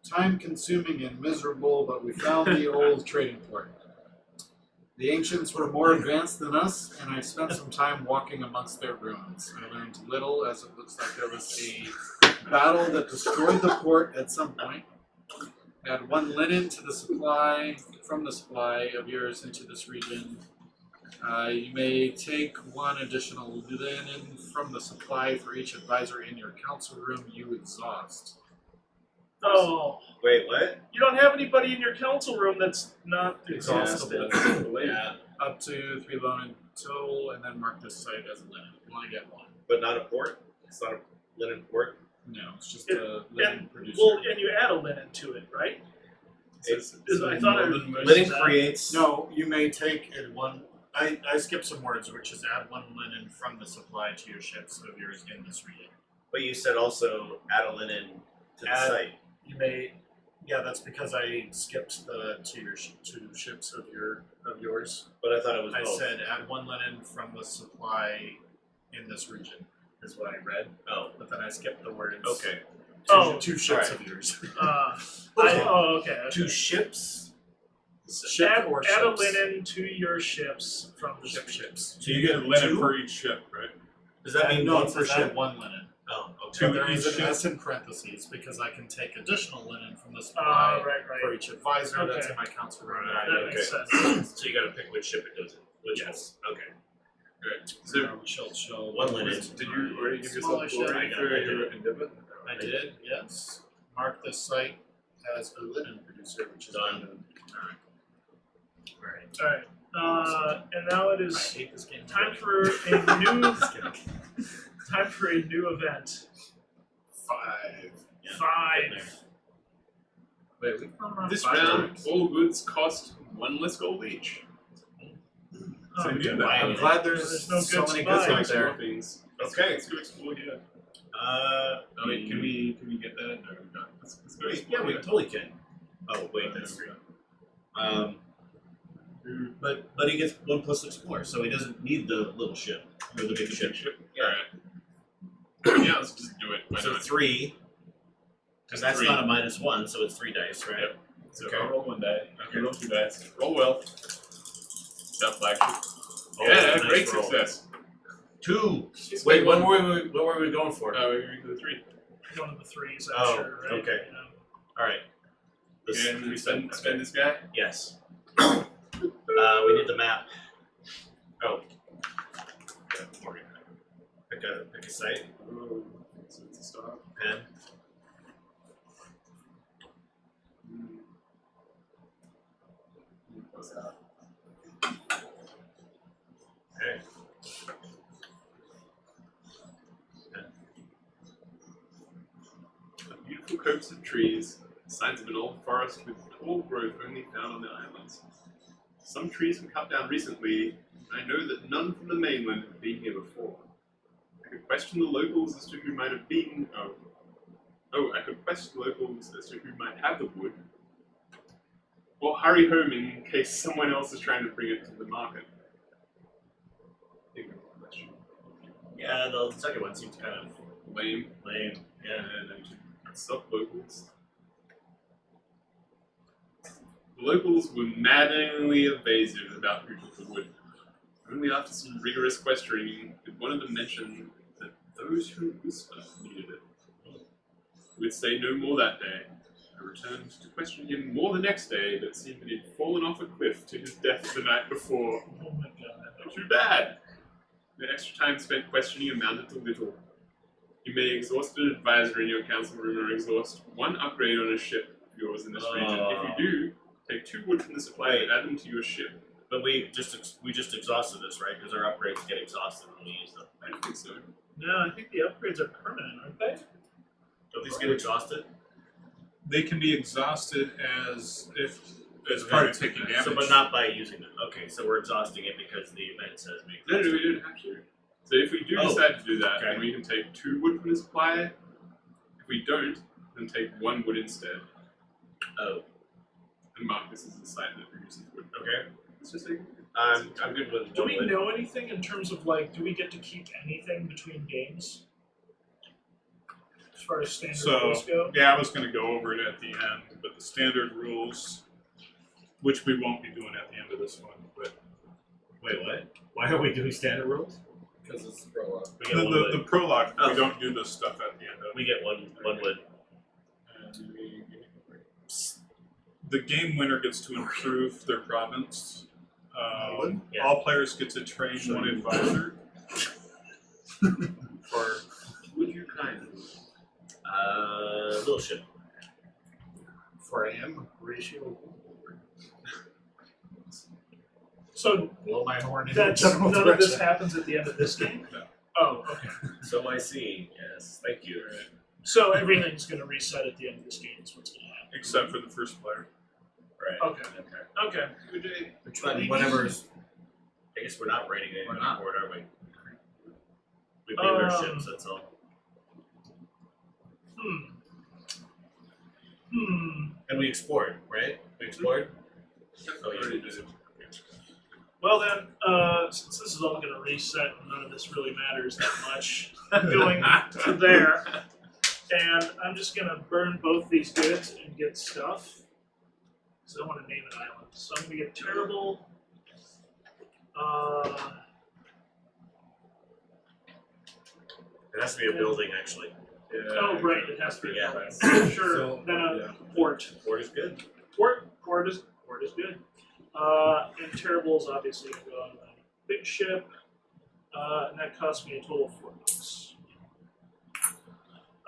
Time consuming and miserable, but we found the old trading port. The ancients were more advanced than us, and I spent some time walking amongst their ruins. I learned little, as it looks like there was a battle that destroyed the port at some point. Add 1 linen to the supply, from the supply of yours into this region. You may take 1 additional linen from the supply for each advisor in your council room you exhaust. Oh, Wait, what? you don't have anybody in your council room that's not exhausted. Yeah, Up to 3 linen total, and then mark this site as a linen. You only get 1. but not a port? It's not a linen port? No, it's just It- a linen And producer. well, and you add a linen to it, right? I thought I Linen creates... No, you may take it 1. I skipped some words, which is add 1 linen from the supply to your ships of yours in this region. But you said also add a linen to the Add- site. You may, yeah, that's because I skipped the to your 2 ships of yours. But I thought it was I both. said add 1 linen from the supply in this region is what I read, Oh, but then I skipped the words. okay. Two ships alright. of yours. Okay. 2 ships? Ship Add, or add a ships? linen to your ships from the Ships. So you get linen for each ship, right? Does that mean no, 1 it per says ship? add 1 linen. Oh, okay. Two But there each is an ship? S in parentheses because I can take additional linen from the supply Right. for each advisor that's Okay. in my council room. Right, That okay. makes sense. So you gotta pick which ship it goes in. Which Yes. one? Okay. So, Chill. 1 linen. did you already give Smaller yourself glory ship. for your endeavor? I did, yes. Mark this site as a linen producer, which is Done. Alright. Alright. And now it I is hate this game. time for a new Just kidding. time for a new event. 5. Yeah, 5. Wait, we've gone around This 5 round, times. all goods cost 1 less gold each. Oh, So you do Why? that. I'm glad There's there's no so good many spy. goods out Let's there. explore things. Okay. Let's go explore here. I Wait, can we get that? No, we can't. Let's go Wait, explore yeah, we here. totally can. Oh, wait, that's 3. But he gets 1 plus explore, so he doesn't need the little ship or the big ship. Alright. Yeah, let's just do it. Why So not? 3, because that's 3. not a -1, so it's 3 dice, right? Yep. So Okay. I'll roll 1 die. Okay, roll 2 dice. Roll well. South flagship. Oh, Yeah, nice great roll. success. 2. She's Wait, got what were we going for? we're going to the 3. One of the 3s, I'm Oh, sure, right? okay. You know. All right. This And three spend okay. this guy. Yes. We need the map. Oh. Yeah, Morgan. Pick a site. Oh, so it's a star. Pen. What's that? Okay. A beautiful copse of trees, signs of an old forest with tall growth only found on the islands. Some trees were cut down recently, and I know that none from the mainland have been here before. I could question the locals as to who might have been. I could question the locals as to who might have the wood. Or hurry home in case someone else is trying to bring it to the market. Ignorant question. Yeah, the second one seems kind of Lame. lame. Yeah. And I should stop locals. The locals were maddeningly evasive about who took the wood. Only after some rigorous questioning did one of them mention that those who whisper needed it. We would say no more that day. I returned to question him more the next day, but it seemed that he'd fallen off a cliff to his death the night before. Oh my god. Not too bad. The extra time spent questioning amounted to little. You may exhaust an advisor in your council room or exhaust one upgrade on a ship of yours in this region. If you do, take 2 wood from the supply and add them to your ship. But we just exhausted this, right? Because our upgrades get exhausted when we use them. I don't think so. No, I think the upgrades are permanent, aren't they? Don't these get exhausted? They can be exhausted as part of taking damage. So, but not by using them. Okay, so we're exhausting it because the event says we No, exhaust we it. don't have to. So if we do decide to do that, okay. then we can take 2 wood from the supply. If we don't, then take 1 wood instead. Oh, And mark this as a site that produces wood. okay. Let's just take I'm good with Do one we wood. know anything in terms of like, do we get to keep anything between games? As far as standard So, rules go? yeah, I was going to go over it at the end, but the standard rules, which we won't be doing at the end of this one, but Wait, what? Why are we doing standard rules? Because it's prologue. We get one wood. the prologue, Oh. we don't do this stuff at the end of We it. get one wood. The game winner gets to improve their province. Wood? Yeah. All players get to train 1 advisor. Or Would you kind? Little ship. For AM ratio. So Blow my horn in that's, general none of this direction. happens at the end of this game? No. Oh, okay. So I see. Yes, thank you. So everything's going to reset at the end of this game is what's going to happen. except for the first player. Right. Okay. Okay. Good day. But whatever's I guess we're not rating it We're on not. board, are we? We named our Um, ships, that's all. And we explored, right? We explored? Oh, yeah, we did. Well then, since this is all going to reset and none of this really matters that much, I'm going to there, and I'm just going to burn both these goods and get stuff. So I want to name an island. So I'm going to get terrible. It has to be a building, actually. Oh right, it has to be. Yeah. Sure. So, then a yeah. port. Port is good. Port is good. And terrible is obviously going to go on a big ship, and that cost me a total of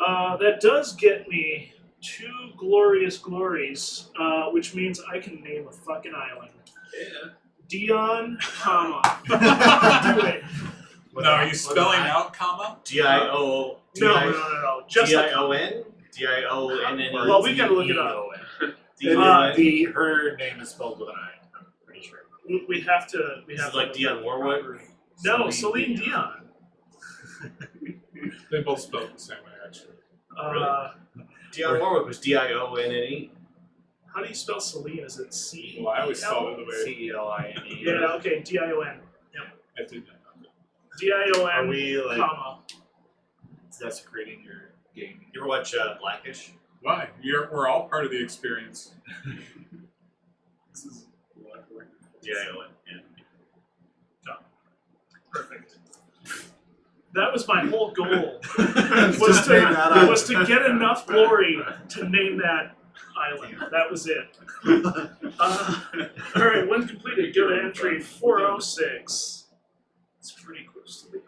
$4. That does get me 2 glorious glories, which means I can name a fucking island. Yeah. Dion, comma. Do it. Now, are you spelling out comma? D-I-O... No. Just a D-I-O-N? D-I-O-N-N-E? Well, we gotta look it up. D-I-O-N? Her name is spelled with an I. I'm pretty sure. We have to. We This have is to like look Dion it up. Warwick? No, Celine Dion. They both spell it the same way, actually. Dion Warwick was D-I-O-N-N-E. How do you spell Celine? Is it C? Well, I always spell it the way C-E-L-I-N-E. Yeah. Okay. D-I-O-N. I did. D-I-O-N. Are we like comma. desecrating your game? You ever watch Blackish? Why? We're all part of the experience. This is D-I-O-N, yeah. Perfect. That was my whole goal. Just name that island. was to get enough glory to name that island. That was it. All right, when completed, go to entry 406. It's pretty close to the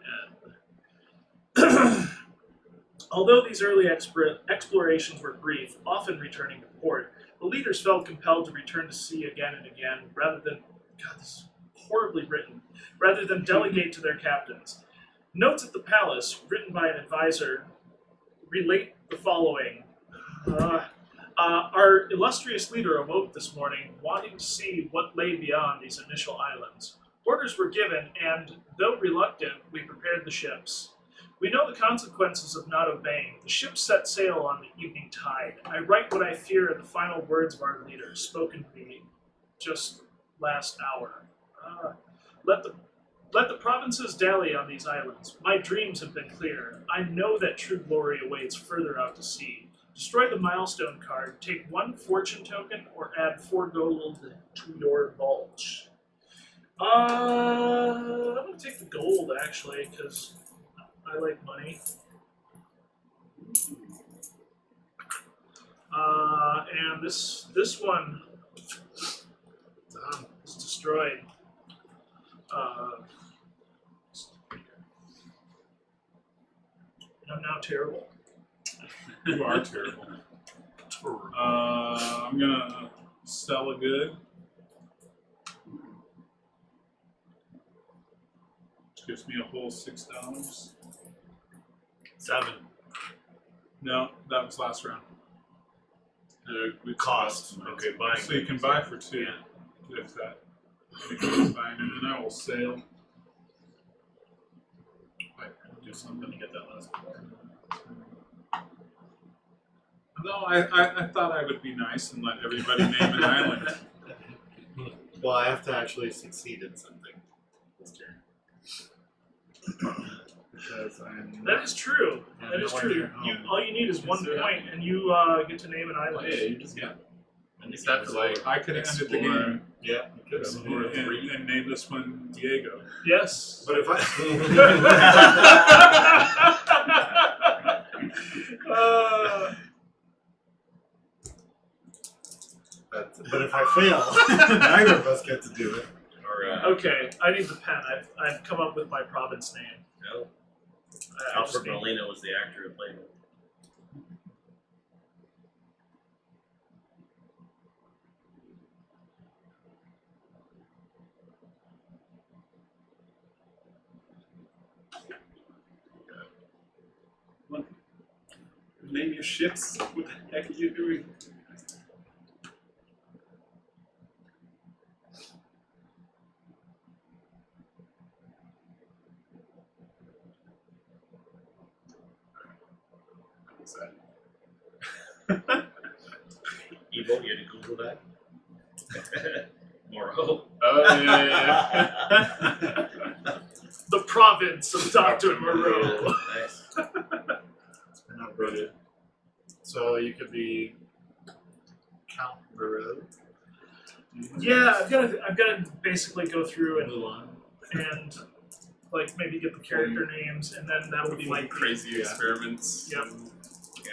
end. Although these early explorations were brief, often returning to port, the leaders felt compelled to return to sea again and again, rather than, God, this is horribly written, rather than delegate to their captains. Notes at the palace, written by an advisor, relate the following. Our illustrious leader awoke this morning, wanting to see what lay beyond these initial islands. Orders were given, and, though reluctant, we prepared the ships. We know the consequences of not obeying. The ships set sail on the evening tide. I write what I fear are the final words of our leader, spoken to me just last hour. Let the provinces dally on these islands. My dreams have been clear. I know that true glory awaits further out to sea. Destroy the milestone card, take 1 fortune token, or add 4 gold to your bulge. I'm going to take the gold, actually, because I like money. and this one is destroyed. I'm now terrible. You are terrible. I'm gonna sell a good. Which gives me a whole $6. 7. No, that was last round. Cost. Okay, buying. So you can buy for 2. Yeah. If that. You can buy, and then I will sail. I do something to get that last one. No, I thought I would be nice and let everybody name an island. Well, I have to actually succeed in something this turn. Because I'm. That is true. I'm That is nowhere true. near home. All you need is one there- point, and you get to name an Oh, island. yeah, you just got. Yeah. Except for like I could have ended the game Yeah, because and name this one Diego. Yes. But if I. But if I fail, neither of us get to do it. Okay, I need the pen. I've come up with my province name. No. I just Alfred need- Molina was the actor who played it. Name your ships. What the heck are you doing? What's that? Evo, you had to Google that? Moreau. Oh yeah. The province of Dr. Moreau. Nice. It's been upgraded. So you could be Count Moreau. Yeah, I've got to basically go through and Mulan. like maybe get the character names, and then that would be my Crazy experiments. Yep.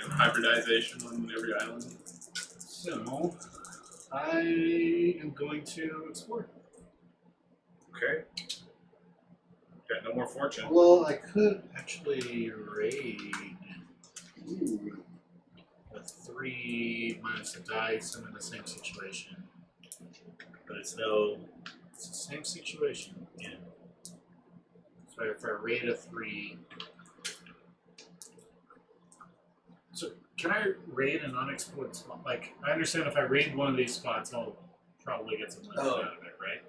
And hybridization on every island. So I am going to explore. Okay. Got no more fortune. Well, I could actually raid a 3 minus a dice. I'm in the same situation. But it's no. It's the same situation. Yeah. So if I raid a 3. So can I raid an unexplored spot? Like, I understand if I raid one of these spots, I'll probably get some money out of it, right?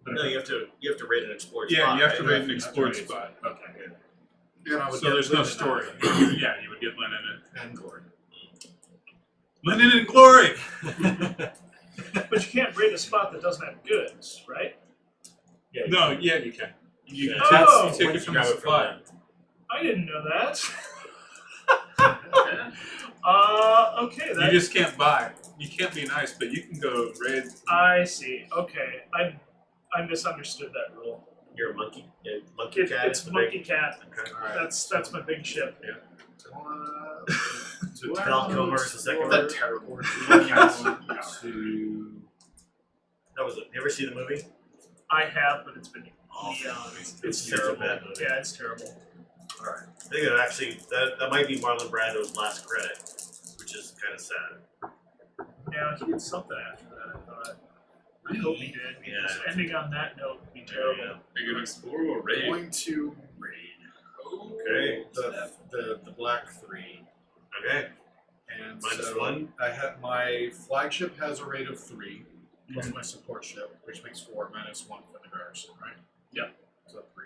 But No, if you have to rate an explored Yeah, spot. you have to right? rate an explored spot. Okay, good. And I would So get there's no Linen story. out of Yeah, you would get Linen it, and glory. Linen and glory! But you can't raid a spot that doesn't have goods, right? Yeah, No, yeah, you can. You Yeah. can Oh! you take it from the Grab it from supply. them. I didn't know that. Okay, You that just can't buy. You can't be nice, but you can go raid. I see. Okay, I misunderstood that rule. You're a monkey. Yeah, monkey cat. It's is the Monkey big- Cat. Okay. Alright. That's my big ship. Do I Val want to Kilmer is the second explore one. terrible. or do I want to... That was it. You ever see the movie? I have, but it's been Awful. eons. It's It's a terrible. bad movie. Yeah, it's terrible. Alright. I think that actually that might be Marlon Brando's last credit, which is kind of sad. Yeah, he did something after that, I thought. I hope he did. Yeah. Because ending on that note would be terrible. Yeah. Are you gonna explore or raid? Going to raid. Okay. The black 3. Okay. And Minus so 1. I have my flagship has a rate of 3, plus my support ship, which makes 4 minus 1 for the garrison, right? Yep. So 3.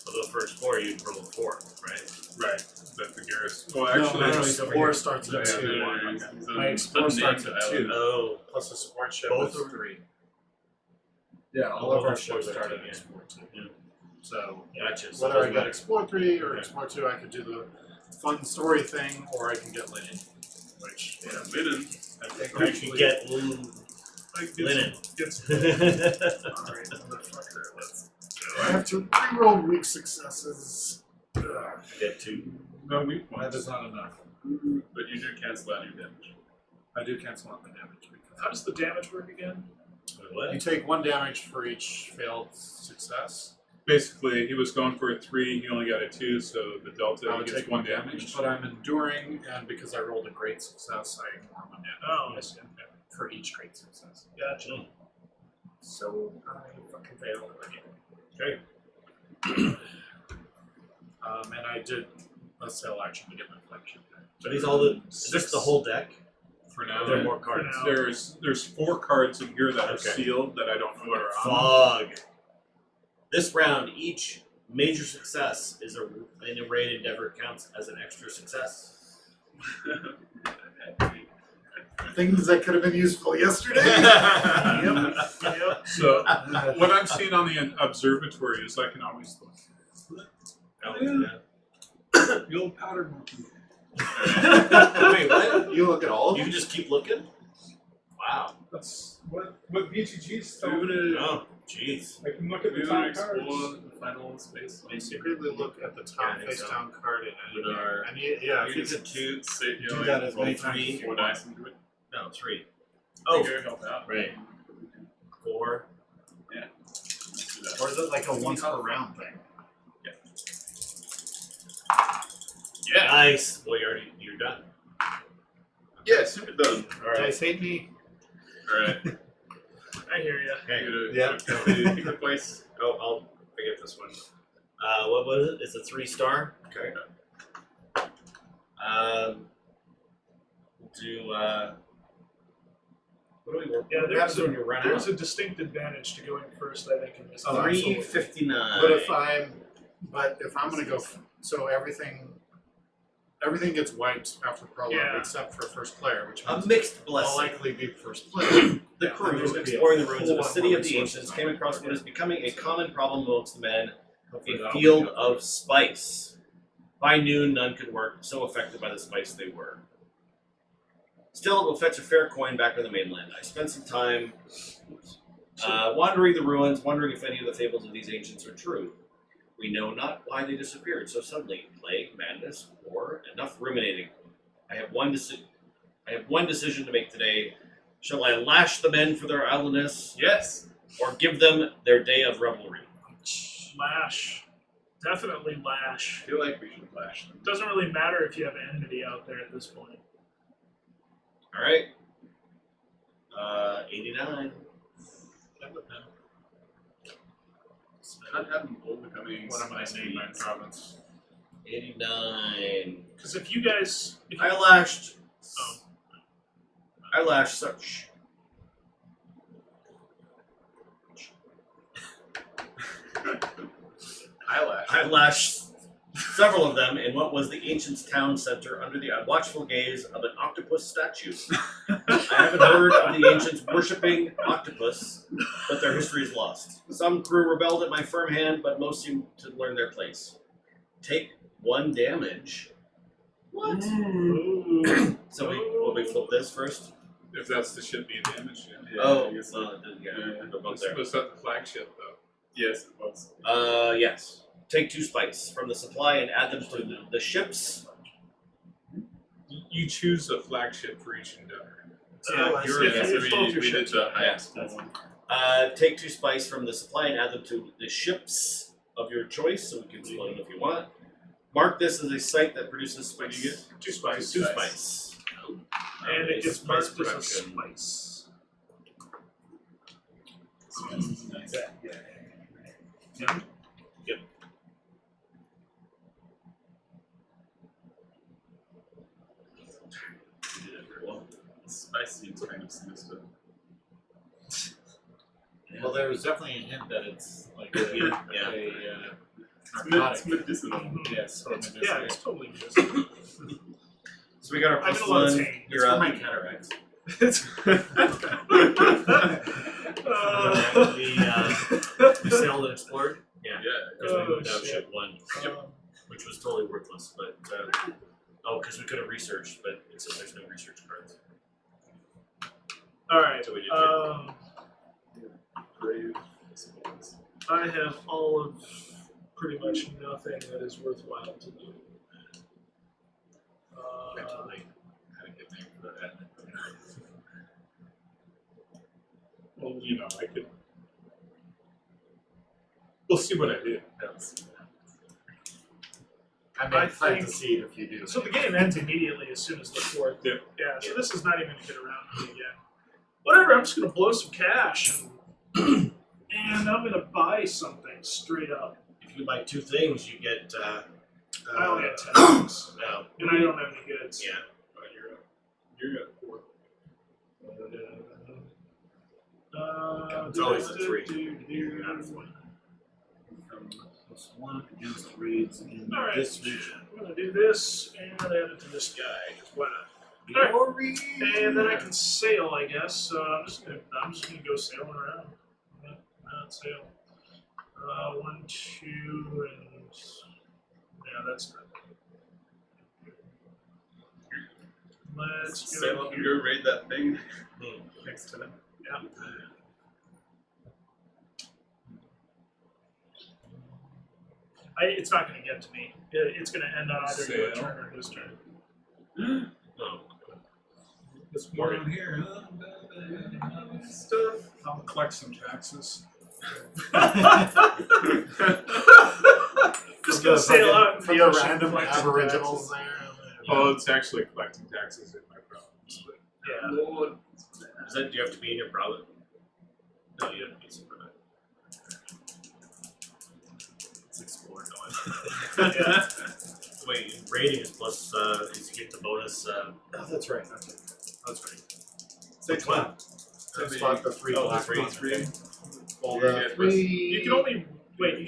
Although for Explorer you'd roll 4, right? Right. But the garrison. Well, No, actually, my it's over Explorer here. starts Yeah, at yeah, 2. yeah, My Explorer starts at 2. Oh. Plus the support ship Both is are- 3. Yeah, all Both of our are ships Explore start at two, yeah. Explore 2. Yeah. So, Gotcha. So whether I doesn't get matter. Explore 3 or Yeah. Explore 2, I could do the fun story thing, or I can get Linen. Which, Yeah, Linen. I think You can actually... get Linen. linen. Alright, motherfucker, let's go. I have to reroll weak successes. Ugh, Get 2. no weak that ones. is not enough. But you do cancel out your damage. I do cancel out the damage. How does the damage work again? What? You take 1 damage for each failed success. Basically, he was going for a 3, he only got a 2, so the delta I he would gets take 1 damage. but I'm enduring, and because I rolled a great success, I ignore 1 damage. Oh, I see. Okay. For each great success. Gotcha. So I fucking failed again. Okay. And I did a sale action to get my flagship back. Are these all the? Is this the whole deck? For Are now, there more cards? now. there's 4 cards in here that are Okay. sealed that I don't know what are on. Fog. This round, each major success is an array endeavor counts as an extra success. Things that could have been useful yesterday. Yep. So what I'm seeing on the observatory is I can always look. Oh, yeah. The old powder monkey. Wait, what? You look at all of You them? can just keep looking? Wow. That's what BGG's Do we told me. want to Oh, jeez. I can look at the explore top cards. the final space? You secretly look at the Yeah, I top think face so. down card in With any our- and yeah, if You you get two. Say, do that as roll many times three, as you 4 want. dice and do it. No, 3. Oh, Oh, help out. right. 4. Let's do that. Or is it like a once per round thing? Yeah. Nice. Well, you're done. Yeah, super done. All right. Dice hate me. Alright. I hear you. Okay. Yeah. Pick the place. Oh, I'll forget this one. What was it? It's a 3-star. Okay. We'll do. What do we work? Yeah, what happens when you run there's out? a distinct advantage to going first, I think, in this. Oh, absolutely. 359. But if I'm gonna go, so everything gets wiped after prologue Yeah. except for first player, which A means mixed I'll blessing. likely be first player. The Yeah, crew, there's gonna be a exploring the ruins of whole a lot city more of the resources ancients, on came my across card. what is becoming a common problem amongst the men: Hopefully a that'll field be of spice. By noon, none could work, so affected by the spice they were. Still, it will fetch a fair coin back on the mainland. I spent some time wandering the ruins, wondering if any of the fables of these ancients are true. We know not why they disappeared so suddenly. Plague, madness, war, enough ruminating. I have one decision to make today. Shall I lash the men for their idleness, Yes. or give them their day of revelry? Lash. Definitely lash. I feel like we should flash them. Doesn't really matter if you have enmity out there at this point. All right. 89. Not having all becoming What am I naming my province? 89. Because if you guys, I lashed such. Eyelash. I lashed several of them in what was the ancient's town center under the watchful gaze of an octopus statue. I haven't heard of the ancients worshipping octopus, but their history is lost. Some crew rebelled at my firm hand, but most seem to learn their place. Take 1 damage. What? ooh, So will we flip this first? If that's the ship being damaged, yeah. Yeah, Oh, I guess so. well, it didn't get it. They're both Was, there. was that the flagship, though? Yes, it was. Yes. Take 2 spice from the supply and add them to the ships. You choose a flagship for each endeavor. You're if so it's both your we did ships. the highest Yes. one. Take 2 spice from the supply and add them to the ships of your choice, so we can split them if you want. Mark this as a site that produces spice. What do you get? 2 spice. 2 spice. And it gets Spice marked as a production. spice. Nice. Yeah. Spice seems kind of sinister. Well, there was definitely a hint that it's like a, Yeah. It's narcotic. medicinal. Yes, or Yeah, medicinal. it's totally just. So we got our I did plus a lot of 1. tanning. It's You're for up. my cataracts. We sailed and explored. Yeah. Yeah. Because we Oh, moved out shit. ship 1, which was totally worthless. But because we could have researched, but it says there's no research cards. All right. So we did Brave, I suppose. I have all of pretty much nothing that is worthwhile to do. you know, I could. We'll see what I do. I I mean, plant the think- seed if you do. So the game ends immediately as soon as the fourth. Yep. Yeah, so this is not even going to get around to me again. Whatever, I'm just going to blow some cash. And I'm going to buy something straight up. If you buy 2 things, you get. I only had 10 bucks. No. And I don't have any goods. Yeah. You're at 4. It's always a 3. You're not a 4. From +1 against reads in Alright, this region. I'm going to do this and add it to this guy. 'Cause why not? Glory. And then I can sail, I guess. So I'm just gonna go sailing around. Sail. 1, 2, and yeah, that's good. Let's go Sail up and here. go raid that thing next to them. Yeah. It's not going to get to me. It's going to end on either your Sail. turn or his turn. No. There's more on here. Stuff. I'll collect some taxes. Just gonna sail out and for the finish and random collect some aboriginals taxes. there. Oh, it's actually collecting taxes in my province. But Yeah. Lord. Do you have to be in your province? No, you don't have to be super good. Let's explore Yeah. Wait, rating is plus, is you get the bonus, Oh, that's right. That's right. Same Which one? spot. Same spot, the 3 Oh, the black 3, ones. 3. Well, You the get 3. You can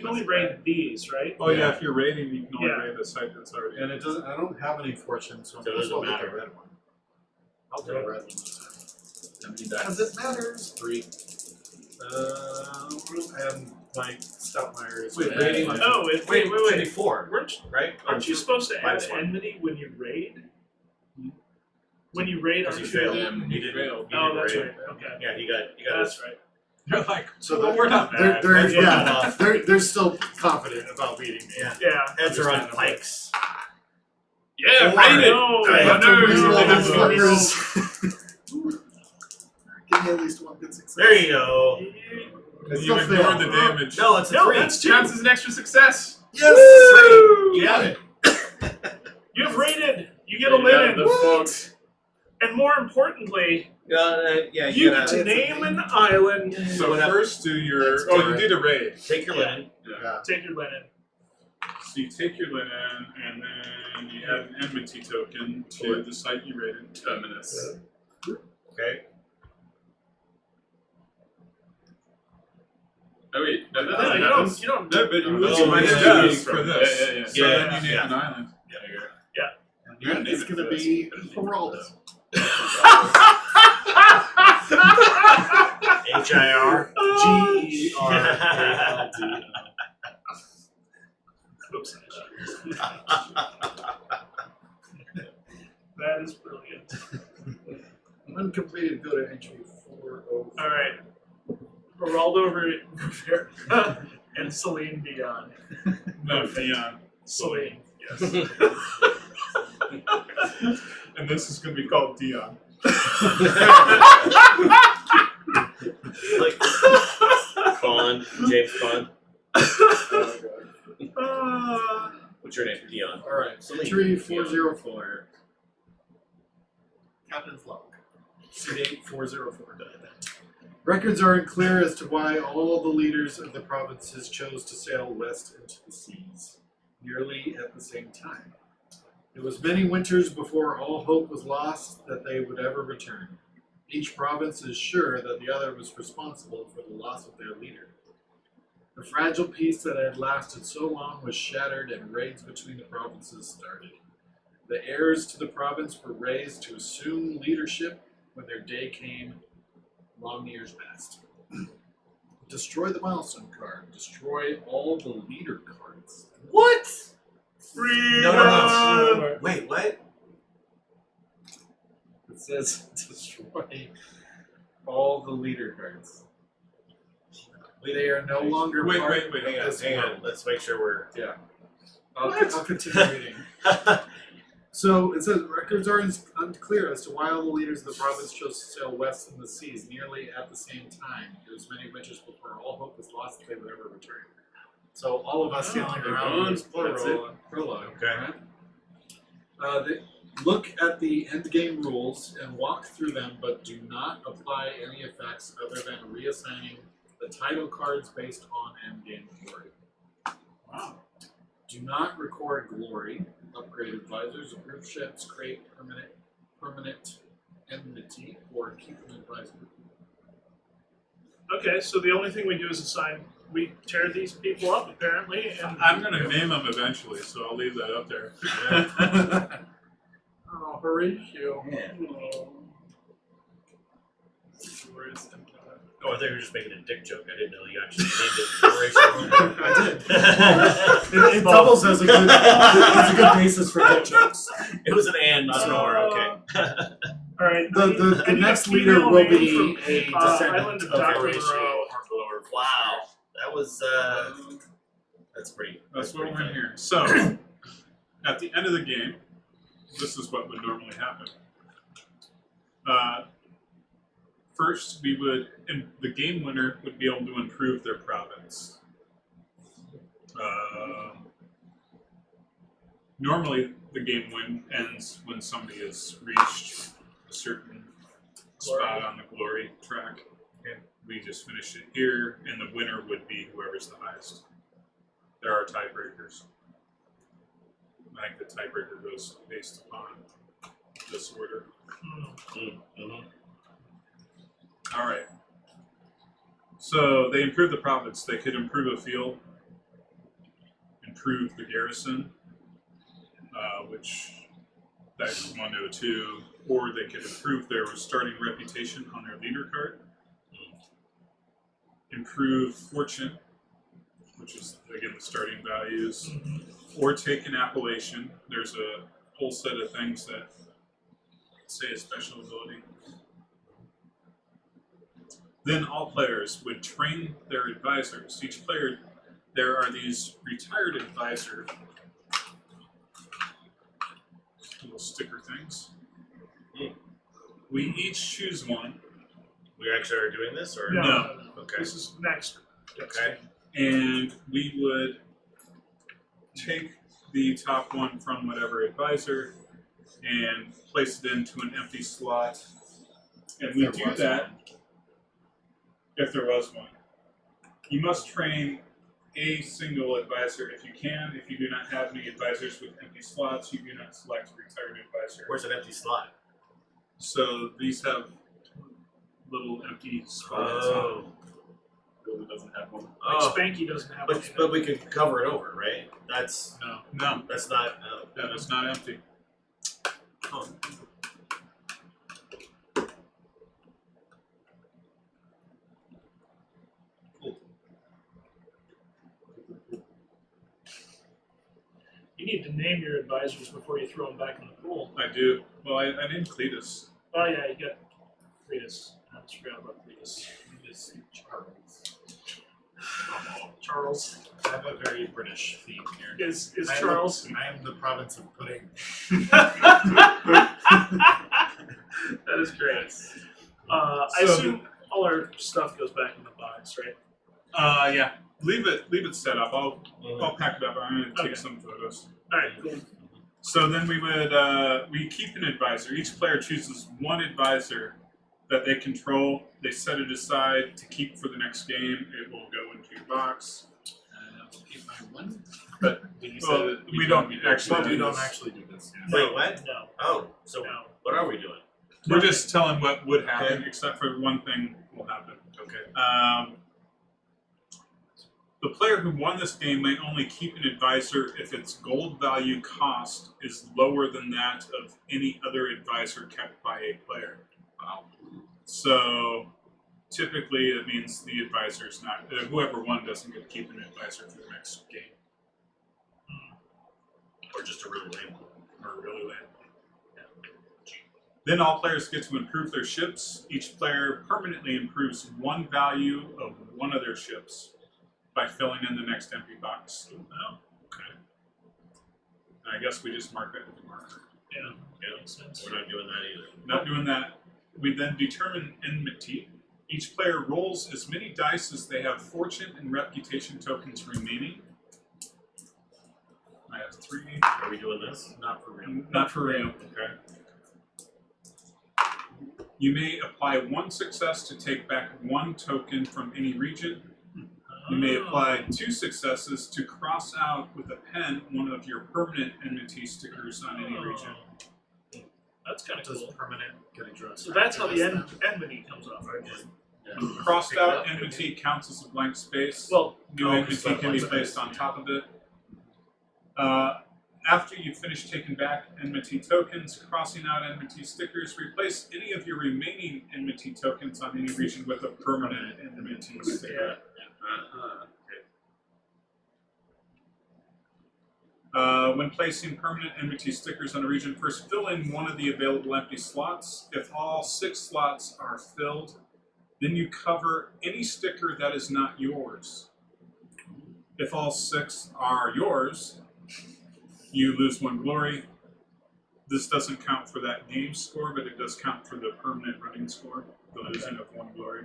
only raid these, right? oh yeah, if you're raiding, you can only Yeah. raid a site that's already. And it doesn't. I don't have any fortune, so I'm So it just doesn't going to matter. the red one. I'll do a red one. How many Because dice? it matters. 3. And my Stoutmeyer is. Wait, red. rating- Like- Oh, Wait, wait. 4, Weren't right? Aren't you supposed to add Minus 1. enmity when you raid? When you raid, Because aren't he you? failed. He didn't. failed. He Oh, didn't that's raid. right. Okay, Yeah, he got that's right. You're like, So well, we're not bad. they're, Yeah. yeah, they're still confident about beating me. Yeah. Yeah. Heads are on Understandable. pikes. Yeah, Four. raid it! No, I have to no, reroll no, these no, no. fuckers. Give me at least one good success. There you go. It's You still ignored failed. the damage. No, it's a No, 3. that's 2. Counts as an extra success. Yes! You got it. You've raided. You get a Raid out of linen. the fog. And more importantly, Yeah, you gotta get to name an island. So What first do your. Next Oh, turn. you did a raid. take your linen. Yeah. Take your linen. So you take your linen, and then you add an enmity token to the site you raided. Terminus. Okay. Oh wait, no, No, that doesn't you happen. don't. You don't. No, but you Oh, lose yeah, your minus yeah, 2 yeah. units For from this. Yeah, yeah, yeah. So Yeah, then you name yeah. an island. There you go. And You're then gonna it's name it going to first. be Geraldo. HIR. Geraldo. Oops. That is brilliant. Uncompleted, go to entry 404. All right. Geraldo Rivera and Celine Dion. No, Dion. Celine, yes. And this is going to be called Dion. Like Con, James Con. What's your name? Dion. All right, Celine. entry 404. Captain's log. Date 404. Records are unclear as to why all the leaders of the provinces chose to sail west into the seas, nearly at the same time. It was many winters before all hope was lost that they would ever return. Each province is sure that the other was responsible for the loss of their leader. The fragile peace that had lasted so long was shattered and raids between the provinces started. The heirs to the province were raised to assume leadership when their day came. Long years passed. Destroy the milestone card. Destroy all the leader cards. What? Freedom! No. Wait, what? It says destroy all the leader cards. They are no longer Wait, part wait, wait, of this Hang on. world. Let's make sure we're. Yeah. I'll continue reading. So it says records are unclear as to why all the leaders of the province chose to sail west in the seas nearly at the same time. It was many winters before all hope was lost that they would ever return. So all of us sailing around is prologue. Okay. They look at the end game rules and walk through them, but do not apply any effects other than reassigning the title cards based on end game glory. Wow. Do not record glory. Upgrade advisors, approve ships, create permanent enmity, or keep an advisor. Okay, so the only thing we do is assign. We tear these people up apparently, and I'm going to name them eventually, so I'll leave that up there. oh, Horatio. Yeah. Oh. Oh, I thought you were just making a dick joke. I didn't know you actually named it. I did. It doubles as a good basis for dick jokes. It was an and, not an or. Okay. All right. The next leader will be a descendant Island of of Dr. Horatio. Moreau. Wow, that was that's pretty. That's what pretty we're in funny. here. So, at the end of the game, this is what would normally happen. First, we would, and the game winner would be able to improve their province. Normally, the game ends when somebody has reached a certain spot on the glory track. Okay. We just finish it here, and the winner would be whoever's the highest. There are tiebreakers. I think the tiebreaker goes based upon this order. All right. So they improved the province. They could improve a field, improve the garrison, which that's 1 to 2, or they could improve their starting reputation on their leader card, improve fortune, which is again the starting values, or take an appellation. There's a whole set of things that say a special ability. Then all players would train their advisors. Each player, there are these retired advisor little sticker things. We each choose one. We actually are doing this, or No. Okay. This is next. Okay. And we would take the top one from whatever advisor and place it into an empty slot. And we do that if there was one. You must train a single advisor if you can. If you do not have any advisors with empty slots, you do not select retired advisor. Where's an empty slot? So these have little empty spots on them. Billy doesn't have one. Like Oh, Spanky doesn't have one. but we could cover it over, right? That's No, that's not. that is not empty. Oh. You need to name your advisors before you throw them back in the pool. I do. Well, I named Cletus. Oh yeah, you got Cletus. I just forgot about Cletus. Charles. Charles. I have a very British theme here. Is Charles? I am the province of pudding. That is great. I So- assume all our stuff goes back in the box, right? Yeah. Leave it set up. I'll pack it up. I'm gonna take Okay. some photos. Alright, cool. So then we would we keep an advisor. Each player chooses one advisor that they control. They set it aside to keep for the next game. It will go into your box. I'll keep my one. But Did you well, say that we don't actually But do we don't this. actually do this. Wait, what? No. Oh, so No. what are we doing? We're just telling what would happen, Okay. except for one thing will happen. Okay. The player who won this game may only keep an advisor if its gold value cost is lower than that of any other advisor kept by a player. Wow. So typically it means the advisor is not, whoever won doesn't get to keep an advisor for the next game. Or just a really lame one. Or really late. Then all players get to improve their ships. Each player permanently improves one value of one of their ships by filling in the next empty box. Oh, Okay. And I guess we just mark it with a marker. Yeah, makes sense. we're not doing that either. Not doing that. We then determine enmity. Each player rolls as many dice as they have fortune and reputation tokens remaining. I have 3. Are we doing this? Not for real. Not for real. Okay. You may apply 1 success to take back 1 token from any region. You may apply 2 successes to cross out with a pen one of your permanent enmity stickers on any region. That's kind of Does cool. permanent get addressed? So that's how the after this enmity comes off, right? Crossed out enmity counts as a blank space. Well, New Oh, enmity so can be blank placed space, on yeah. top of it. After you finish taking back enmity tokens, crossing out enmity stickers, replace any of your remaining enmity tokens on any region with a permanent enmity sticker. When placing permanent enmity stickers on a region, first fill in one of the available empty slots. If all 6 slots are filled, then you cover any sticker that is not yours. If all 6 are yours, you lose 1 glory. This doesn't count for that game score, but it does count for the permanent running score, the losing of 1 glory.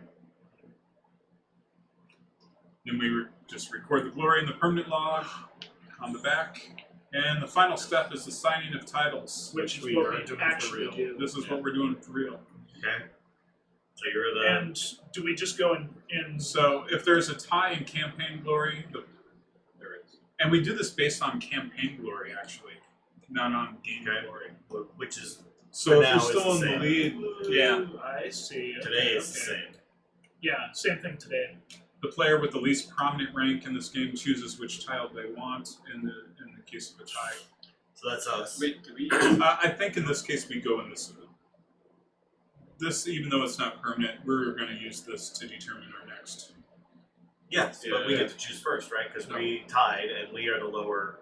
Then we just record the glory in the permanent log on the back. And the final step is the signing of titles. which is we what are we doing for actually real. do. This is what we're doing for real. Okay. So you're the. And do we just go in So if there's a tie in campaign glory, there is. And we do this based on campaign glory, actually, not on game Okay. glory. Which is So if now you're it's still the in the same. lead, yeah, I see. today is the Okay. same. Yeah, same thing today. the player with the least prominent rank in this game chooses which tile they want in the case of a tie. So that's us. Wait, do we? I think in this case we go in this. This, even though it's not permanent, we're going to use this to determine our next. Yes, but we Yeah. get to choose first, right? Because we tied and we are the lower.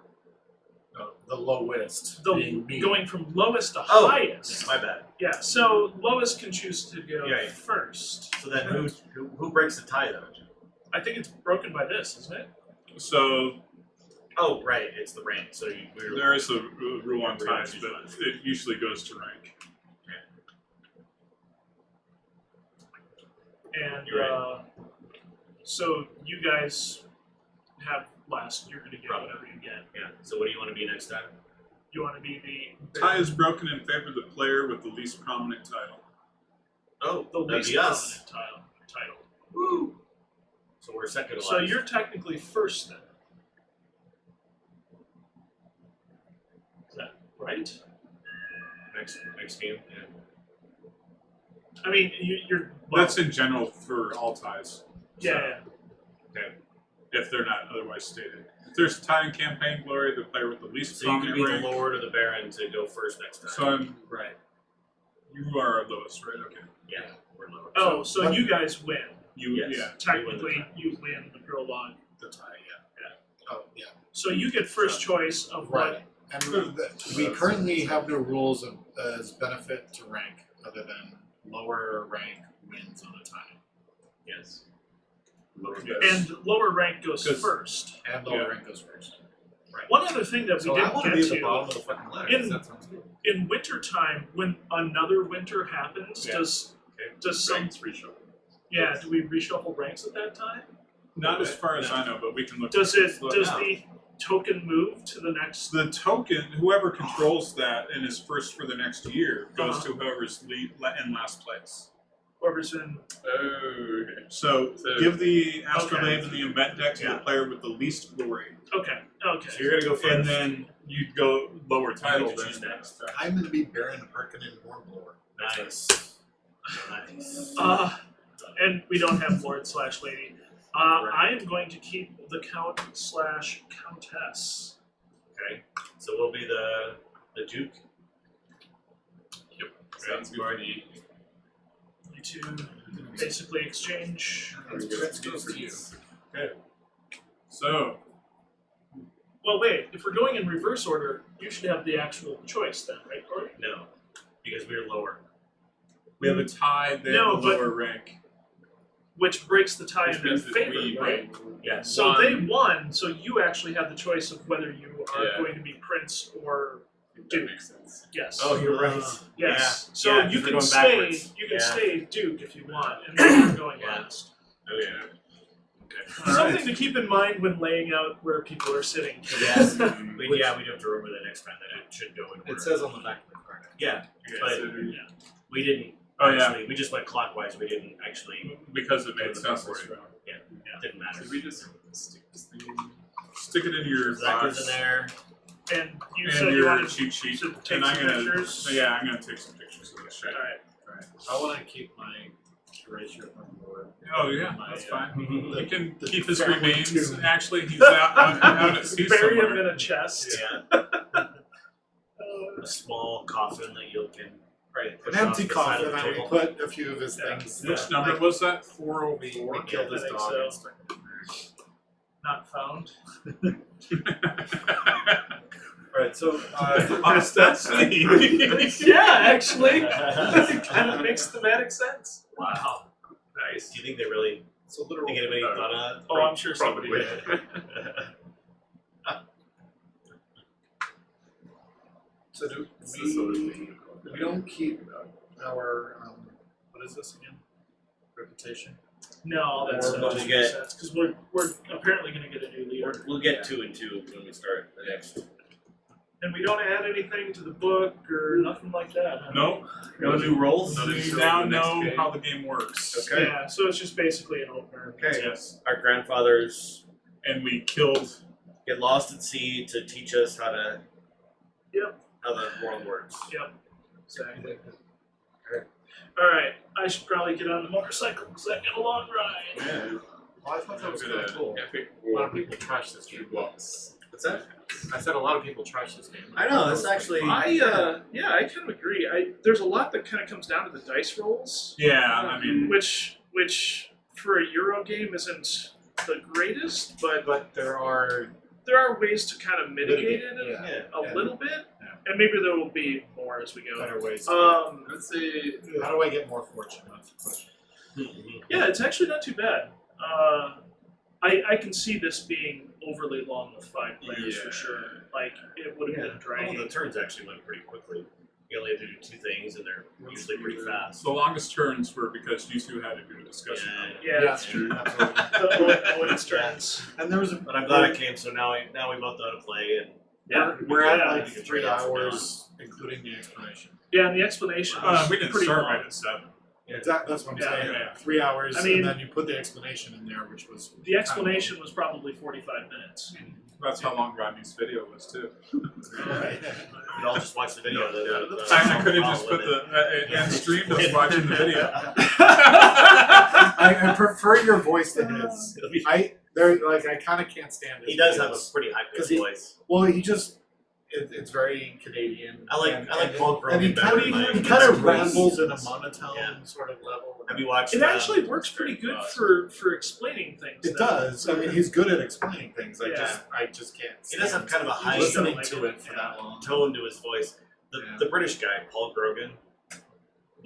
No, the lowest. The being me. going from lowest to Oh. highest. My bad. Yeah, so lowest can choose to go Yeah. first. So then who breaks the tie then? I think it's broken by this, isn't it? So Oh, right. It's the rank. So we're there is a rule on We're ties, gonna but choose it usually goes to rank. And You're right. so you guys have last. You're going to get Probably. whatever you get. Yeah. So what do you want to be next time? You want to be the Tie is broken in favor of the player with the least prominent title. Oh, the that'd least be us. prominent title. Woo! So we're second to So last. you're technically first then. Is that right? next game. Yeah. I mean, you're. Well, That's in general for all ties. yeah. If they're not otherwise stated. If there's a tie in campaign glory, the player with the least So you can prominent be the rank. Lord or the Baron to go first next time. So I'm Right. you are lowest, right? Okay. yeah, we're lower. Oh, so Let- you guys win. You Yes. yeah. Technically, you win the prologue. The tie, yeah. Oh, yeah. So you get first choice of what. Right. And we currently have no rules as benefit to rank other than lower rank wins on a tie. Yes. And lower rank goes 'Cause- first. And lower Yeah. rank goes first. One other thing that So we I didn't want to get be at the to bottom of the fucking ladder. In- That sounds good. in wintertime, when another winter happens, Yeah. does some Ranks reshuffle. yeah? Do we reshuffle ranks at that time? Not as far as I know, but we can look. Does look does now. the token move to the next? The token, whoever controls that and is first for the next year, goes to whoever's in last place. Whoever's in. Oh, okay. So, So- give the astrolabe Okay. and the event deck to Yeah. the player with the least glory, Okay. So Okay. you're gonna go first. and then you go lower title. get to Then choose next. I'm going to be Baron Harkonnen Hornblower. Nice. Nice. And we don't have Lord/Lady. I am going to keep the Count/Countess. Okay. So we'll be the Duke. Sounds good to me. You two basically exchange. Prince goes to you. So, Well, wait. If we're going in reverse order, you should have the actual choice then, right, Corey? No, because we're lower. we have a tie. They No, have the but- lower rank. Which breaks the tie Which in their means that favor, we right? Yes. So they won. So you actually have the choice of whether you are Yeah. going to be prince or That Duke. makes sense. Yes. Oh, you're right. Yes. Yeah. So Yeah, you we're can going stay. backwards. You can Yeah. stay Duke if you want, and then you're going Yeah. last. Oh yeah. Okay. All Something right. to keep in mind when laying out where people are sitting. Yes. We do have to remember that next time that it should go in order. It says on the back of the card. Yeah, Yeah, but so we didn't. Oh, yeah. actually, we just went clockwise. We didn't actually. Because it made the sense first this round. It didn't matter. we just stick this thing in? Stick it in your That goes box in there. And you and said you your wanted cheat sheet. to take And some I'm gonna, pictures. yeah, I'm gonna take some pictures of this shit. All right. Alright. I want to keep my erasure from your. Oh yeah, my, that's fine. the- You can the keep his family remains. tomb. Actually, he's out at sea Bury him somewhere. in a chest. Yeah. A small coffin that you can. Right. Push An empty off the side of coffin, the and we table. put a few of his Yeah. things. Which that, number like, was that? we 404. killed his I think dog so. and stuck it in there. Not found. Alright, so Lost at sea. Yeah, actually, it kind of makes thematic sense. Wow. Nice. Do you think they really? so literal. Think anybody thought of? Oh, I'm sure somebody Probably. did. So do It's the sort of we? thing. We don't keep our what is this again? Reputation. No, that's Or not we'll get- sense because we're apparently going to get a new leader, We'll get 2 and 2 when we start the next. and we don't add anything to the book or nothing like that. Huh? Nope. No new rolls. No. You show now the next know game. how the game works. Okay. Yeah, so it's just basically an opener. Okay. Yes. Our grandfathers And we killed. get lost at sea to teach us how to. Yep. How the world works. Yep. Exactly. All right, I should probably get on the motorcycle because I get a long ride. Yeah. Well, I thought that was Good, kind of cool. Epic A lot war. of people trash this game. Walks. What's that? I said a lot of people trash this game. I know. That's actually. I kind of agree. There's a lot that kind of comes down to the dice rolls, Yeah, I mean, which for a Euro game isn't the greatest, but But there are there are ways to kind of mitigate it yeah, a little bit, Yeah. and maybe there will be more as we go. better ways. Let's say How do I get more fortune? That's the question. Yeah, it's actually not too bad. I can see this being overly long with 5 players for Yeah. sure. Like it would have been Oh, dragging. the turns actually went pretty quickly. You only have to do 2 things, and they're usually pretty fast. the longest turns were because you two had to do a discussion. Yeah. Yeah, that's true. Absolutely. the Owen's turns. And there was a. But I'm glad it came. So now we both know how to play, and Yeah, We're at Yeah. like You can 3 trade off from hours, including the explanation. Yeah, and the explanation was We didn't pretty start long. right at 7. Exactly. That's what I'm Yeah. saying. Yeah. 3 hours, I mean- and then you put the explanation in there, which was The explanation was probably 45 minutes. That's how long Rodney's video was too. Right. we'd all just watch the video. I could have just put the and streamed us watching the video. I prefer your voice to his. I kind of can't stand his He does have a videos. pretty high 'Cause pitched he- voice. Well, he just. It's very Canadian. I like Paul And he Grogan better. kind than of he Mike. kind of His rambles in a voice. monotone Yeah. sort of level. Have you watched? It actually works pretty good for explaining things. It though. does. I mean, he's good at explaining things. I Yeah. just can't. He does have kind of a high listening like to it. it for that long. tone to his voice. Yeah. The British guy, Paul Grogan.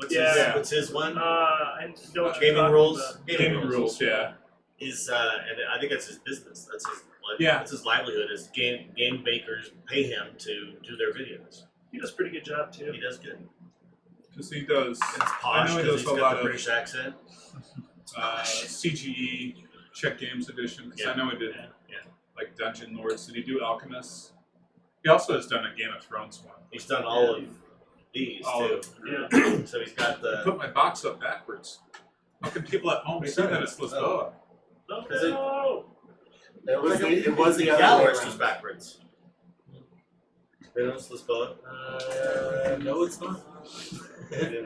Yeah. What's his one? I know what you're Gaming talking rules. about. Gaming rules, yeah. Is and I think that's his business. That's his Yeah. That's his livelihood. Is game makers pay him to do their videos. He does a pretty good job too. He does good. Because he does. And it's I posh know he because does he's a got lot the of British accent. CGE Czech Games Edition. Because I know he did Yeah. like Dungeon Lords. Did he do Alchemist? He also has done a Game of Thrones one. He's done all of these All too. of- Yeah. So he's got I the. put my box up backwards. How can people at home see that it's Lisboa? Oh, Is it- no. It was the other way Gallerist around. was backwards. Reynolds Lisboa. No, it's not.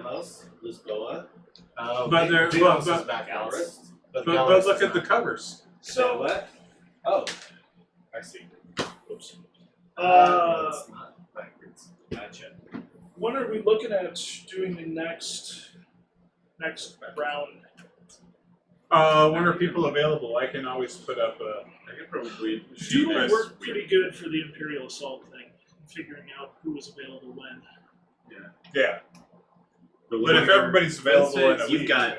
House Lisboa. But they're- Venus but- is backwards. But Gallerist look is at the not. covers. So, what? Oh, I see. Oops. It's not backwards. Gotcha. when are we looking at doing the next round? When are people available? I can always put up a I could probably sheet Doodle press. worked pretty good for the Imperial Assault thing, figuring out who was available when. Yeah. But if everybody's available in a you've week, got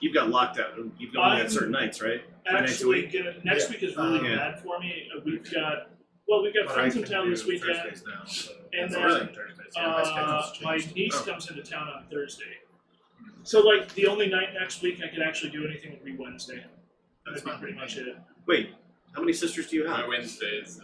you've got locked out. You've got only I'm- got certain nights, right? Actually, next Yeah. week is really Yeah. bad for me. We've got Well, we've got But friends I in can town do this weekend, Thursdays now, so and it's then, really Thursdays. Yeah, my schedule's my changed. niece Oh. comes into town on Thursday. So, like, the only night next week I could actually do anything would be Wednesday. That's That'd be fine pretty with much me. it. Wait, how many sisters do you My have? Wednesdays.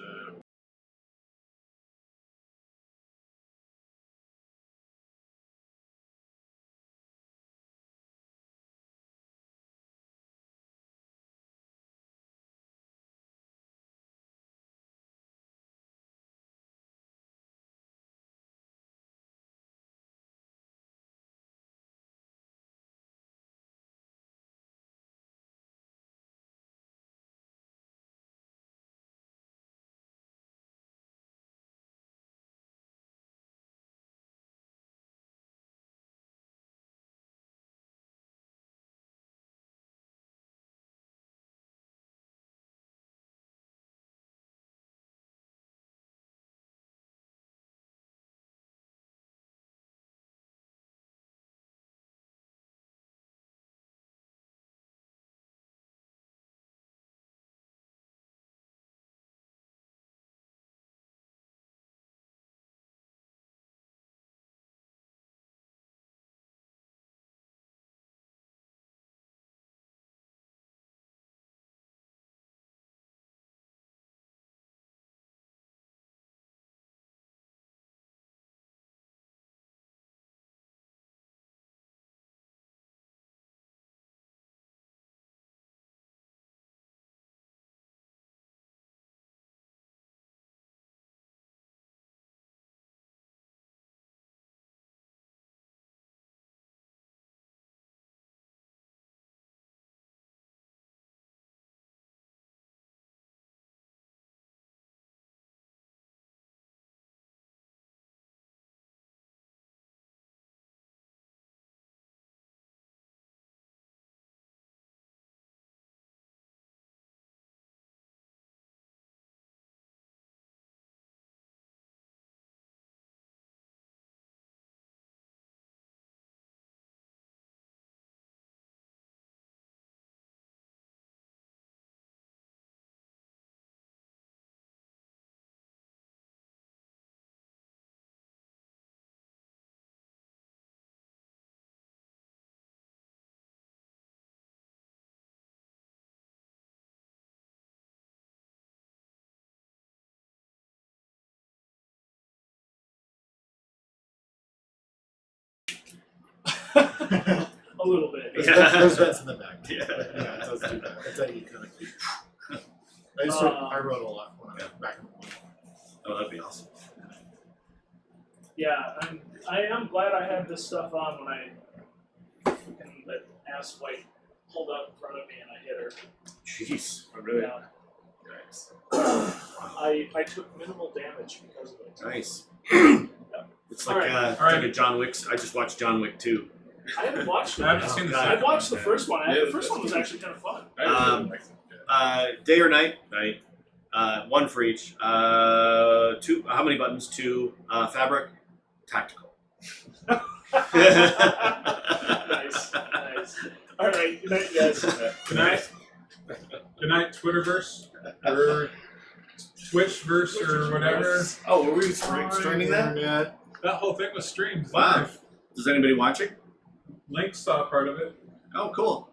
A little bit. There's vents in the back. Yeah. Yeah, it does do that. It's like you kind of. I wrote a lot when I was back in the morning. Oh, that'd be awesome. Yeah, I am glad I had this stuff on when I freaking that ass white pulled up in front of me and I hit her. Jeez. Oh, really? Yeah. Nice. I took minimal damage because of it. Nice. It's All like, right. it's like a John Wick's. I just watched John Wick 2. I haven't watched it. I haven't seen the I've second watched one the yet. first one. Yeah, The first one was actually kind of fun. I really Um, like it. Day or night? Night. One for each. Two. How many buttons? Two. Fabric. Tactical. Nice, nice. All right, good night, guys. Good night. Good night, Twitterverse. Or Twitchverse or whatever. Oh, were we streaming that? Yeah. That whole thing was streamed. Wow. live. Is anybody watching? Link saw part of it. Oh, cool.